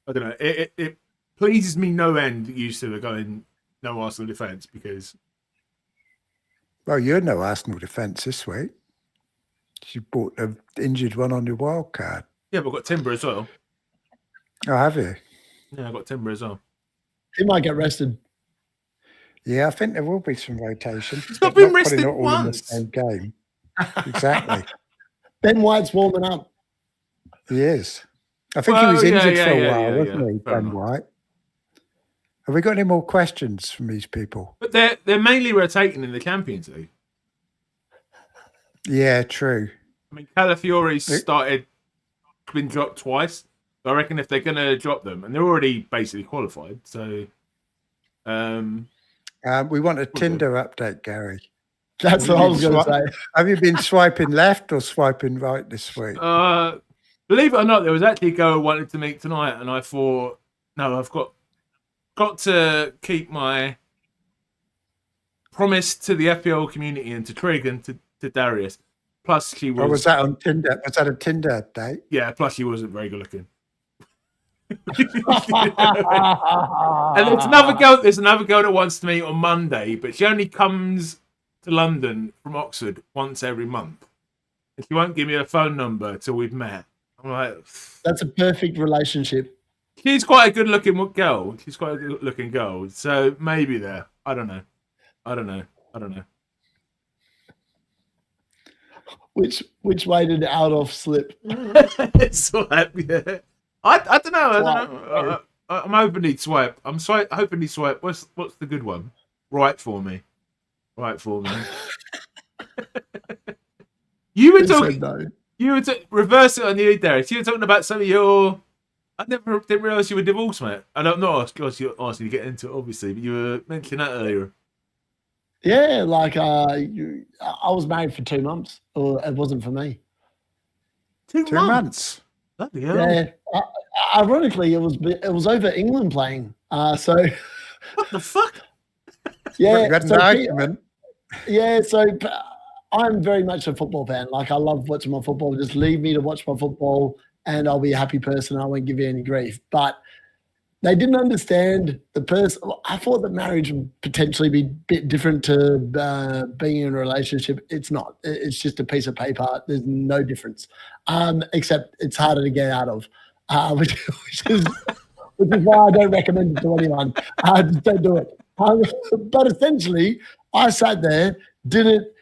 don't know. It pleases me no end. That you two are going no Arsenal defence because Well, you're no Arsenal defence this week. You bought the injured one on the wild card. yeah, but I've got Timber as well. Oh, have you? Yeah, I've got Timber as well. He might get rested. Yeah, I think there will be some rotation. He's not but been probably rested not all in the once. same game. Exactly. Ben White's warming up. He is. I think he Well, was yeah, injured yeah, for a yeah, while, yeah, wasn't yeah. he, Fair Ben enough. White? Have we got any more questions from these people? But they're mainly rotating in the Champions League. Yeah, true. I mean, Calafiore's been dropped twice. So I reckon if they're going to drop them, and they're already basically qualified, so We want a Tinder update, Gary. That's what I was going to say. Have you been swiping left or swiping right this week? believe it or not, there was actually a girl who wanted to meet tonight, and I thought, no, I've got to keep my promise to the FPL community and to Trig and to Darius. Plus, she was. Or was that on Tinder? Was that a Tinder date? Yeah. Plus, she wasn't very good looking. And there's another girl. There's another girl that wants to meet on Monday, but she only comes to London from Oxford once every month. And she won't give me a phone number till we've met. I'm like, That's a perfect relationship. she's quite a good-looking girl. She's quite a good-looking girl. So maybe there. I don't know. Which way did Aldoff slip? Swipe, yeah. I don't know. I'm hoping he'd swipe. Hoping he'd swipe. What's the good one? Right for me. You were talking. No. You were reverse it on you, Derek. You were talking about some of your. I didn't realise you were divorced, mate. And I'm not asking you to get into it, obviously, but you were mentioning that earlier. Yeah, like I was married for 2 months, or it wasn't for me. 2 2 months. Bloody hell. Yeah, ironically, it was over England playing. So What the fuck? yeah, You had an so argument. yeah. So I'm very much a football fan. Like I love watching my football. Just leave me to watch my football, and I'll be a happy person. I won't give you any grief. But they didn't understand the person. I thought that marriage would potentially be a bit different to being in a relationship. It's not. It's just a piece of paper. There's no difference, except it's harder to get out of, which is why I don't recommend it to anyone. Just don't do it. But essentially, I sat there, did it,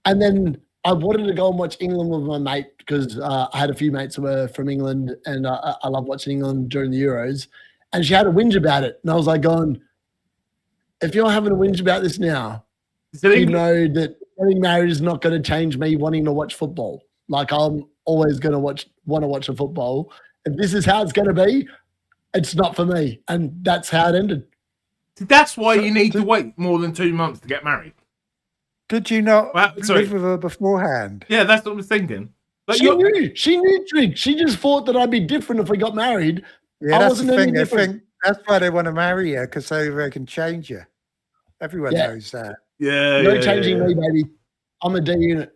and then I wanted to go and watch England with my mate because I had a few mates who were from England, and I love watching England during the Euros. And she had a whinge about it. And I was like going, if you're having a whinge about this now, you know that getting married is not going to change me wanting to watch football. Like I'm always going to want to watch a football. If this is how it's going to be, it's not for me. And that's how it ended. That's why you need to wait more than 2 months to get married. Did you not Sorry. live with her beforehand? Yeah, that's what I was thinking. But She knew Trig. She just thought that I'd be different if we got married. Yeah, I that's wasn't the any thing. They different. think that's why they want to marry you, because they can change you. Everyone knows that. no changing me, baby. I'm a D unit.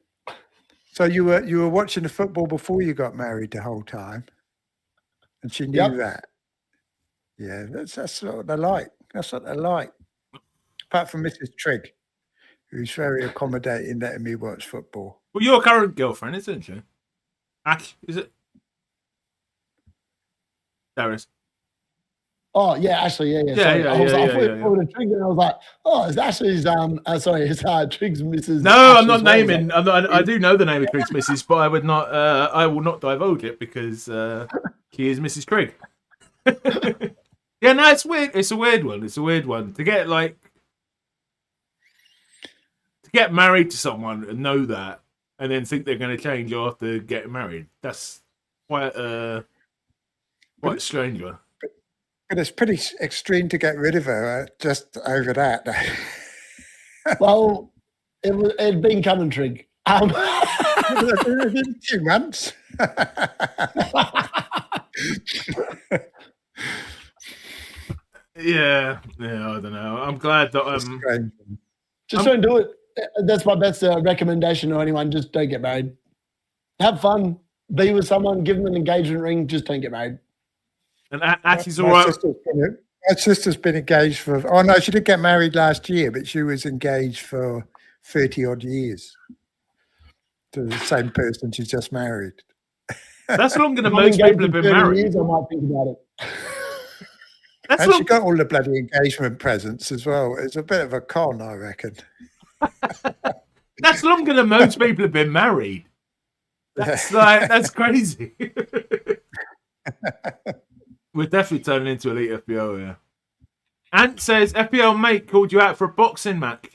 So you were watching the football before you got married the whole time, and she knew that. Yeah, that's what they like. That's what they like. Apart from Mrs. Trig, who's very accommodating, letting me watch football. Well, your current girlfriend, isn't she? Ash, is it? Darius. Oh yeah, Ashley. Yeah. I thought it was Trig, and I was like, oh, it's Ashley's. Sorry, it's Trig's Mrs. No, Ashley's I'm not naming. Like, I do know the name of Trig's Mrs., but I would not. I will not divulge it because she is Mrs. Trig. Yeah, no, it's weird. It's a weird one. To get married to someone and know that, and then think they're going to change after getting married. That's quite a strange one. But it's pretty extreme to get rid of her just over that. well, it'd been coming, Trig. 2 months. Yeah, I don't know. I'm glad that just don't do it. That's my best recommendation to anyone. Just don't get married. Have fun. Be with someone. Give them an engagement ring. Just don't get married. And Ashley's all right. My sister's been engaged for. Oh no, she did get married last year, but she was engaged for 30 odd years to the same person she's just married. That's longer than most people have been married. Years, I might think about it. And she got all the bloody engagement presents as well. It's a bit of a con, I reckon. That's longer than most people have been married. That's crazy. We're definitely turning into elite FPL here. Ant says FPL mate called you out for a boxing match.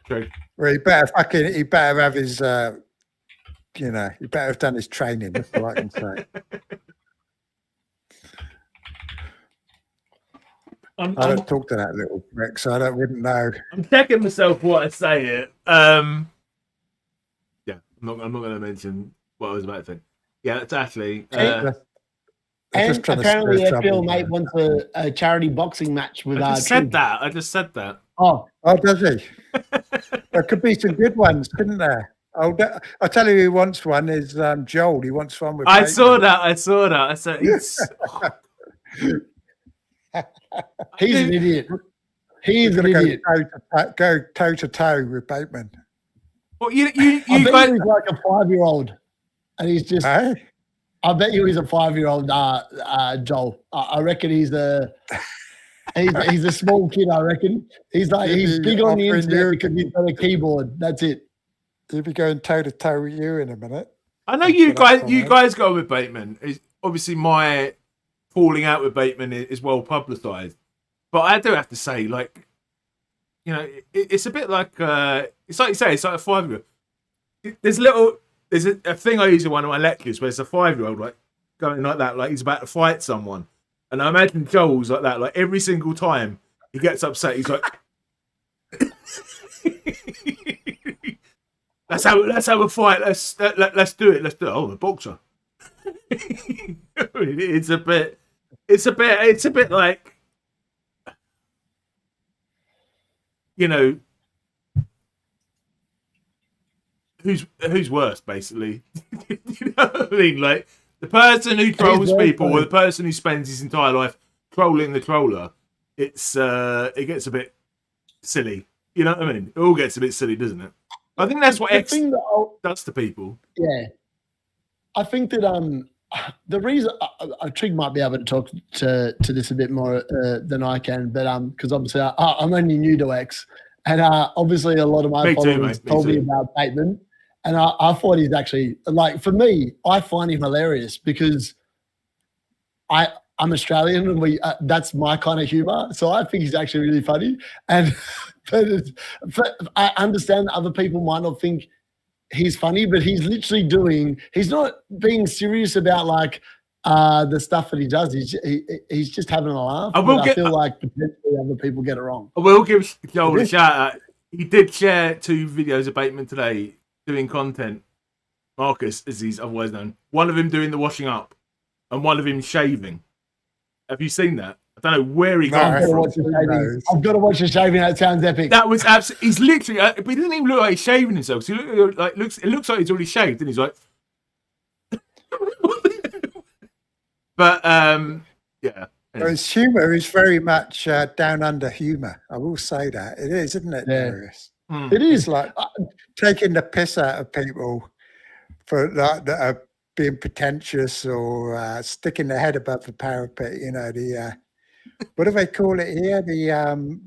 True. Well, he better have his he better have done his training, that's all I can say. I don't talk to that little prick, so I wouldn't know. I'm checking myself what I say here. I'm not going to mention what I was about to think. Yeah, it's Ashley. And apparently FPL mate wants a charity boxing match with I just said that. Oh, does he? There could be some good ones, couldn't there? I'll tell you who wants one is Joel. He wants one with I Bateman. saw that. I said, it's... He's an idiot. He is an Go idiot. Go toe to toe with Bateman. Well, you I bet guys... he's like a 5-year-old, and he's just. Hey? I bet you he's a 5-year-old, Joel. I reckon he's a small kid. I reckon he's big on the internet because he's got a keyboard. That's it. He'll be going toe to toe with you in a minute. I know you guys go with Bateman. Obviously, my falling out with Bateman is well publicised, but I do have to say, like, you know, it's a bit like it's like you say, it's like a 5-year-old. There's a thing I use in one of my lectures where it's a 5-year-old like going like that, like he's about to fight someone, and I imagine Joel's like that. Like every single time he gets upset, he's like, "Let's have a fight. Let's do it. Let's do it. Oh, the boxer." It's a bit like, you know, who's worse, basically. You know what I mean? Like the person who trolls people or the person who spends his entire life trolling the troller. It gets a bit silly. You know what I mean? It all gets a bit silly, doesn't it? I think that's what X does to people. Yeah, I think that the reason Trig might be able to talk to this a bit more than I can, but because obviously I'm only new to X, and obviously a lot of my followers told me about Bateman, and I thought he's actually, like, for me, I find him hilarious because I'm Australian and that's my kind of humor, so I think he's actually really funny. And but I understand that other people might not think he's funny, but he's literally he's not being serious about like the stuff that he does. He's just having a laugh. I feel like potentially other people get it wrong. I will give Joel a shout out. He did share 2 videos of Bateman today doing content. Marcus, as he's otherwise known. One of him doing the washing up and one of him shaving. Have you seen that? I don't know where he got it from. I've got to watch the shaving. That sounds epic. That was absolutely. He's literally. But he doesn't even look like he's shaving himself. So it looks like he's already shaved, and he's like. But yeah. Anyway. His humour is very much down under humour. I will say that it is, isn't it, Darius? Mm. It is like taking the piss out of people for that are being pretentious or sticking their head above the parapet. You know, the what do they call it here? The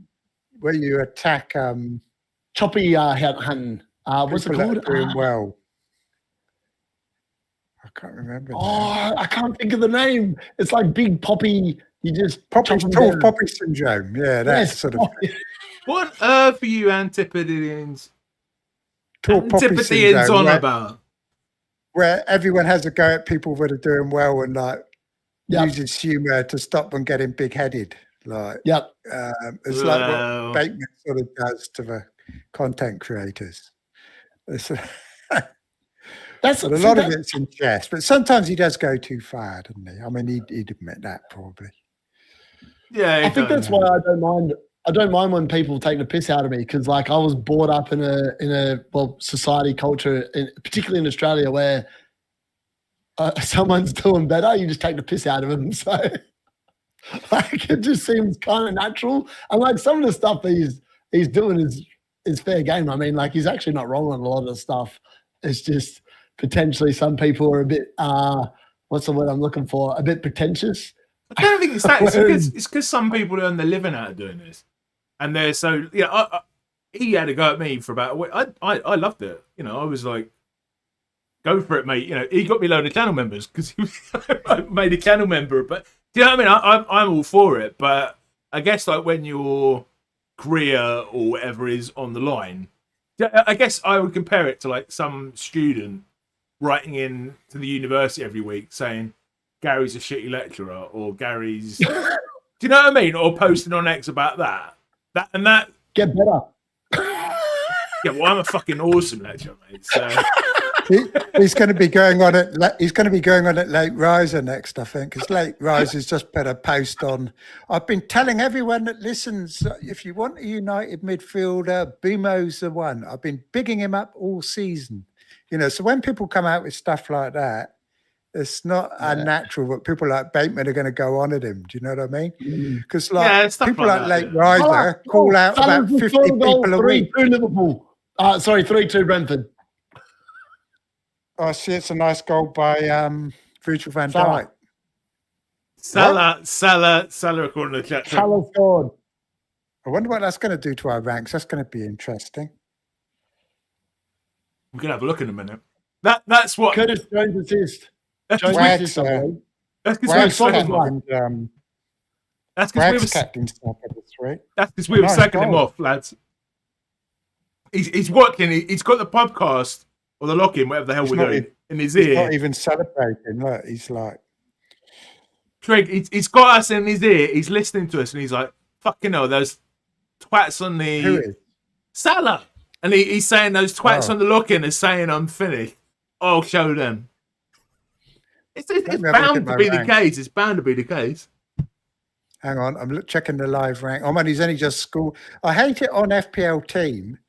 where you attack choppy hunting. What's it called? Doing well. I can't remember. I can't think of the name. It's like big poppy. You just tall poppy syndrome. Yeah, that's sort of. What on earth are you Antipodeans? Tall poppy syndrome, on about? Where everyone has a go at people that are doing well and like uses humour to stop them getting big-headed. Like, it's like what Bateman sort of does to the content creators. But a lot of it's in jest, but sometimes he does go too far, doesn't he? I mean, he'd admit that probably. Yeah, I think that's why I don't mind. I don't mind when people take the piss out of me because, like, I was brought up in a society culture, particularly in Australia, where someone's doing better, you just take the piss out of them. So, like, it just seems kind of natural. And like some of the stuff that he's doing is fair game. I mean, like, he's actually not wrong on a lot of the stuff. It's just potentially some people are a bit what's the word I'm looking for? A bit pretentious. I don't think it's that. It's because some people earn their living out of doing this, and they're so he had a go at me for about a week. I loved it. You know, I was like, go for it, mate. You know, he got me a load of channel members because I made a channel member. But do you know what I mean? I'm all for it. But I guess like when your career or whatever is on the line, I guess I would compare it to like some student writing in to the university every week saying Gary's a shitty lecturer or Gary's. Do you know what I mean? Or posting on X about that. That get better. Yeah, well, I'm a fucking awesome lecturer, mate. So. He's going to be going on it. He's going to be going on at Late Riser next, I think, because Late Riser's just put a post on. I've been telling everyone that listens, if you want a United midfielder, Bumo's the one. I've been bigging him up all season. So when people come out with stuff like that, it's not unnatural that people like Bateman are going to go on at him. Do you know what I mean? Because people like Late Riser call out about 50 people a week. 3-2 Liverpool. 3-2 Brentford. Oh, see, it's a nice goal by Virgil van Dijk. Salah, according to the chat. Salah scored. I wonder what that's going to do to our ranks. That's going to be interesting. We're going to have a look in a minute. That's what... Curtis Jones assist. That's because we were sacking him off, lads. He's working. He's got the podcast or the lock-in, whatever the hell we're doing, in his ear. He's not even celebrating. Look, he's like... Trig, he's got us in his ear. He's listening to us, and he's like, fucking hell, those twats on the... Who is? Salah. And he's saying those twats on the lock-in are saying I'm finished. I'll show them. It's bound to be the case. It's bound to be the case. Hang on, I'm checking the live rank. Oh man, he's only just scored. I hate it on FPL Team.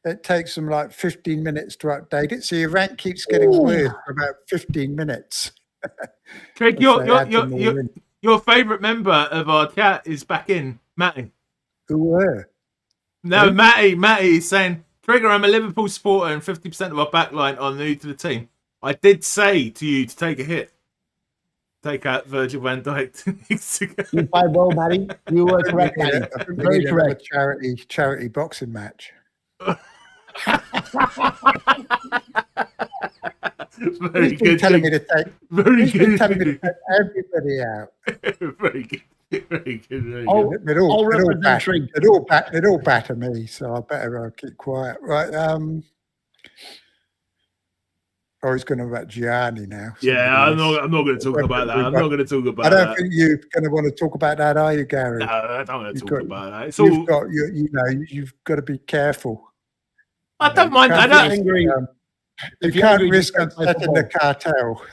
It takes them like 15 minutes to update it, so your rank keeps getting worse for about 15 minutes. Craig, your favourite member of our chat is back in, Matty. Who were? No, Matty is saying, Trigger, I'm a Liverpool supporter and 50% of our backline are new to the team. I did say to you to take a hit. Take out Virgil van Dijk 2 weeks ago. You played well, Matty. You were correct, Matty. Very correct. Charity boxing match. Very good. Telling me to take. Very good. Telling me to take everybody out. Very good. Very good. It all batter me, so I better keep quiet. Right. Oh, he's going to about Gianni now. Yeah, I'm not going to talk about that. I'm not going to talk about that. I don't think you're going to want to talk about that, are you, Gary? No, I don't want to talk about that. It's you've got to be careful. I don't mind. I don't angry. You can't risk upsetting the cartel.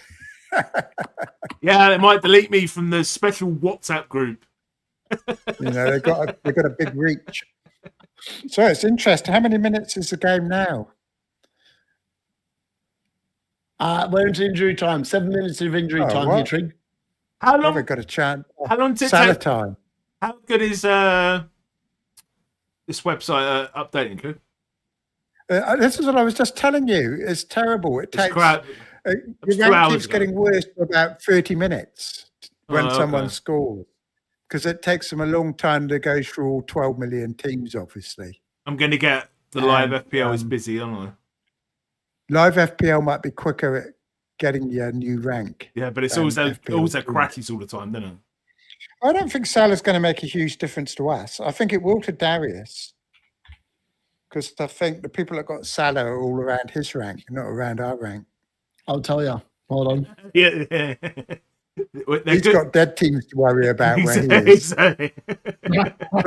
Yeah, they might delete me from the special WhatsApp group. They've got a big reach. So it's interesting. How many minutes is the game now? We're into injury time. 7 minutes of injury time here, Trig. How long? We've got a chance. How long did it Salah take? Time. How good is this website updating? Good. This is what I was just telling you. It's terrible. It takes. Your rank keeps getting worse for about 30 minutes when someone scores, because it takes them a long time to go through all 12 million teams. Obviously, I'm going to get the live FPL is busy, aren't I? Live FPL might be quicker at getting your new rank. Yeah, but it's also crashes all the time, doesn't it? I don't think Salah's going to make a huge difference to us. I think it will to Darius, because I think the people that got Salah are all around his rank, not around our rank. I'll tell you. Hold on. Yeah. He's got dead teams to worry about where he is. But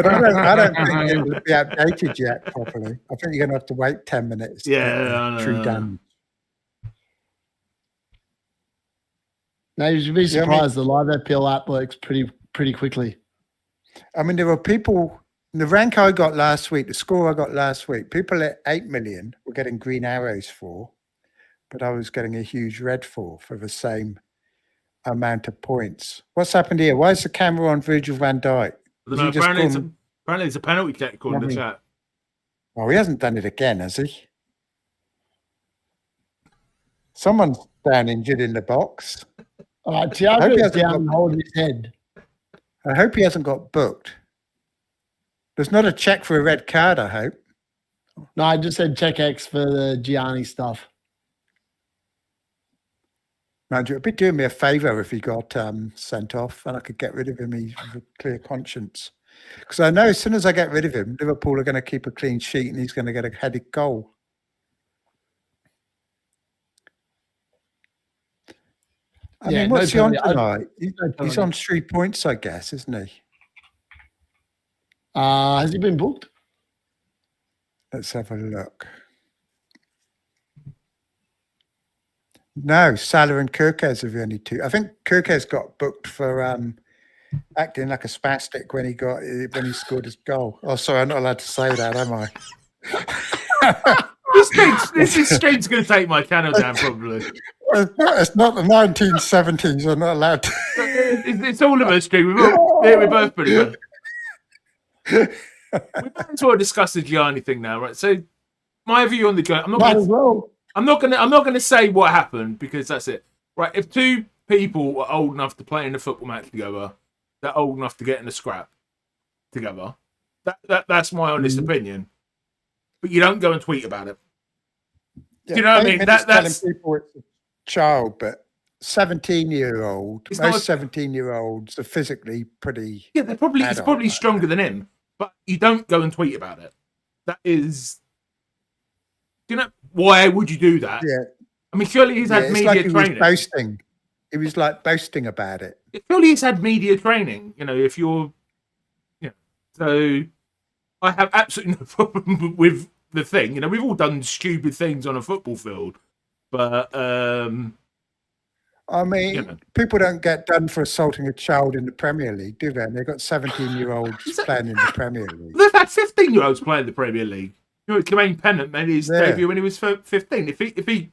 I don't think it will be updated yet properly. I think you're going to have to wait 10 minutes. True damage. Now you should be surprised. The live FPL app works pretty quickly. I mean, there were people. The rank I got last week, the score I got last week, people at 8 million were getting green arrows for, but I was getting a huge red for the same amount of points. What's happened here? Why is the camera on Virgil van Dijk? Apparently it's a penalty kick according to the chat. Oh, he hasn't done it again, has he? Someone's down injured in the box. Thiago's down holding his head. I hope he hasn't got booked. There's not a check for a red card, I hope. No, I just said check X for the Gianni stuff. Man, it would be doing me a favour if he got sent off and I could get rid of him with a clear conscience. Because I know as soon as I get rid of him, Liverpool are going to keep a clean sheet and he's going to get a headed goal. I mean, what's he on tonight? He's on 3 points, I guess, isn't he? Has he been booked? Let's have a look. No, Salah and Kirkez are the only two. I think Kirkez got booked for acting like a spastic when he scored his goal. Oh, sorry, I'm not allowed to say that, am I? This stream's going to take my channel down, probably. It's not the 1970s. We're not allowed to. It's all of us, stream. We're both pretty good. We might as well discuss the Gianni thing now, right? So, my view on the Gianni, I'm not going to say what happened because that's it, right? If two people are old enough to play in a football match together, they're old enough to get in a scrap together. That's my honest opinion. But you don't go and tweet about it. Yeah, Do you know what I mean? That's That's telling people it's a child, but 17-year-old. Most 17-year-olds are physically pretty. Yeah, they're probably adult, it's probably stronger than him. But you don't go and tweet about it. That is. Do you know why would you do that? Yeah. I mean, surely he's had media like training. He was boasting. He was like boasting about it. Surely he's had media training. You know, if you're, so I have absolutely no problem with the thing. You know, we've all done stupid things on a football field, but I mean, people don't get done for assaulting a child in the Premier League, do they? And they've got 17-year-olds playing in the Premier League. They've had 15-year-olds playing the Premier League. You know, Jermaine Pennant made his debut when he was 15. If he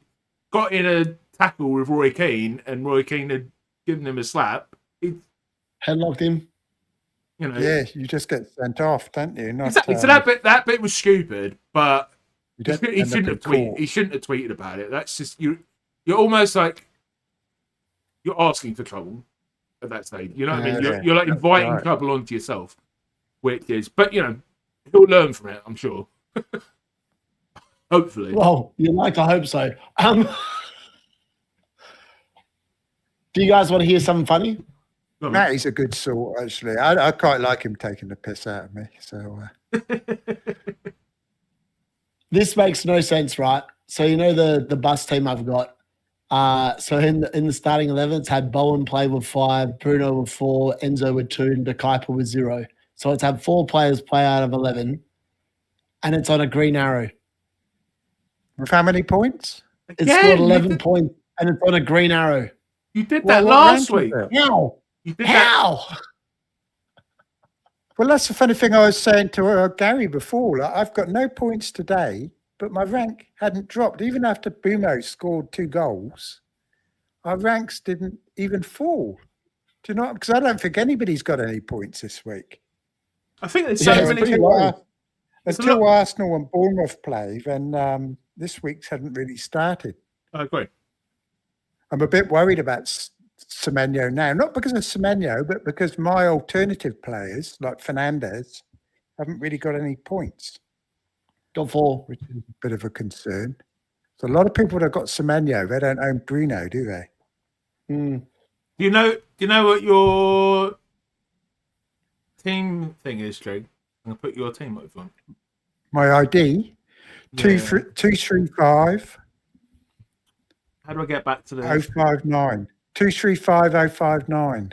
got in a tackle with Roy Keane and Roy Keane had given him a slap, he'd headlocked him. You know, yeah, you just get sent off, don't you? Not, exactly. So that bit was stupid, but he he shouldn't have tweeted. He shouldn't have tweeted about it. That's just you're almost like you're asking for trouble at that stage. You know what I mean? You're like inviting trouble onto yourself, which is. But you know, he'll learn from it. I'm sure. Hopefully. Well, you'd like to hope so. Do you guys want to hear something funny? Matt, he's a good sort, actually. I quite like him taking the piss out of me. So this makes no sense, right? So you know the bus team I've got. So in the starting 11, it's had Bowen play with 5, Bruno with 4, Enzo with 2, and De Kuyper with 0. So it's had 4 players play out of 11, and it's on a green arrow. With how many points? It's got 11 points, and it's on a green arrow. You did that last week. How? You did How? Well, that's the funny thing I was saying to Gary before. Like, I've got no points today, but my rank hadn't dropped. Even after Bumo scored 2 goals, our ranks didn't even fall. Do you know? Because I don't think anybody's got any points this week. I think there's so many people. Until Arsenal and Bournemouth play, then this week's hadn't really started. I agree. I'm a bit worried about Semenyo now, not because of Semenyo, but because my alternative players, like Fernandez, haven't really got any points. Got 4. Which is a bit of a concern. So a lot of people that have got Semenyo, they don't own Bruno, do they? Mm. Do you know what your team thing is, Trig? I'm gonna put your team over on. My ID, 235. How do I get back to the 059? 235059.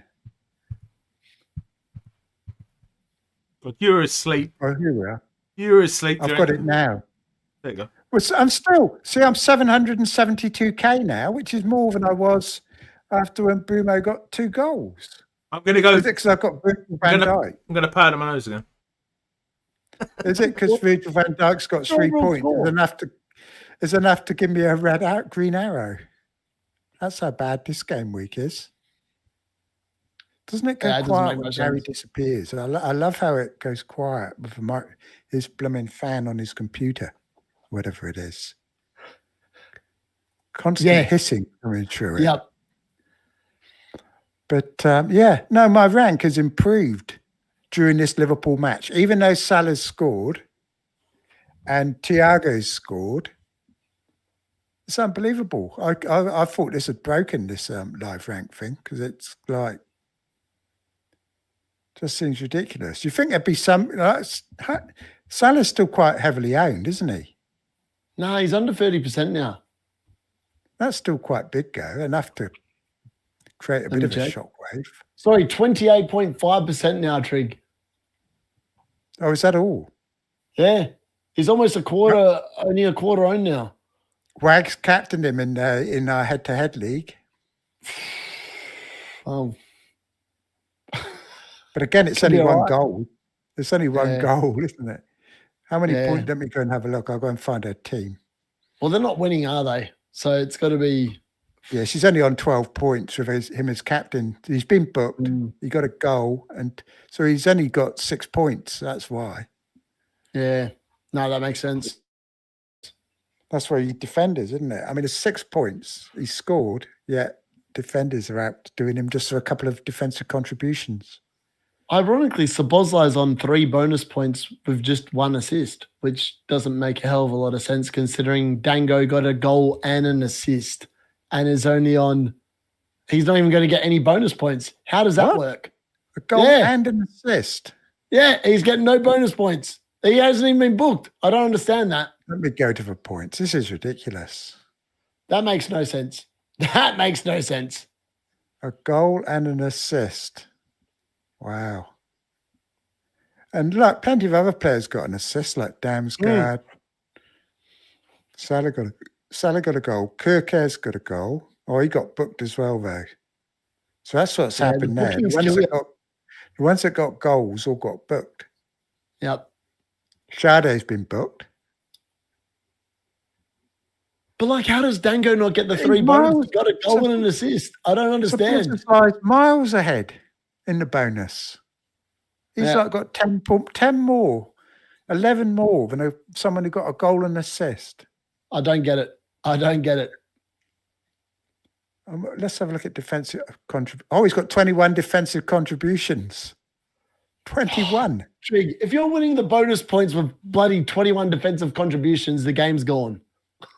God, you're asleep. Oh, here we are. You're asleep. I've got it now. There you go. Well, I'm 772k now, which is more than I was after when Bruno got 2 goals. I'm going to go. Is it because I've got Virgil van Dijk? I'm going to powder my nose again. Is it because Virgil van Dijk's got 3 points? Is enough to give me a green arrow? That's how bad this game week is. Doesn't it go quiet when Gary disappears? I love how it goes quiet with his blooming fan on his computer, whatever it is. Constant hissing coming through it. Yep. But my rank has improved during this Liverpool match. Even though Salah's scored and Thiago's scored, it's unbelievable. I thought this had broken this live rank thing because it's like just seems ridiculous. You think there'd be some? Salah's still quite heavily owned, isn't he? No, he's under 30% now. That's still quite big, though. Enough to create a bit of a shockwave. Sorry, 28.5% now, Trig. Oh, is that all? Yeah, he's almost only a quarter owned now. Wags captained him in our head-to-head league. Oh. But again, it's only one goal. It's only one goal, isn't it? How many points? Let me go and have a look. I'll go and find our team. Well, they're not winning, are they? So it's got to be. Yeah, she's only on 12 points with him as captain. He's been booked. He got a goal, and so he's only got 6 points. That's why. Yeah. No, that makes sense. That's why you defenders, isn't it? I mean, it's 6 points. He scored, yet defenders are out doing him just for a couple of defensive contributions. Ironically, Szoboszlai's on 3 bonus points with just 1 assist, which doesn't make a hell of a lot of sense considering Dango got a goal and an assist and is only on. He's not even going to get any bonus points. How does that work? A goal and an assist. Yeah, he's getting no bonus points. He hasn't even been booked. I don't understand that. Let me go to the points. This is ridiculous. That makes no sense. That makes no sense. A goal and an assist. Wow. And look, plenty of other players got an assist, like Damsgaard. Salah got a goal. Kirke's got a goal. Oh, he got booked as well, though. So that's what's happened there. The ones that got goals all got booked. Yep. Shado's been booked. But like, how does Dango not get the 3 bonus? He's got a goal and an assist. I don't understand. It's like miles ahead in the bonus. He's like got 10 more, 11 more than someone who got a goal and assist. I don't get it. I don't get it. Let's have a look at defensive contributions. Oh, he's got 21 defensive contributions. 21. Trig, if you're winning the bonus points with bloody 21 defensive contributions, the game's gone.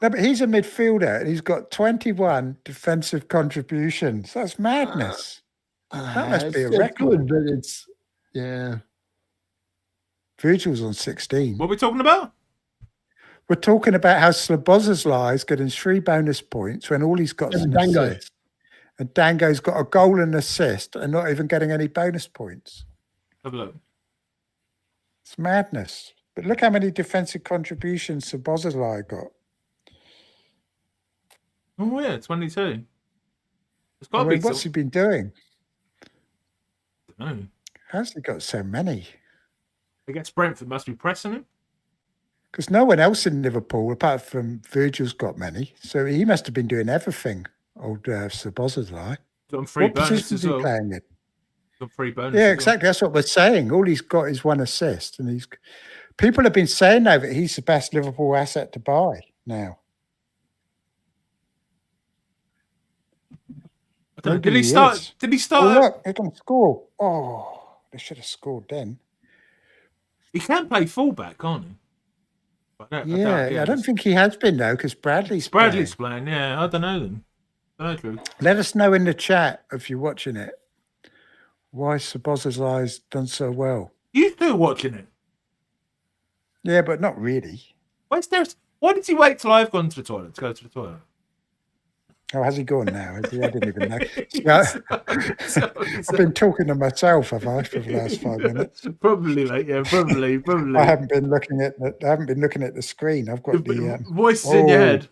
No, but he's a midfielder and he's got 21 defensive contributions. That's madness. That must be a record. Good, but it's, yeah. Virgil's on 16. What are we talking about? We're talking about how Szoboszlai is getting 3 bonus points when all he's got is an assist. And Dango's got a goal and assist and not even getting any bonus points. Have a look. It's madness. But look how many defensive contributions Szoboszlai got. Oh, yeah, 22. It's got I to mean, be what's he been doing? I don't know. How's he got so many? Against Brentford, must be pressing him. Because no one else in Liverpool, apart from Virgil's, got many. So he must have been doing everything, old Szoboszlai. On 3 what bonuses position is as well. he playing in? On 3 bonuses. Yeah, exactly. That's what we're saying. All he's got is 1 assist. And people have been saying now that he's the best Liverpool asset to buy now. Did he start? Oh, look, they can score. Oh, they should have scored then. He can play fullback, can't he? I don't think he has been, though, because Bradley's playing. Yeah, I don't know then. I don't know. Let us know in the chat if you're watching it why Szoboszlai's done so well. You still watching it? Yeah, but not really. Why did he wait till I've gone to the toilet to go to the toilet? Oh, has he gone now? I didn't even know. I've been talking to myself, have I, for the last 5 minutes? Probably, mate. Yeah, probably. I haven't been looking at the screen. I've got the voices in your head.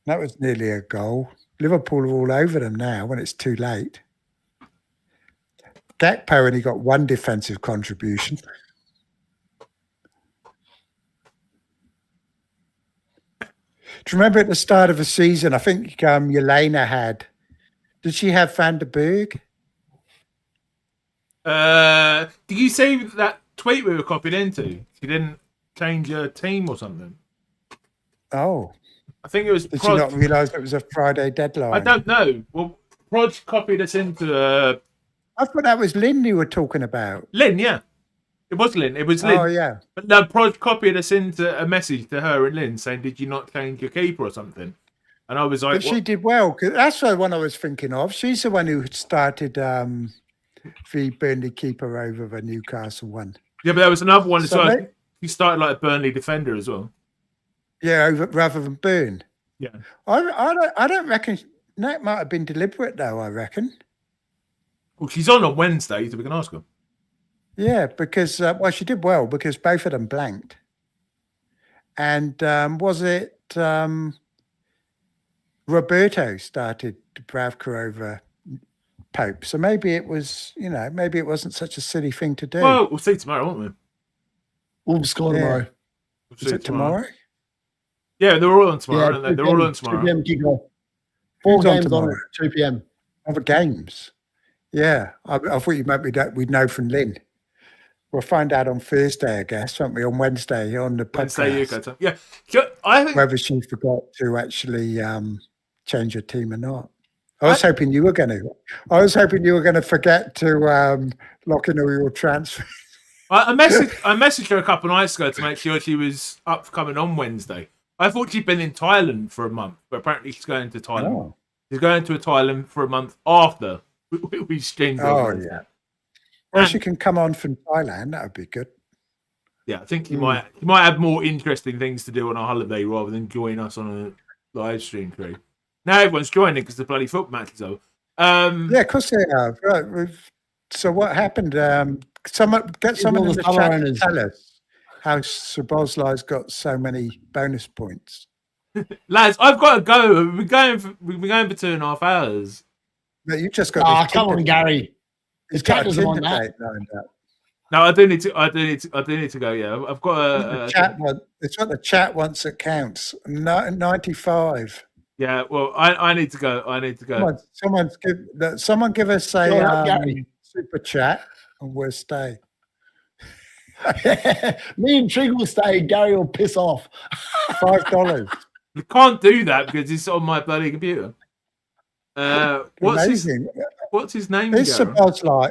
That was nearly a goal. Liverpool are all over them now when it's too late. Gakpo only got 1 defensive contribution. Do you remember at the start of the season, I think Jelena had, did she have Van der Berg? Did you see that tweet we were copied into? She didn't change her team or something. Oh. I think it was... Did she not realise it was a Friday deadline? I don't know. Well, Prod copied us into... I thought that was Lynn you were talking about. Lynn, yeah. It was Lynn. Oh, yeah. But no, Prod copied us into a message to her and Lynn saying, did you not change your keeper or something? And I was like... But she did well, because that's the one I was thinking of. She's the one who started the Burnley keeper over the Newcastle one. Yeah, but there was another one. So he started like a Burnley defender as well. Yeah, rather than Burn. Yeah. I don't reckon... That might have been deliberate, though, I reckon. Well, she's on Wednesday, so we can ask her. Yeah, because she did well because both of them blanked. And was it Roberto started Dubravka over Pope? So maybe it was, maybe it wasn't such a silly thing to do. Well, we'll see tomorrow, won't we? We'll score tomorrow. Is it tomorrow? Yeah, they're all on tomorrow, Yeah, aren't they? They're all on 2 tomorrow. p.m. kickoff. 4 Who's on games on tomorrow? at 2 p.m. Other games. Yeah, I thought you meant we'd know from Lynn. We'll find out on Thursday, I guess, won't we? On Wednesday on the Wednesday podcast. UK time. Yeah, so I think Whether she forgot to actually change her team or not. I was hoping you were going to forget to lock in all your transfers. I messaged her a couple of nights ago to make sure she was up for coming on Wednesday. I thought she'd been in Thailand for a month, but apparently she's going to Thailand. Oh. She's going to Thailand for a month after we streamed. Oh, yeah. Well, she can come on from Thailand. That would be good. Yeah, I think you might have more interesting things to do on a holiday rather than join us on a live stream crew. Now everyone's joining because the bloody football match is over. Yeah, of course they have. Right. So what happened? Someone in the chat to tell us how Sir Bosley's got so many bonus points. Lads, I've got to go. We've been going for 2.5 hours. But you just got. Come on, Gary. He's The chat got a doesn't want Tinder that. date lined up. No, I do need to go. Yeah, I've got The chat one. It's what the chat wants that counts. 95. Yeah, well, I need to go. I need to go. Someone give us Go on, a Gary. super chat and we'll stay. Me and Trig will stay. Gary will piss off. $5. You can't do that because it's on my bloody computer. Amazing. What's his name? Is Sir Gareth?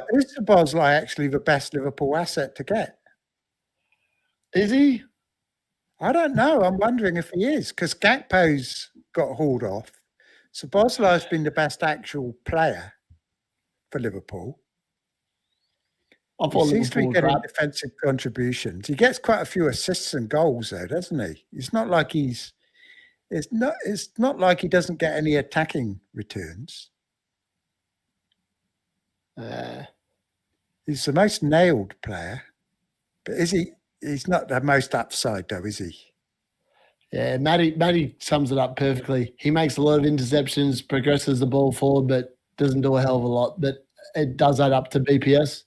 Bosley actually the best Liverpool asset to get? Is he? I don't know. I'm wondering if he is because Gakpo's got hauled off. So Bosley's been the best actual player for Liverpool. I He thought seems to be Liverpool getting crap. defensive contributions. He gets quite a few assists and goals, though, doesn't he? It's not like It's not like he doesn't get any attacking returns. He's the most nailed player, but is he? He's not the most upside, though, is he? Yeah, Matty sums it up perfectly. He makes a lot of interceptions, progresses the ball forward, but doesn't do a hell of a lot. But it does add up to BPS.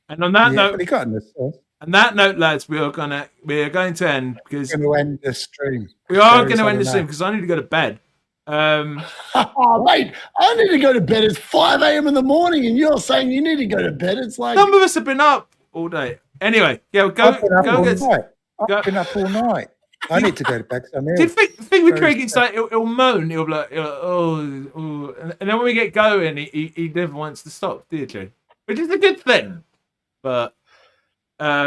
And on that Yeah, note, but he got an assist. on that note, lads, we are going to end because We're going to end the stream. we are going Gary's to had end the stream enough. because I need to go to bed. Oh, mate, I need to go to bed. It's 5 a.m. in the morning, and you're saying you need to go to bed. It's like Some of us have been up all day. Anyway, yeah, I've been up all get. night. go- I've been up all night. I need to go to bed because I'm See, ill. the thing with Very Trig, it's like he'll moan, he'll be like, oh, and then when we get going, he never wants to stop, do you, Trig? Which is a good thing, but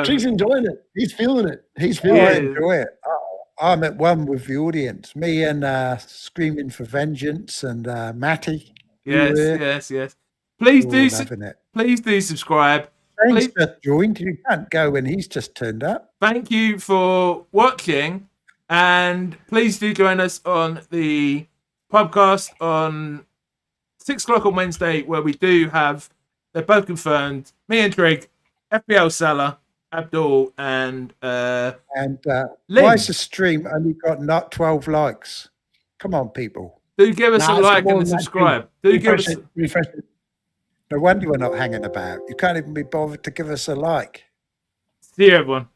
Trig's enjoying it. He's feeling it. He's I feeling Yeah. it. enjoy it. I'm at one with the audience. Me and Screaming for Vengeance and Matty. yes. Please All do, loving it. please do subscribe. Shane's Please- just joined. You can't go when he's just turned up. Thank you for watching, and please do join us on the podcast on 6 o'clock on Wednesday, where we do have, they're both confirmed, me and Trig, FPL Salah, Abdul, and And Lynn. why is the stream only got not 12 likes? Come on, people. do give us Nah, a it's like more and a than that, subscribe. Do give us. Refresh it. No wonder we're not hanging about. You can't even be bothered to give us a like. See you, everyone.